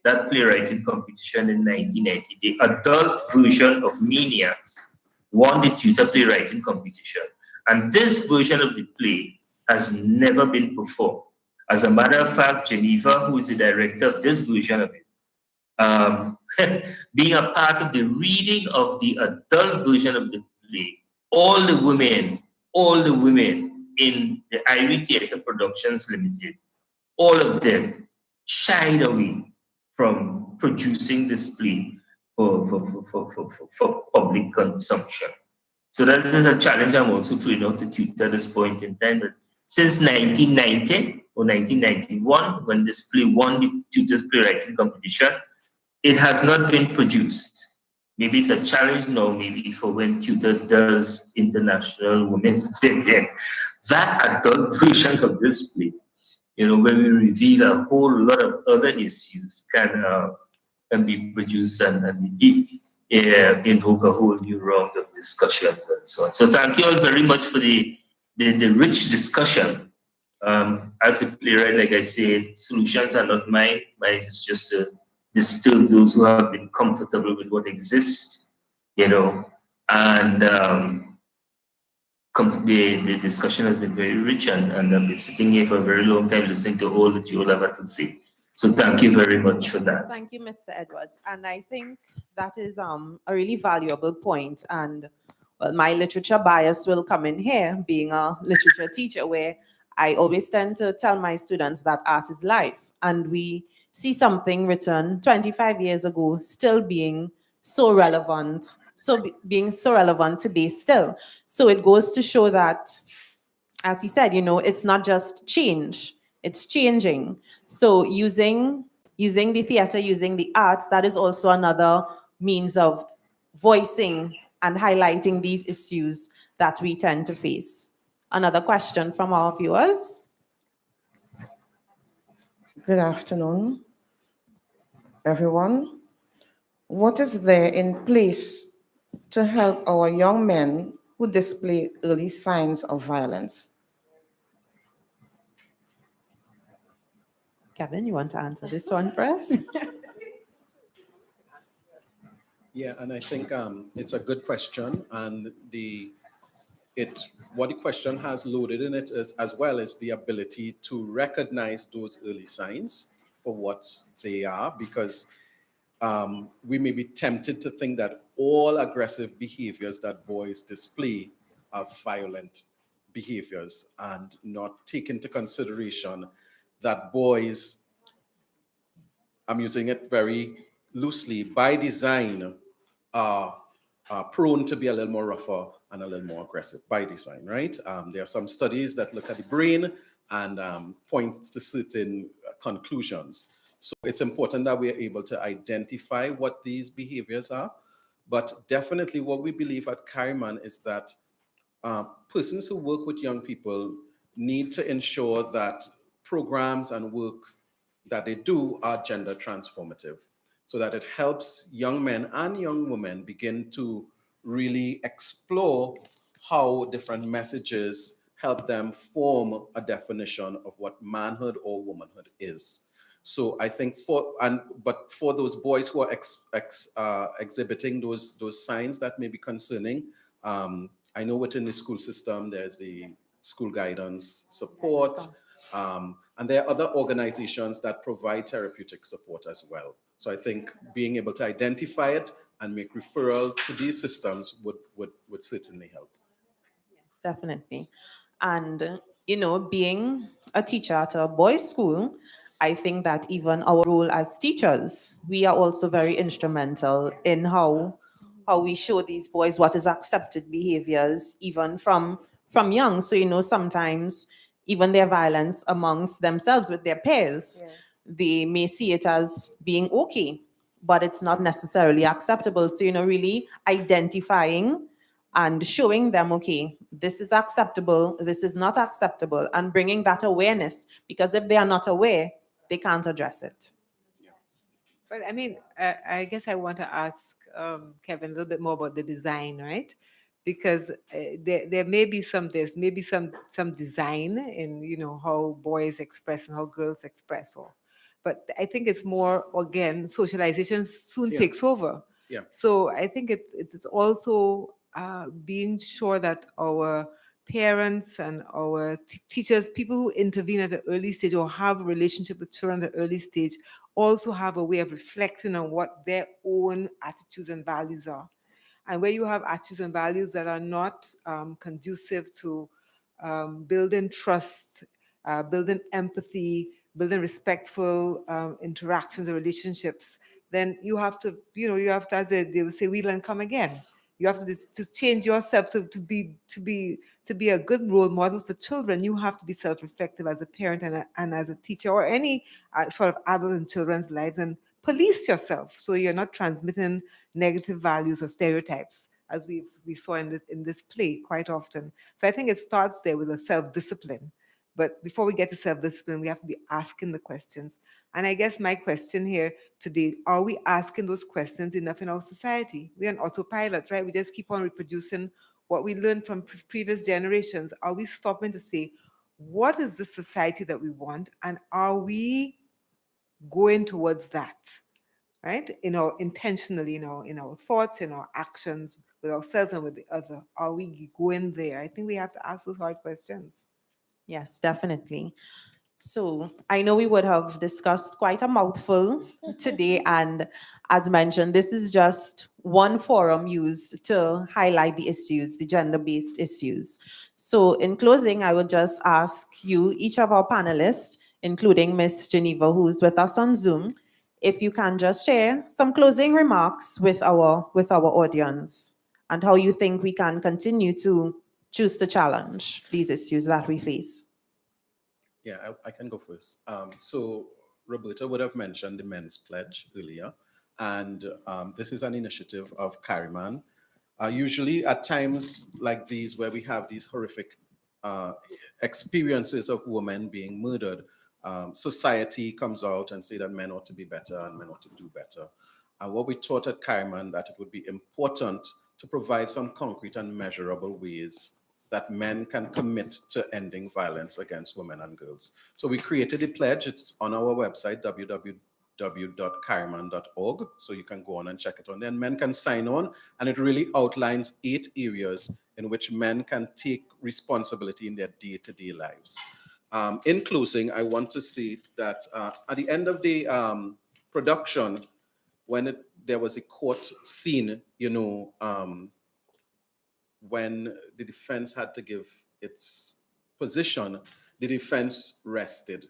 that playwriting competition in 1990. The adult version of Maniacs won the TTUTA playwriting competition. And this version of the play has never been performed. As a matter of fact, Geneva, who is the director of this version of it, being a part of the reading of the adult version of the play, all the women in the Ivy Theatre Productions Limited, all of them shied away from producing this play for public consumption. So that is a challenge I'm also throwing out to TTUTA at this point in time. But since 1990 or 1991, when this play won the TTUTA's playwriting competition, it has not been produced. Maybe it's a challenge now, maybe for when TTUTA does International Women's Day again. That adult version of this play, when we reveal a whole lot of other issues, can be produced and be invoke a whole new round of discussions and so on. So thank you all very much for the rich discussion. As a playwright, like I said, solutions are not mine. Mine is just to disturb those who have been comfortable with what exists, and the discussion has been very rich, and I've been sitting here for a very long time listening to all that you all have had to say. So thank you very much for that. Thank you, Mr. Edwards. And I think that is a really valuable point. And well, my literature bias will come in here, being a literature teacher, where I always tend to tell my students that art is life. And we see something written 25 years ago still being so relevant, being so relevant today still. So it goes to show that, as he said, it's not just change, it's changing. So using the theater, using the arts, that is also another means of voicing and highlighting these issues that we tend to face. Another question from our viewers. Good afternoon, everyone. What is there in place to help our young men who display early signs of violence? Kevin, you want to answer this one first? Yeah, and I think it's a good question, and what the question has loaded in it is, as well as the ability to recognize those early signs for what they are, because we may be tempted to think that all aggressive behaviors that boys display are violent behaviors, and not take into consideration that boys, I'm using it very loosely, by design, are prone to be a little more rougher and a little more aggressive by design, right? There are some studies that look at the brain and point to certain conclusions. So it's important that we are able to identify what these behaviors are. But definitely what we believe at Carryman is that persons who work with young people need to ensure that programs and works that they do are gender transformative, so that it helps young men and young women begin to really explore how different messages help them form a definition of what manhood or womanhood is. So I think but for those boys who are exhibiting those signs that may be concerning, I know within the school system, there's the school guidance support, and there are other organizations that provide therapeutic support as well. So I think being able to identify it and make referral to these systems would certainly help. Yes, definitely. And, being a teacher at a boys' school, I think that even our role as teachers, we are also very instrumental in how we show these boys what is accepted behaviors, even from young. So, sometimes even their violence amongst themselves with their peers, they may see it as being okay, but it's not necessarily acceptable. So, really identifying and showing them, okay, this is acceptable, this is not acceptable, and bringing that awareness, because if they are not aware, they can't address it. But I mean, I guess I want to ask Kevin a little bit more about the design, right? Because there may be some design in how boys express and how girls express, but I think it's more, again, socialization soon takes over. Yeah. So I think it's also being sure that our parents and our teachers, people who intervene at the early stage or have a relationship with children at the early stage, also have a way of reflecting on what their own attitudes and values are. And where you have attitudes and values that are not conducive to building trust, building empathy, building respectful interactions and relationships, then you have to, as they will say, wheel and come again. You have to change yourself to be a good role model for children. You have to be self-reflective as a parent and as a teacher or any sort of adult in children's lives, and police yourself so you're not transmitting negative values or stereotypes, as we saw in this play quite often. So I think it starts there with a self-discipline. But before we get to self-discipline, we have to be asking the questions. And I guess my question here today, are we asking those questions enough in our society? We're on autopilot, right? We just keep on reproducing what we learned from previous generations. Are we stopping to say, what is the society that we want? And are we going towards that, right? Intentionally, in our thoughts, in our actions, with ourselves and with the other. Are we going there? I think we have to ask those hard questions. Yes, definitely. So I know we would have discussed quite a mouthful today, and as mentioned, this is just one forum used to highlight the issues, the gender-based issues. So in closing, I would just ask you, each of our panelists, including Miss Geneva, who's with us on Zoom, if you can just share some closing remarks with our audience and how you think we can continue to choose to challenge these issues that we face. Yeah, I can go first. So Roberta would have mentioned the Men's Pledge earlier, and this is an initiative of Carryman. Usually at times like these where we have these horrific experiences of women being murdered, society comes out and say that men ought to be better and men ought to do better. And what we taught at Carryman, that it would be important to provide some concrete and measurable ways that men can commit to ending violence against women and girls. So we created a pledge. It's on our website, www.carryman.org. So you can go on and check it on there. And men can sign on, and it really outlines 8 areas in which men can take responsibility in their day-to-day lives. In closing, I want to say that at the end of the production, when there was a court scene, when the defense had to give its position, the defense rested,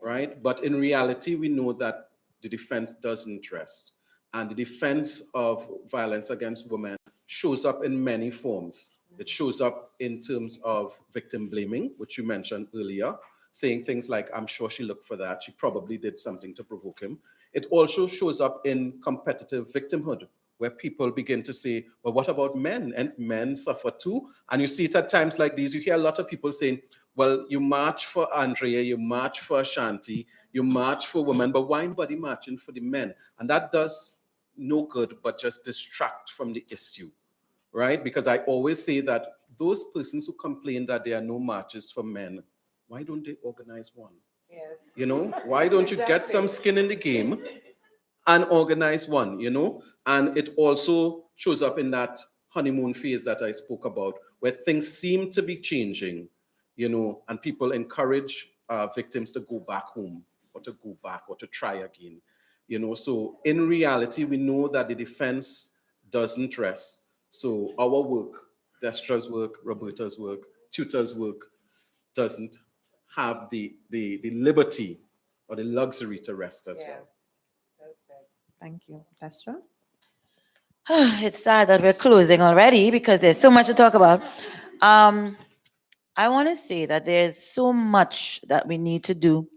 right? But in reality, we know that the defense doesn't rest. And the defense of violence against women shows up in many forms. It shows up in terms of victim blaming, which you mentioned earlier, saying things like, I'm sure she looked for that. She probably did something to provoke him. It also shows up in competitive victimhood, where people begin to say, well, what about men? And men suffer too. And you see it at times like these. You hear a lot of people saying, well, you march for Andrea, you march for Ashanti, you march for women, but why nobody marching for the men? And that does no good, but just distract from the issue, right? Because I always say that those persons who complain that there are no marches for men, why don't they organize one? Yes. Why don't you get some skin in the game and organize one, And it also shows up in that honeymoon phase that I spoke about, where things seem to be changing, and people encourage victims to go back home or to go back or to try again, So in reality, we know that the defense doesn't rest. So our work, Destra's work, Roberta's work, TTUTA's work, doesn't have the liberty or the luxury to rest as well. Thank you. Destra? It's sad that we're closing already because there's so much to talk about. I want to say that there's so much that we need to do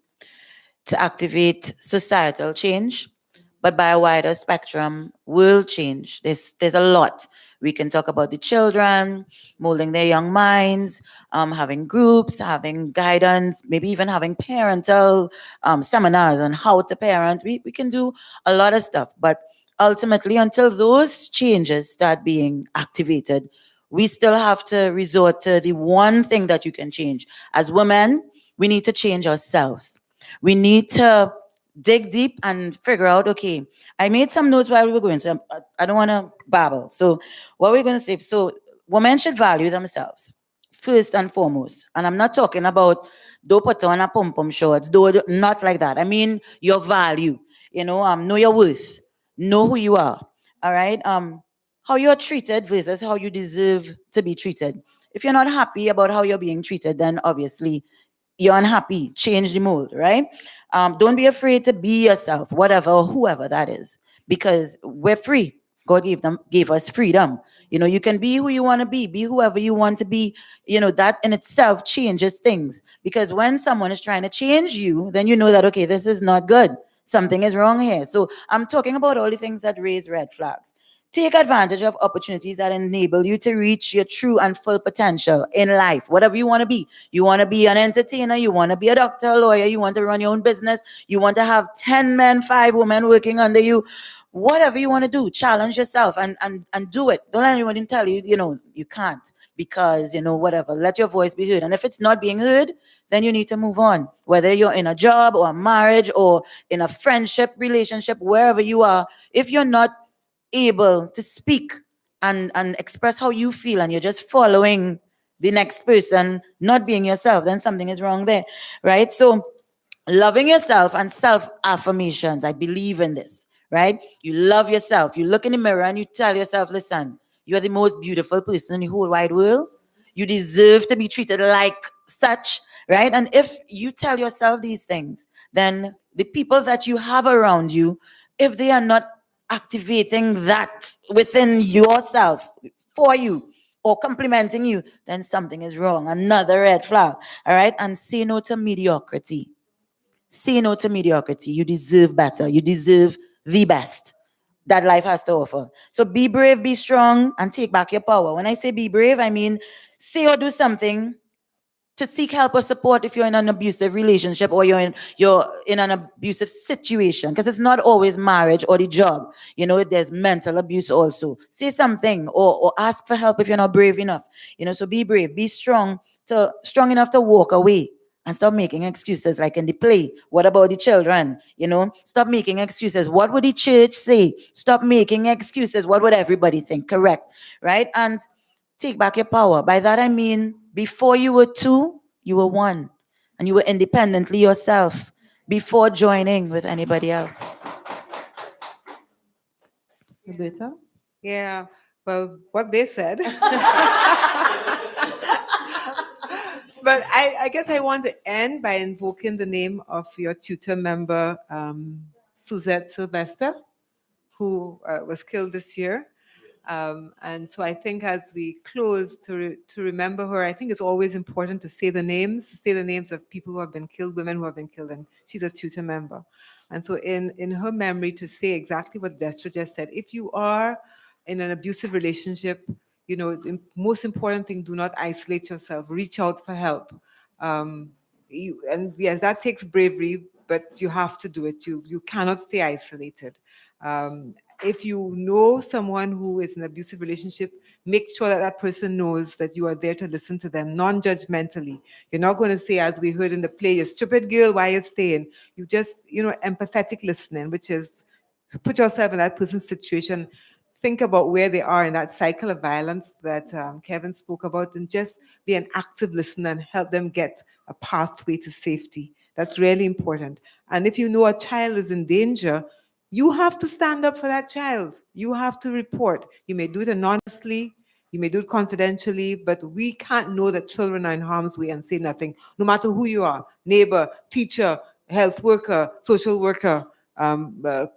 to activate societal change, but by a wider spectrum, world change. There's a lot. We can talk about the children, molding their young minds, having groups, having guidance, maybe even having parental seminars on how to parent. We can do a lot of stuff, but ultimately, until those changes start being activated, we still have to resort to the one thing that you can change. As women, we need to change ourselves. We need to dig deep and figure out, okay, I made some notes while we were going, so I don't want to babble. So what we're going to say, so women should value themselves first and foremost. And I'm not talking about don't put on a pom-pom shorts, not like that. I mean your value, know your worth, know who you are, all right? How you're treated versus how you deserve to be treated. If you're not happy about how you're being treated, then obviously you're unhappy. Change the mold, right? Don't be afraid to be yourself, whatever or whoever that is, because we're free. God gave us freedom. You can be who you want to be whoever you want to be. That in itself changes things, because when someone is trying to change you, then you know that, okay, this is not good. Something is wrong here. So I'm talking about all the things that raise red flags. Take advantage of opportunities that enable you to reach your true and full potential in life, whatever you want to be. You want to be an entertainer, you want to be a doctor, a lawyer, you want to run your own business, you want to have 10 men, 5 women working under you. Whatever you want to do, challenge yourself and do it. Don't let anyone tell you, you can't because, whatever. Let your voice be heard. And if it's not being heard, then you need to move on. Whether you're in a job or a marriage or in a friendship, relationship, wherever you are, if you're not able to speak and express how you feel and you're just following the next person, not being yourself, then something is wrong there, right? So loving yourself and self-affirmations, I believe in this, right? You love yourself. You look in the mirror and you tell yourself, listen, you're the most beautiful person in the whole wide world. You deserve to be treated like such, right? And if you tell yourself these things, then the people that you have around you, if they are not activating that within yourself for you or complimenting you, then something is wrong. Another red flag, all right? And say no to mediocrity. Say no to mediocrity. You deserve better. You deserve the best that life has to offer. So be brave, be strong, and take back your power. When I say be brave, I mean say or do something to seek help or support if you're in an abusive relationship or you're in an abusive situation, because it's not always marriage or the job. There's mental abuse also. Say something or ask for help if you're not brave enough. So be brave, be strong enough to walk away and stop making excuses like in the play. What about the children? Stop making excuses. What would the church say? Stop making excuses. What would everybody think? Correct, right? And take back your power. By that I mean, before you were 2, you were 1. And you were independently yourself before joining with anybody else. Roberta? Yeah, well, what they said. But I guess I want to end by invoking the name of your tutor member, Suzette Sylvester, who was killed this year. And so I think as we close to remember her, I think it's always important to say the names of people who have been killed, women who have been killed, and she's a tutor member. And so in her memory, to say exactly what Destra just said, if you are in an abusive relationship, the most important thing, do not isolate yourself, reach out for help. And yes, that takes bravery, but you have to do it. You cannot stay isolated. If you know someone who is in an abusive relationship, make sure that that person knows that you are there to listen to them, non-judgmentally. You're not going to say, as we heard in the play, you stupid girl, why are you staying? You just, empathetic listening, which is to put yourself in that person's situation, think about where they are in that cycle of violence that Kevin spoke about, and just be an active listener and help them get a pathway to safety. That's really important. And if you know a child is in danger, you have to stand up for that child. You have to report. You may do it anonymously, you may do it confidentially, but we can't know that children are in harm's way and say nothing, no matter who you are, neighbor, teacher, health worker, social worker,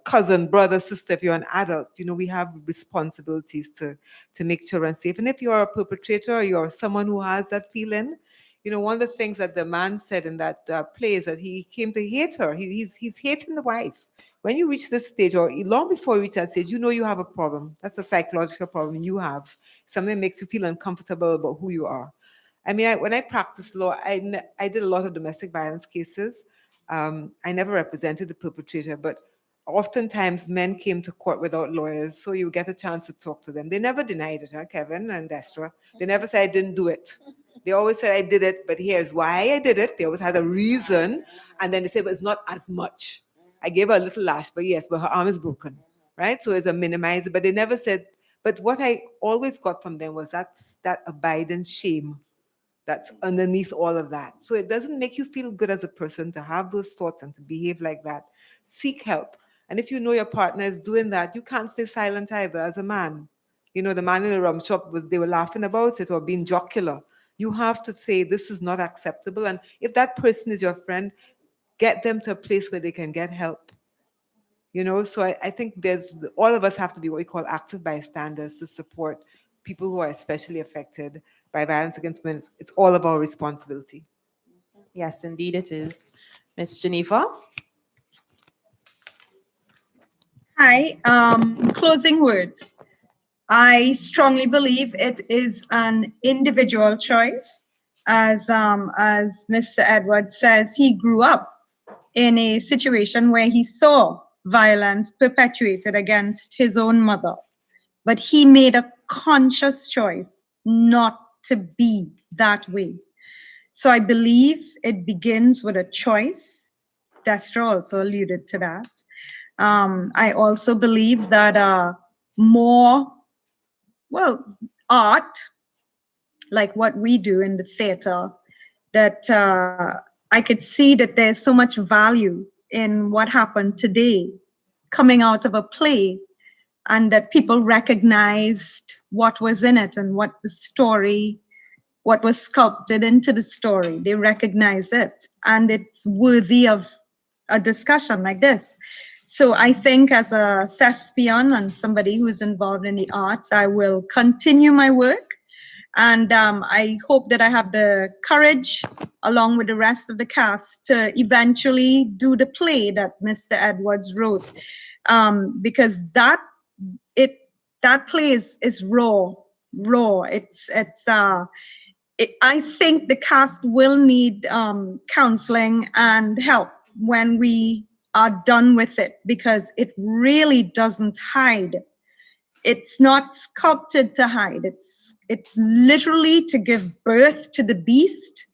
cousin, brother, sister. If you're an adult, we have responsibilities to make children safe. And if you're a perpetrator or you're someone who has that feeling, one of the things that the man said in that play is that he came to hate her. He's hating the wife. When you reach this stage, or long before you reach that stage, you have a problem. That's a psychological problem you have. Something that makes you feel uncomfortable about who you are. I mean, when I practiced law, I did a lot of domestic violence cases. I never represented the perpetrator, but oftentimes men came to court without lawyers, so you get a chance to talk to them. They never denied it, huh, Kevin and Destra? They never said I didn't do it. They always said I did it, but here's why I did it. They always had a reason, and then they said, but it's not as much. I gave her a little lash, but yes, but her arm is broken, right? So it's a minimizer, but they never said, but what I always got from them was that abiding shame that's underneath all of that. So it doesn't make you feel good as a person to have those thoughts and to behave like that. Seek help. And if you know your partner is doing that, you can't stay silent either as a man. The man in the rum shop, they were laughing about it or being jocular. You have to say, this is not acceptable. And if that person is your friend, get them to a place where they can get help. So I think all of us have to be what we call active bystanders to support people who are especially affected by violence against women. It's all of our responsibility. Yes, indeed it is. Ms. Geneva? Hi, closing words. I strongly believe it is an individual choice. As Mr. Edwards says, he grew up in a situation where he saw violence perpetuated against his own mother, but he made a conscious choice not to be that way. So I believe it begins with a choice. Destra also alluded to that. I also believe that more, well, art, like what we do in the theater, that I could see that there's so much value in what happened today coming out of a play, and that people recognized what was in it and what the story, what was sculpted into the story. They recognize it, and it's worthy of a discussion like this. So I think as a thespian and somebody who's involved in the arts, I will continue my work. And I hope that I have the courage, along with the rest of the cast, to eventually do the play that Mr. Edwards wrote. Because that play is raw. I think the cast will need counseling and help when we are done with it, because it really doesn't hide. It's not sculpted to hide. It's literally to give birth to the beast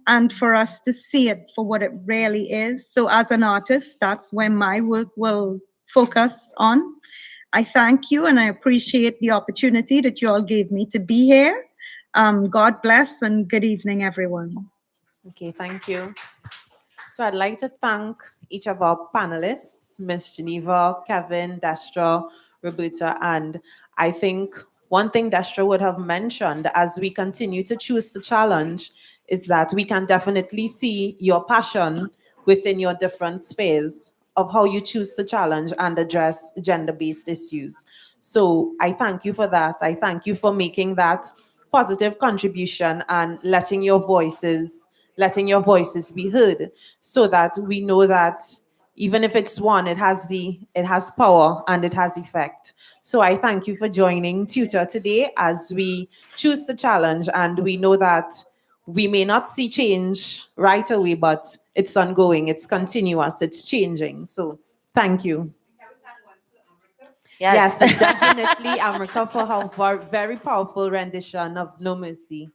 and for us to see it for what it really is. So as an artist, that's where my work will focus on. I thank you and I appreciate the opportunity that you all gave me to be here. God bless and good evening, everyone. Okay, thank you. So I'd like to thank each of our panelists, Ms. Geneva, Kevin, Destra, Roberta, and I think one thing Destra would have mentioned as we continue to choose the challenge is that we can definitely see your passion within your different spheres of how you choose to challenge and address gender-based issues. So I thank you for that. I thank you for making that positive contribution and letting your voices be heard, so that we know that even if it's one, it has power and it has effect. So I thank you for joining TTUTA today as we choose the challenge, and we know that we may not see change right away, but it's ongoing, it's continuous, it's changing. So thank you. Yes, definitely, Amrika, for her very powerful rendition of No Mercy.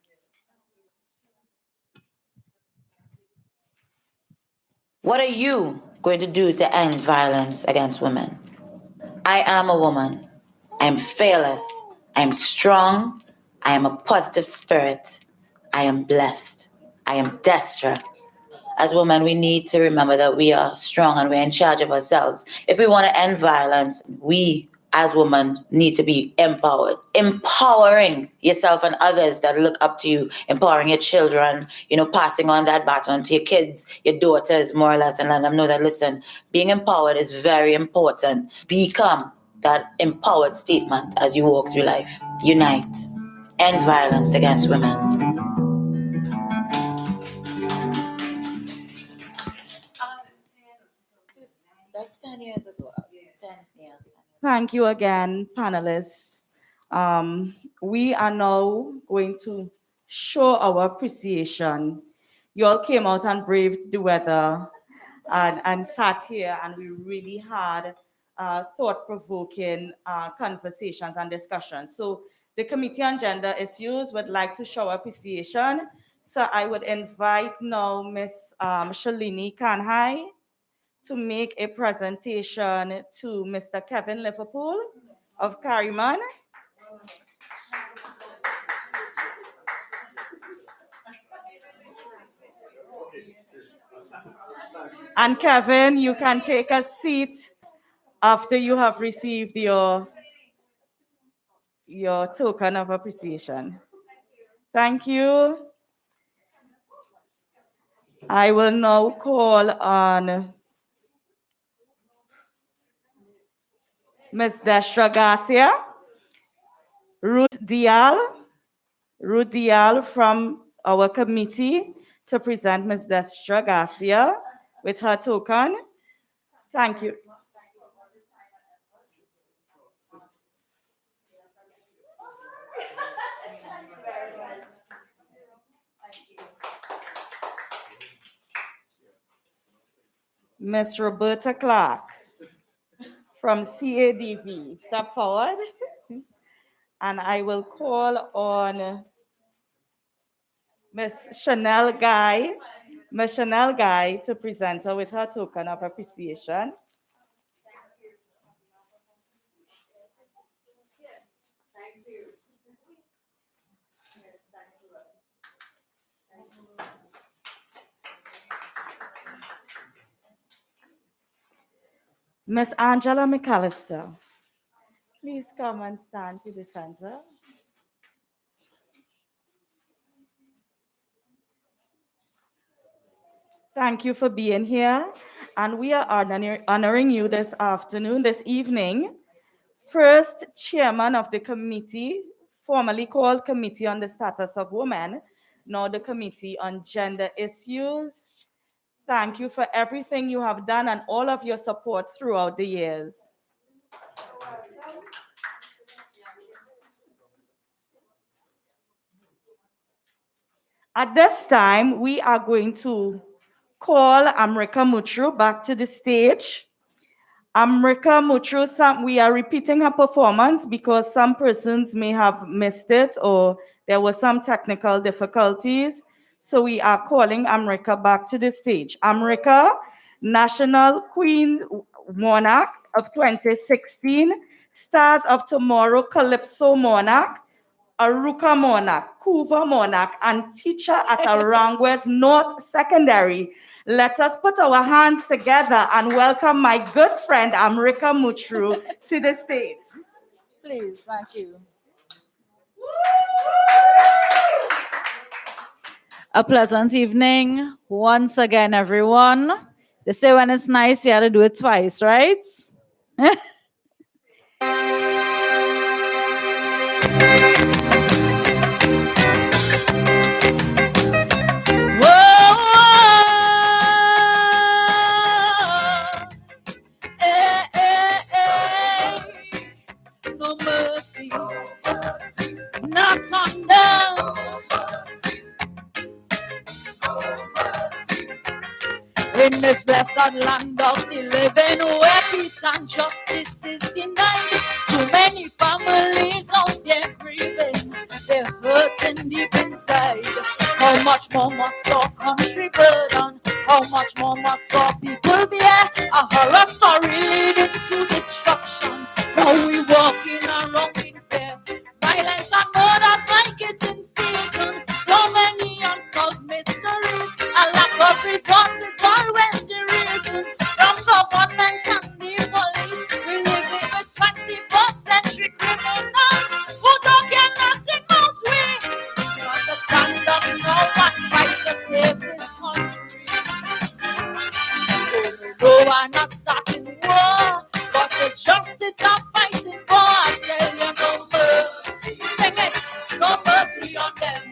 What are you going to do to end violence against women? I am a woman. I am fearless. I am strong. I am a positive spirit. I am blessed. I am Destra. As women, we need to remember that we are strong and we're in charge of ourselves. If we want to end violence, we as women need to be empowered. Empowering yourself and others that look up to you, empowering your children, passing on that baton to your kids, your daughters, more or less, and let them know that, listen, being empowered is very important. Become that empowered statement as you walk through life. Unite. End violence against women. That's 10 years ago. 10 years. Thank you again, panelists. We are now going to show our appreciation. You all came out and braved the weather and sat here, and we really had thought-provoking conversations and discussions. So the Committee on Gender Issues would like to show appreciation. So I would invite now Ms. Shalini Kanhai to make a presentation to Mr. Kevin Liverpool of Carryman. And Kevin, you can take a seat after you have received your token of appreciation. Thank you. I will now call on Ms. Destra Garcia, Ruth Dial from our committee to present Ms. Destra Garcia with her token. Thank you. Miss Roberta Clark from CADV. Step forward. And I will call on Miss Chanel Guy. Miss Chanel Guy to present her with her token of appreciation. Miss Angela McAllister, please come and stand to the center. Thank you for being here. And we are honoring you this evening. First chairman of the committee, formerly called Committee on the Status of Women, now the Committee on Gender Issues. Thank you for everything you have done and all of your support throughout the years. At this time, we are going to call Amrika Mutru back to the stage. Amrika Mutru, we are repeating her performance because some persons may have missed it or there were some technical difficulties. So we are calling Amrika back to the stage. Amrika, National Queen Monarch of 2016, Stars of Tomorrow Calypso Monarch, Aruka Monarch, Kuva Monarch, and teacher at Arangwes North Secondary. Let us put our hands together and welcome my good friend Amrika Mutru to the stage. Please, thank you. A pleasant evening once again, everyone. They say when it's nice, you have to do it twice, right? No mercy, not on them. In this blessed land of the living, where peace and justice is denied, too many families out there grieving, they're hurting deep inside. How much more must our country burden? How much more must our people bear? A horror story leading to destruction. Now we walking around in fear. Violence and murders like it's in season. So many unsolved mysteries. A lack of resources always the reason. From government and the police, we living with 21st century criminals who don't care nothing about we. Got to stand up now and fight to save this country. So we're not starting war, but it's justice I'm fighting for. I tell you, no mercy. Sing it, no mercy on them.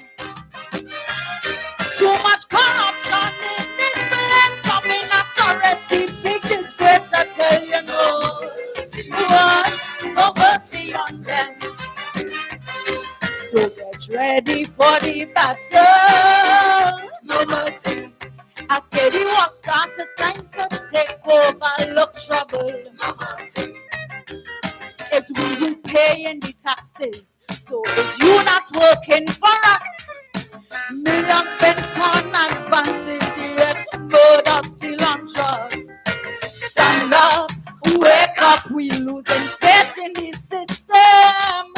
Too much corruption in this place. Some in authority, big disgrace. I tell you, no mercy on them. So get ready for the battle. No mercy. I said it was start to time to take over, look trouble. No mercy. It's we who paying the taxes. So is you not working for us? Millions spent on advances, yet murder still unjust. Stand up, wake up, we losing faith in the system.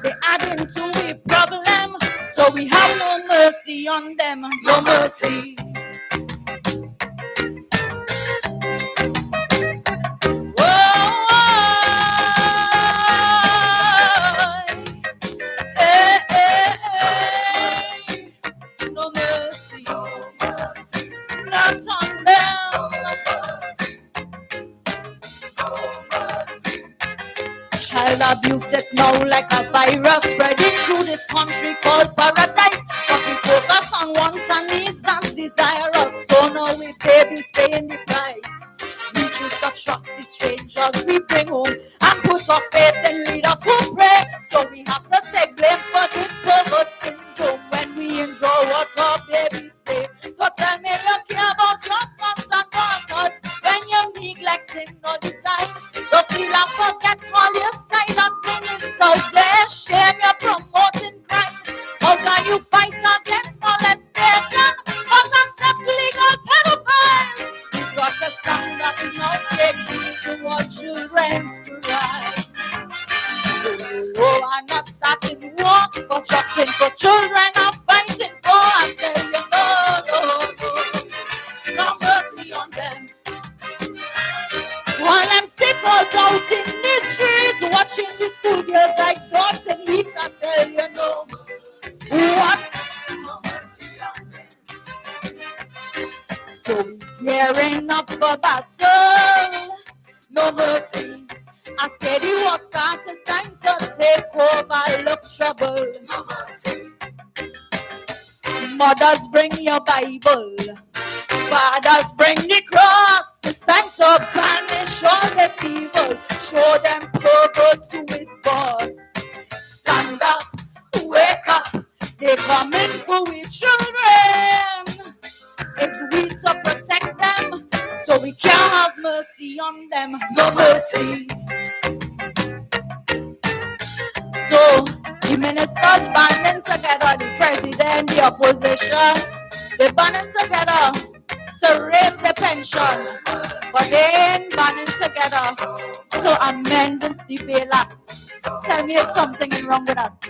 They add into the problem, so we have no mercy on them, no mercy. No mercy, not on them. Child abuse it now like a virus spreading through this country called paradise. But we focus on wants and needs and desires. So now we babies paying the price. We choose to trust the strangers we bring home and put our faith in leaders who pray. So we have to take blame for this pervert syndrome when we enjoy what our babies say. Don't tell me look here about your sons and daughters. signs. Don't feel and forget all your side and ministers there. Shame you're promoting crime. How can you fight against molestation but accept legal pedophiles? You've got to stand up and not take heed to what children's cry. So no, I'm not starting war, but justice for children I'm fighting for. I tell you no mercy on them. While I'm sickos out in the streets, watching the school girls like dogs and heat, I tell you no. What? So gearing up for battle, no mercy. I said it was time to take over, look trouble. No mercy. Mothers, bring your Bible. Fathers, bring the cross. It's time to banish all this evil. Show them perverts who is boss. Stand up, wake up. They're coming for we children. It's we to protect them, so we can't have mercy on them. No mercy. So the ministers banding together, the president, the opposition, they banding together to raise the pension, but they ain't banding together to amend the bail act. Tell me if something is wrong with that.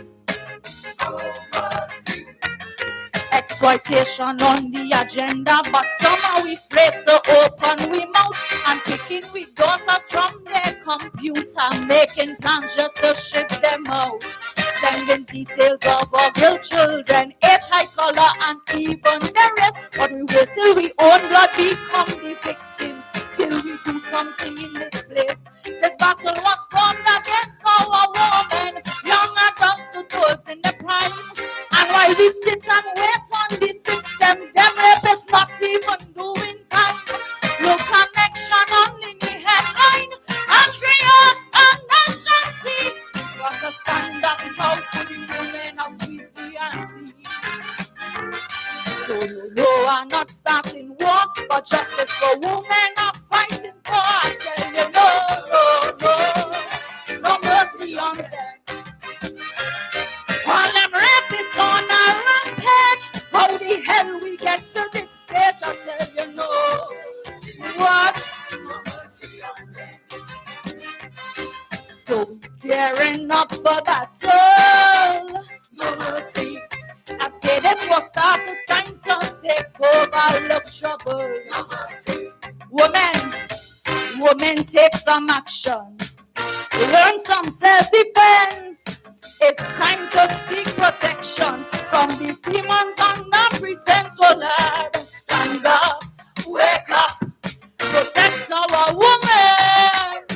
Exploitation on the agenda, but somehow we afraid to open we mouth and picking we daughters from their computer, making plans just to ship them out, sending details of our girl children, age, height, color, and even the rest. But we wait till we own blood become the victim, till we do something in this place. This battle was fought against our women, young adults to those in the prime. And while we sit and wait on the system, them rapists not even doing time. No connection only the headline, and Triad and Ashanti. Got to stand up now for the women of Sweetie Auntie. So no, I'm not starting war, but justice for women I'm fighting for. I tell you no mercy on them. While them rapists on a rampage, how the hell we get to this stage? I tell you no. What? So gearing up for battle, no mercy. I say this was start to time to take over, look trouble. No mercy. Women, take some action. Learn some self-defense. It's time to seek protection from these demons under pretense. So lad, stand up, wake up, protect our women.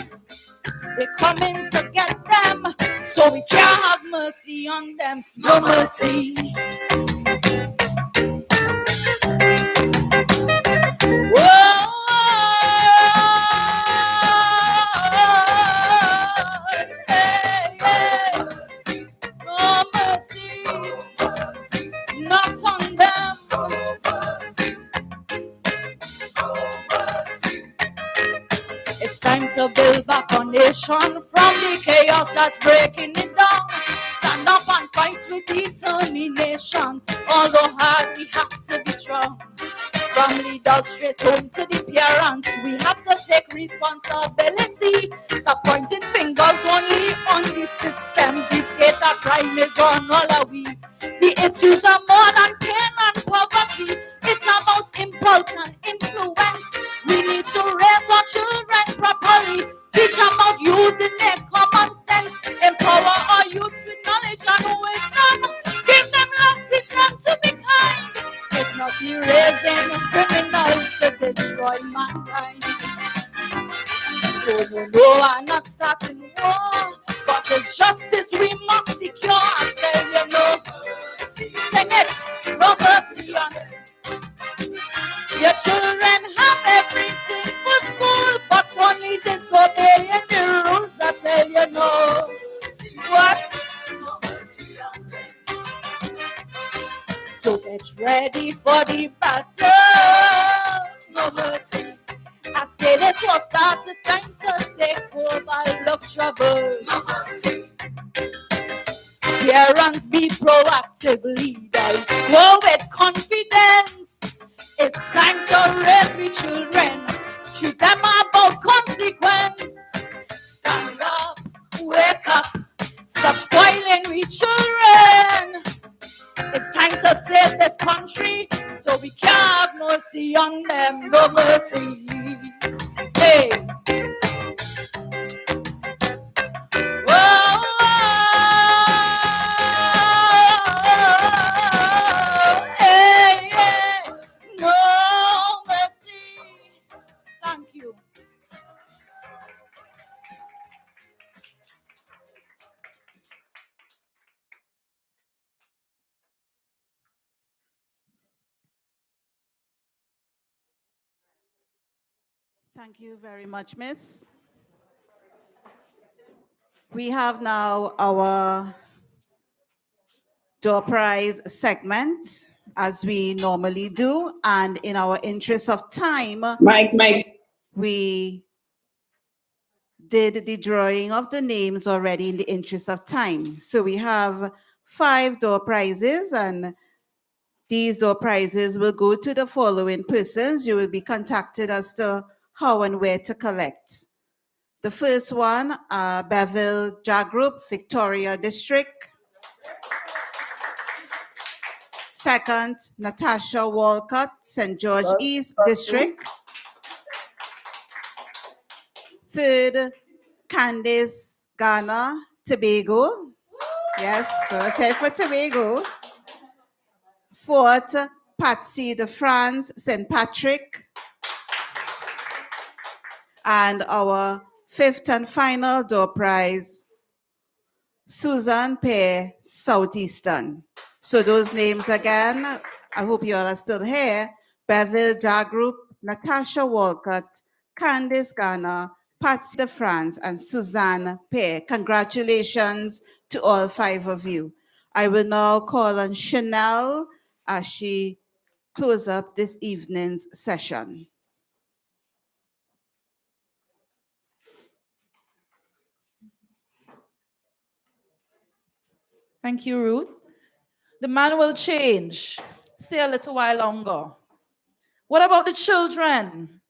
We're coming to get them, so we can't have mercy on them. No mercy. To build back our nation from the chaos that's breaking it down. Stand up and fight with determination. Although hard, we have to be strong. From leaders straight home to the parents, we have to take responsibility. Stop pointing fingers only on the system. The state of crime is on all of we. The issues are more than pain and poverty. It's about impulse and influence. We need to raise our children properly. Teach them about using their common sense. Empower our youth with knowledge and wisdom. Give them love, teach them to be kind. If not, we raising criminals to destroy mankind. So no, I'm not starting war, but it's justice we must secure. I tell you no. Sing it, no mercy on it. Your children have everything for school, but only disobeying the rules. I tell you no. What? So get ready for the battle. No mercy. I say this was start to time to take overlook trouble. Parents, be proactive leaders. Go with confidence. It's time to raise we children. Treat them about consequence. Stand up, wake up, stop spoiling we children. It's time to save this country so we can have mercy on them. No mercy. Hey. Whoa. Hey, hey. No mercy. Thank you. Thank you very much, Miss. We have now our door prize segment, as we normally do, and in our interest of time, we did the drawing of the names already in the interest of time. So we have 5 door prizes, and these door prizes will go to the following persons. You will be contacted as to how and where to collect. The first one, Beville Jagroup, Victoria District. Second, Natasha Walcott, St. George East District. Third, Candice Ghana, Tobago. Yes, so let's say for Tobago. Fourth, Patsy de France, St. Patrick. And our 5th and final door prize, Susan Pear, Southeastern. So those names again, I hope you all are still here. Beville Jagroup, Natasha Walcott, Candice Ghana, Patsy de France, and Suzanne Pear. Congratulations to all 5 of you. I will now call on Chanel as she closes up this evening's session. Thank you, Ruth. The man will change. Stay a little while longer. What about the children?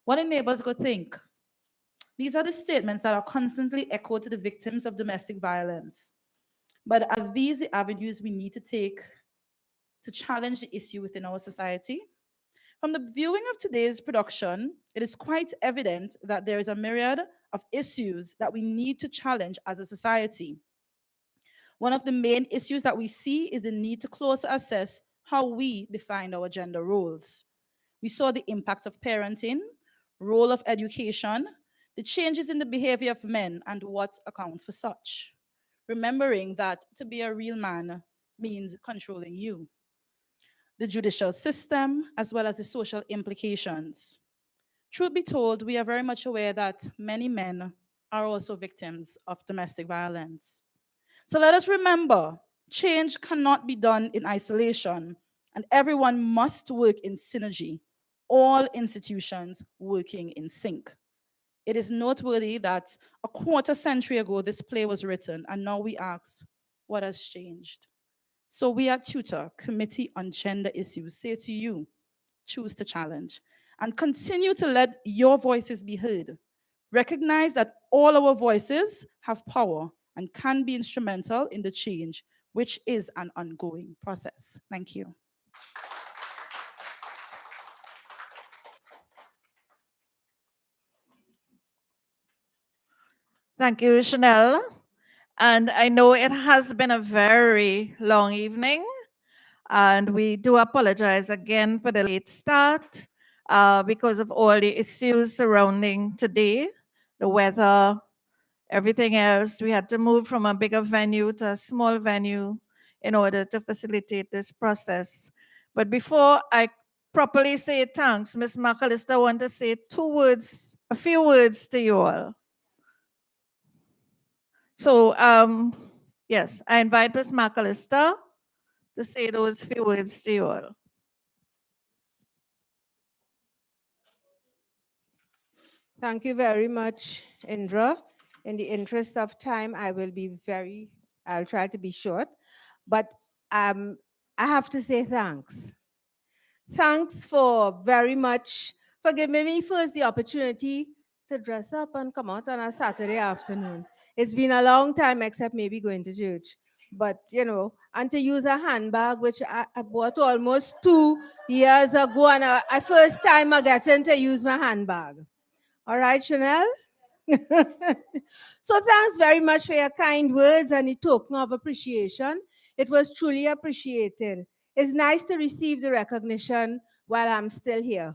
What do neighbors go think? These are the statements that are constantly echoed to the victims of domestic violence. But are these the avenues we need to take to challenge the issue within our society? From the viewing of today's production, it is quite evident that there is a myriad of issues that we need to challenge as a society. One of the main issues that we see is the need to closely assess how we define our gender roles. We saw the impact of parenting, role of education, the changes in the behavior of men, and what accounts for such. Remembering that to be a real man means controlling you. The judicial system, as well as the social implications. Truth be told, we are very much aware that many men are also victims of domestic violence. So let us remember, change cannot be done in isolation, and everyone must work in synergy, all institutions working in sync. It is noteworthy that a quarter century ago, this play was written, and now we ask, what has changed? So we at TTUTA, Committee on Gender Issues, say to you, choose to challenge, and continue to let your voices be heard. Recognize that all our voices have power and can be instrumental in the change, which is an ongoing process. Thank you. Thank you, Chanel. And I know it has been a very long evening, and we do apologize again for the late start because of all the issues surrounding today, the weather, everything else. We had to move from a bigger venue to a small venue in order to facilitate this process. But before I properly say thanks, Ms. McAllister, I want to say a few words to you all. So, yes, I invite Ms. McAllister to say those few words to you all. Thank you very much, Indra. In the interest of time, I'll try to be short, but I have to say thanks. Thanks for giving me first the opportunity to dress up and come out on a Saturday afternoon. It's been a long time, except maybe going to church. But, and to use a handbag, which I bought almost 2 years ago, and I first time I getting to use my handbag. All right, Chanel? So thanks very much for your kind words and the token of appreciation. It was truly appreciated. It's nice to receive the recognition while I'm still here,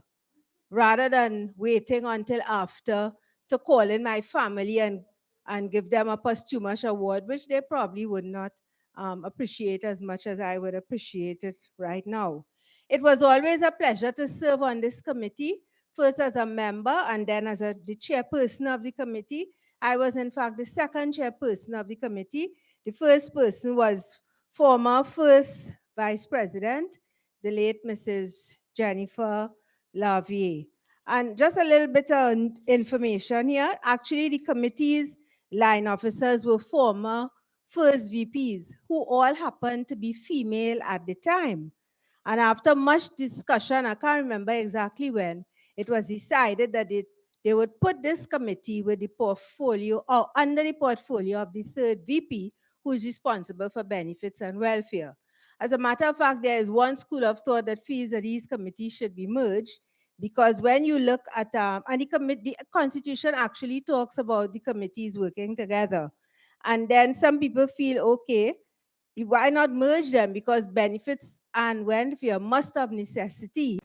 rather than waiting until after to call in my family and give them a posthumous award, which they probably would not appreciate as much as I would appreciate it right now. It was always a pleasure to serve on this committee, first as a member and then as the chairperson of the committee. I was, in fact, the second chairperson of the committee. The first person was former first vice president, the late Mrs. Jennifer Lavier. And just a little bit of information here. Actually, the committee's line officers were former first VPs who all happened to be female at the time. And after much discussion, I can't remember exactly when, it was decided that they would put this committee with the portfolio or under the portfolio of the third VP, who is responsible for benefits and welfare. As a matter of fact, there is one school of thought that feels that these committees should be merged, because when you look at, and the Constitution actually talks about the committees working together. And then some people feel, okay, why not merge them? Because benefits and welfare must of necessity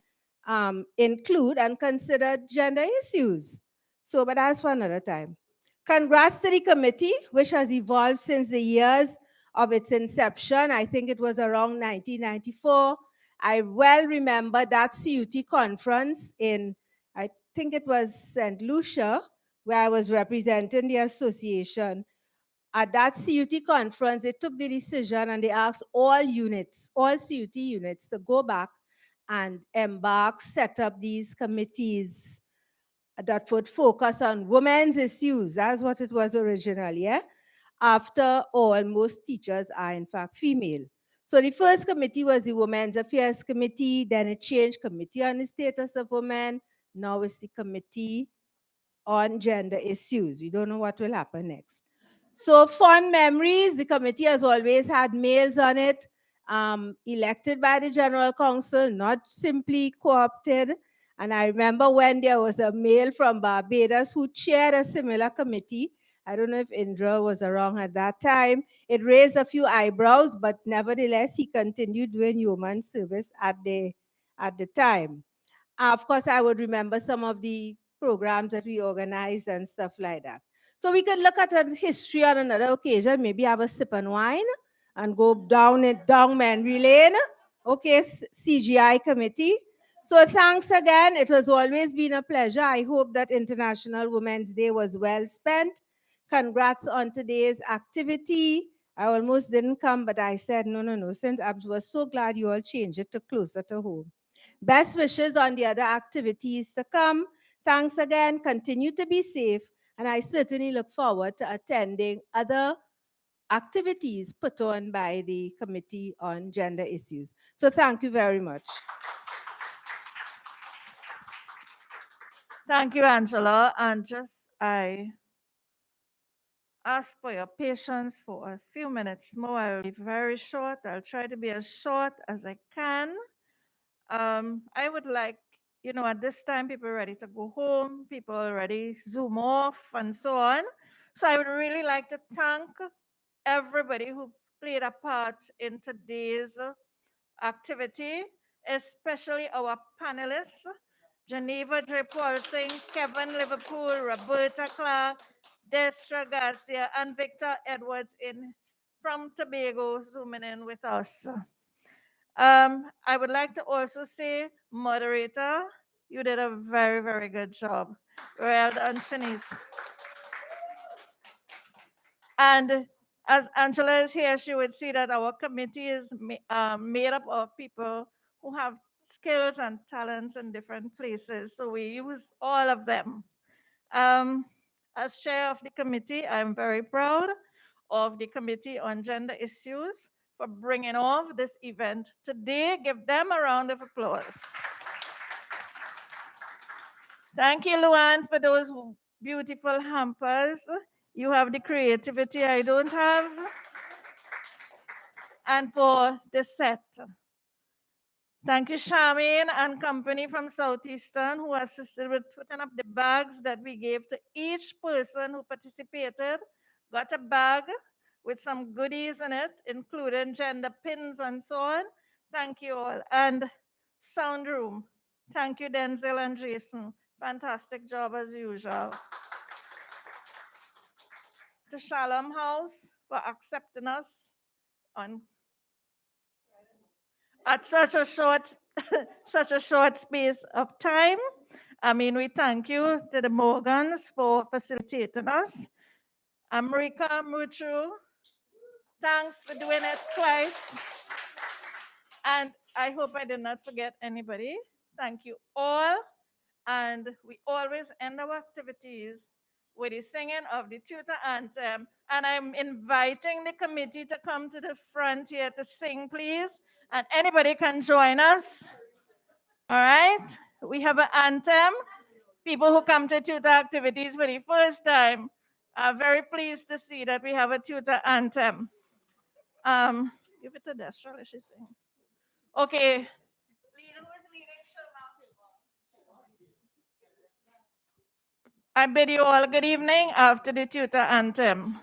include and consider gender issues. So, but that's for another time. Congrats to the committee, which has evolved since the years of its inception. I think it was around 1994. I well remember that CUT conference in, I think it was St. Lucia, where I was representing the association. At that CUT conference, they took the decision and they asked all units, all CUT units, to go back and set up these committees that would focus on women's issues. That's what it was originally, yeah? After all, most teachers are in fact female. So the first committee was the Women's Affairs Committee, then it changed Committee on the Status of Women. Now it's the Committee on Gender Issues. We don't know what will happen next. So fond memories, the committee has always had males on it, elected by the General Council, not simply co-opted. And I remember when there was a male from Barbados who chaired a similar committee. I don't know if Indra was around at that time. It raised a few eyebrows, but nevertheless, he continued doing human service at the time. Of course, I would remember some of the programs that we organized and stuff like that. So we could look at a history on another occasion, maybe have a sip and wine and go down memory lane. Okay, CGI committee. So thanks again. It has always been a pleasure. I hope that International Women's Day was well spent. Congrats on today's activity. I almost didn't come, but I said, no, since I was so glad you all changed it to closer to home. Best wishes on the other activities to come. Thanks again. Continue to be safe. And I certainly look forward to attending other activities put on by the Committee on Gender Issues. So thank you very much. Thank you, Angela. And I ask for your patience for a few minutes more. I will be very short. I'll try to be as short as I can. I would like, at this time, people are ready to go home, people are ready to Zoom off, and so on. So I would really like to thank everybody who played a part in today's activity, especially our panelists, Geneva Drapolsing, Kevin Liverpool, Roberta Clark, Destra Garcia, and Victor Edwards from Tobago zooming in with us. I would like to also say, moderator, you did a very, very good job. Well done, Shanice. And as Angela is here, she would see that our committee is made up of people who have skills and talents in different places. So we use all of them. As chair of the committee, I'm very proud of the Committee on Gender Issues for bringing off this event today. Give them a round of applause. Thank you, Luan, for those beautiful hampers. You have the creativity I don't have. And for the set. Thank you, Charmaine and company from Southeastern who assisted with putting up the bags that we gave to each person who participated. Got a bag with some goodies in it, including gender pins and so on. Thank you all. And Sound Room. Thank you, Denzel and Jason. Fantastic job as usual. To Shalom House for accepting us on at such a short such a short space of time. I mean, we thank you to the Morgans for facilitating us. America Muchu, thanks for doing it twice. And I hope I did not forget anybody. Thank you all. And we always end our activities with the singing of the TTUTA anthem. And I'm inviting the committee to come to the front here to sing, please. And anybody can join us. All right? We have an anthem. People who come to TTUTA activities for the first time are very pleased to see that we have a TTUTA anthem. Give it to Destra, let she sing. Okay. I bid you all good evening after the TTUTA anthem.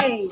Yay!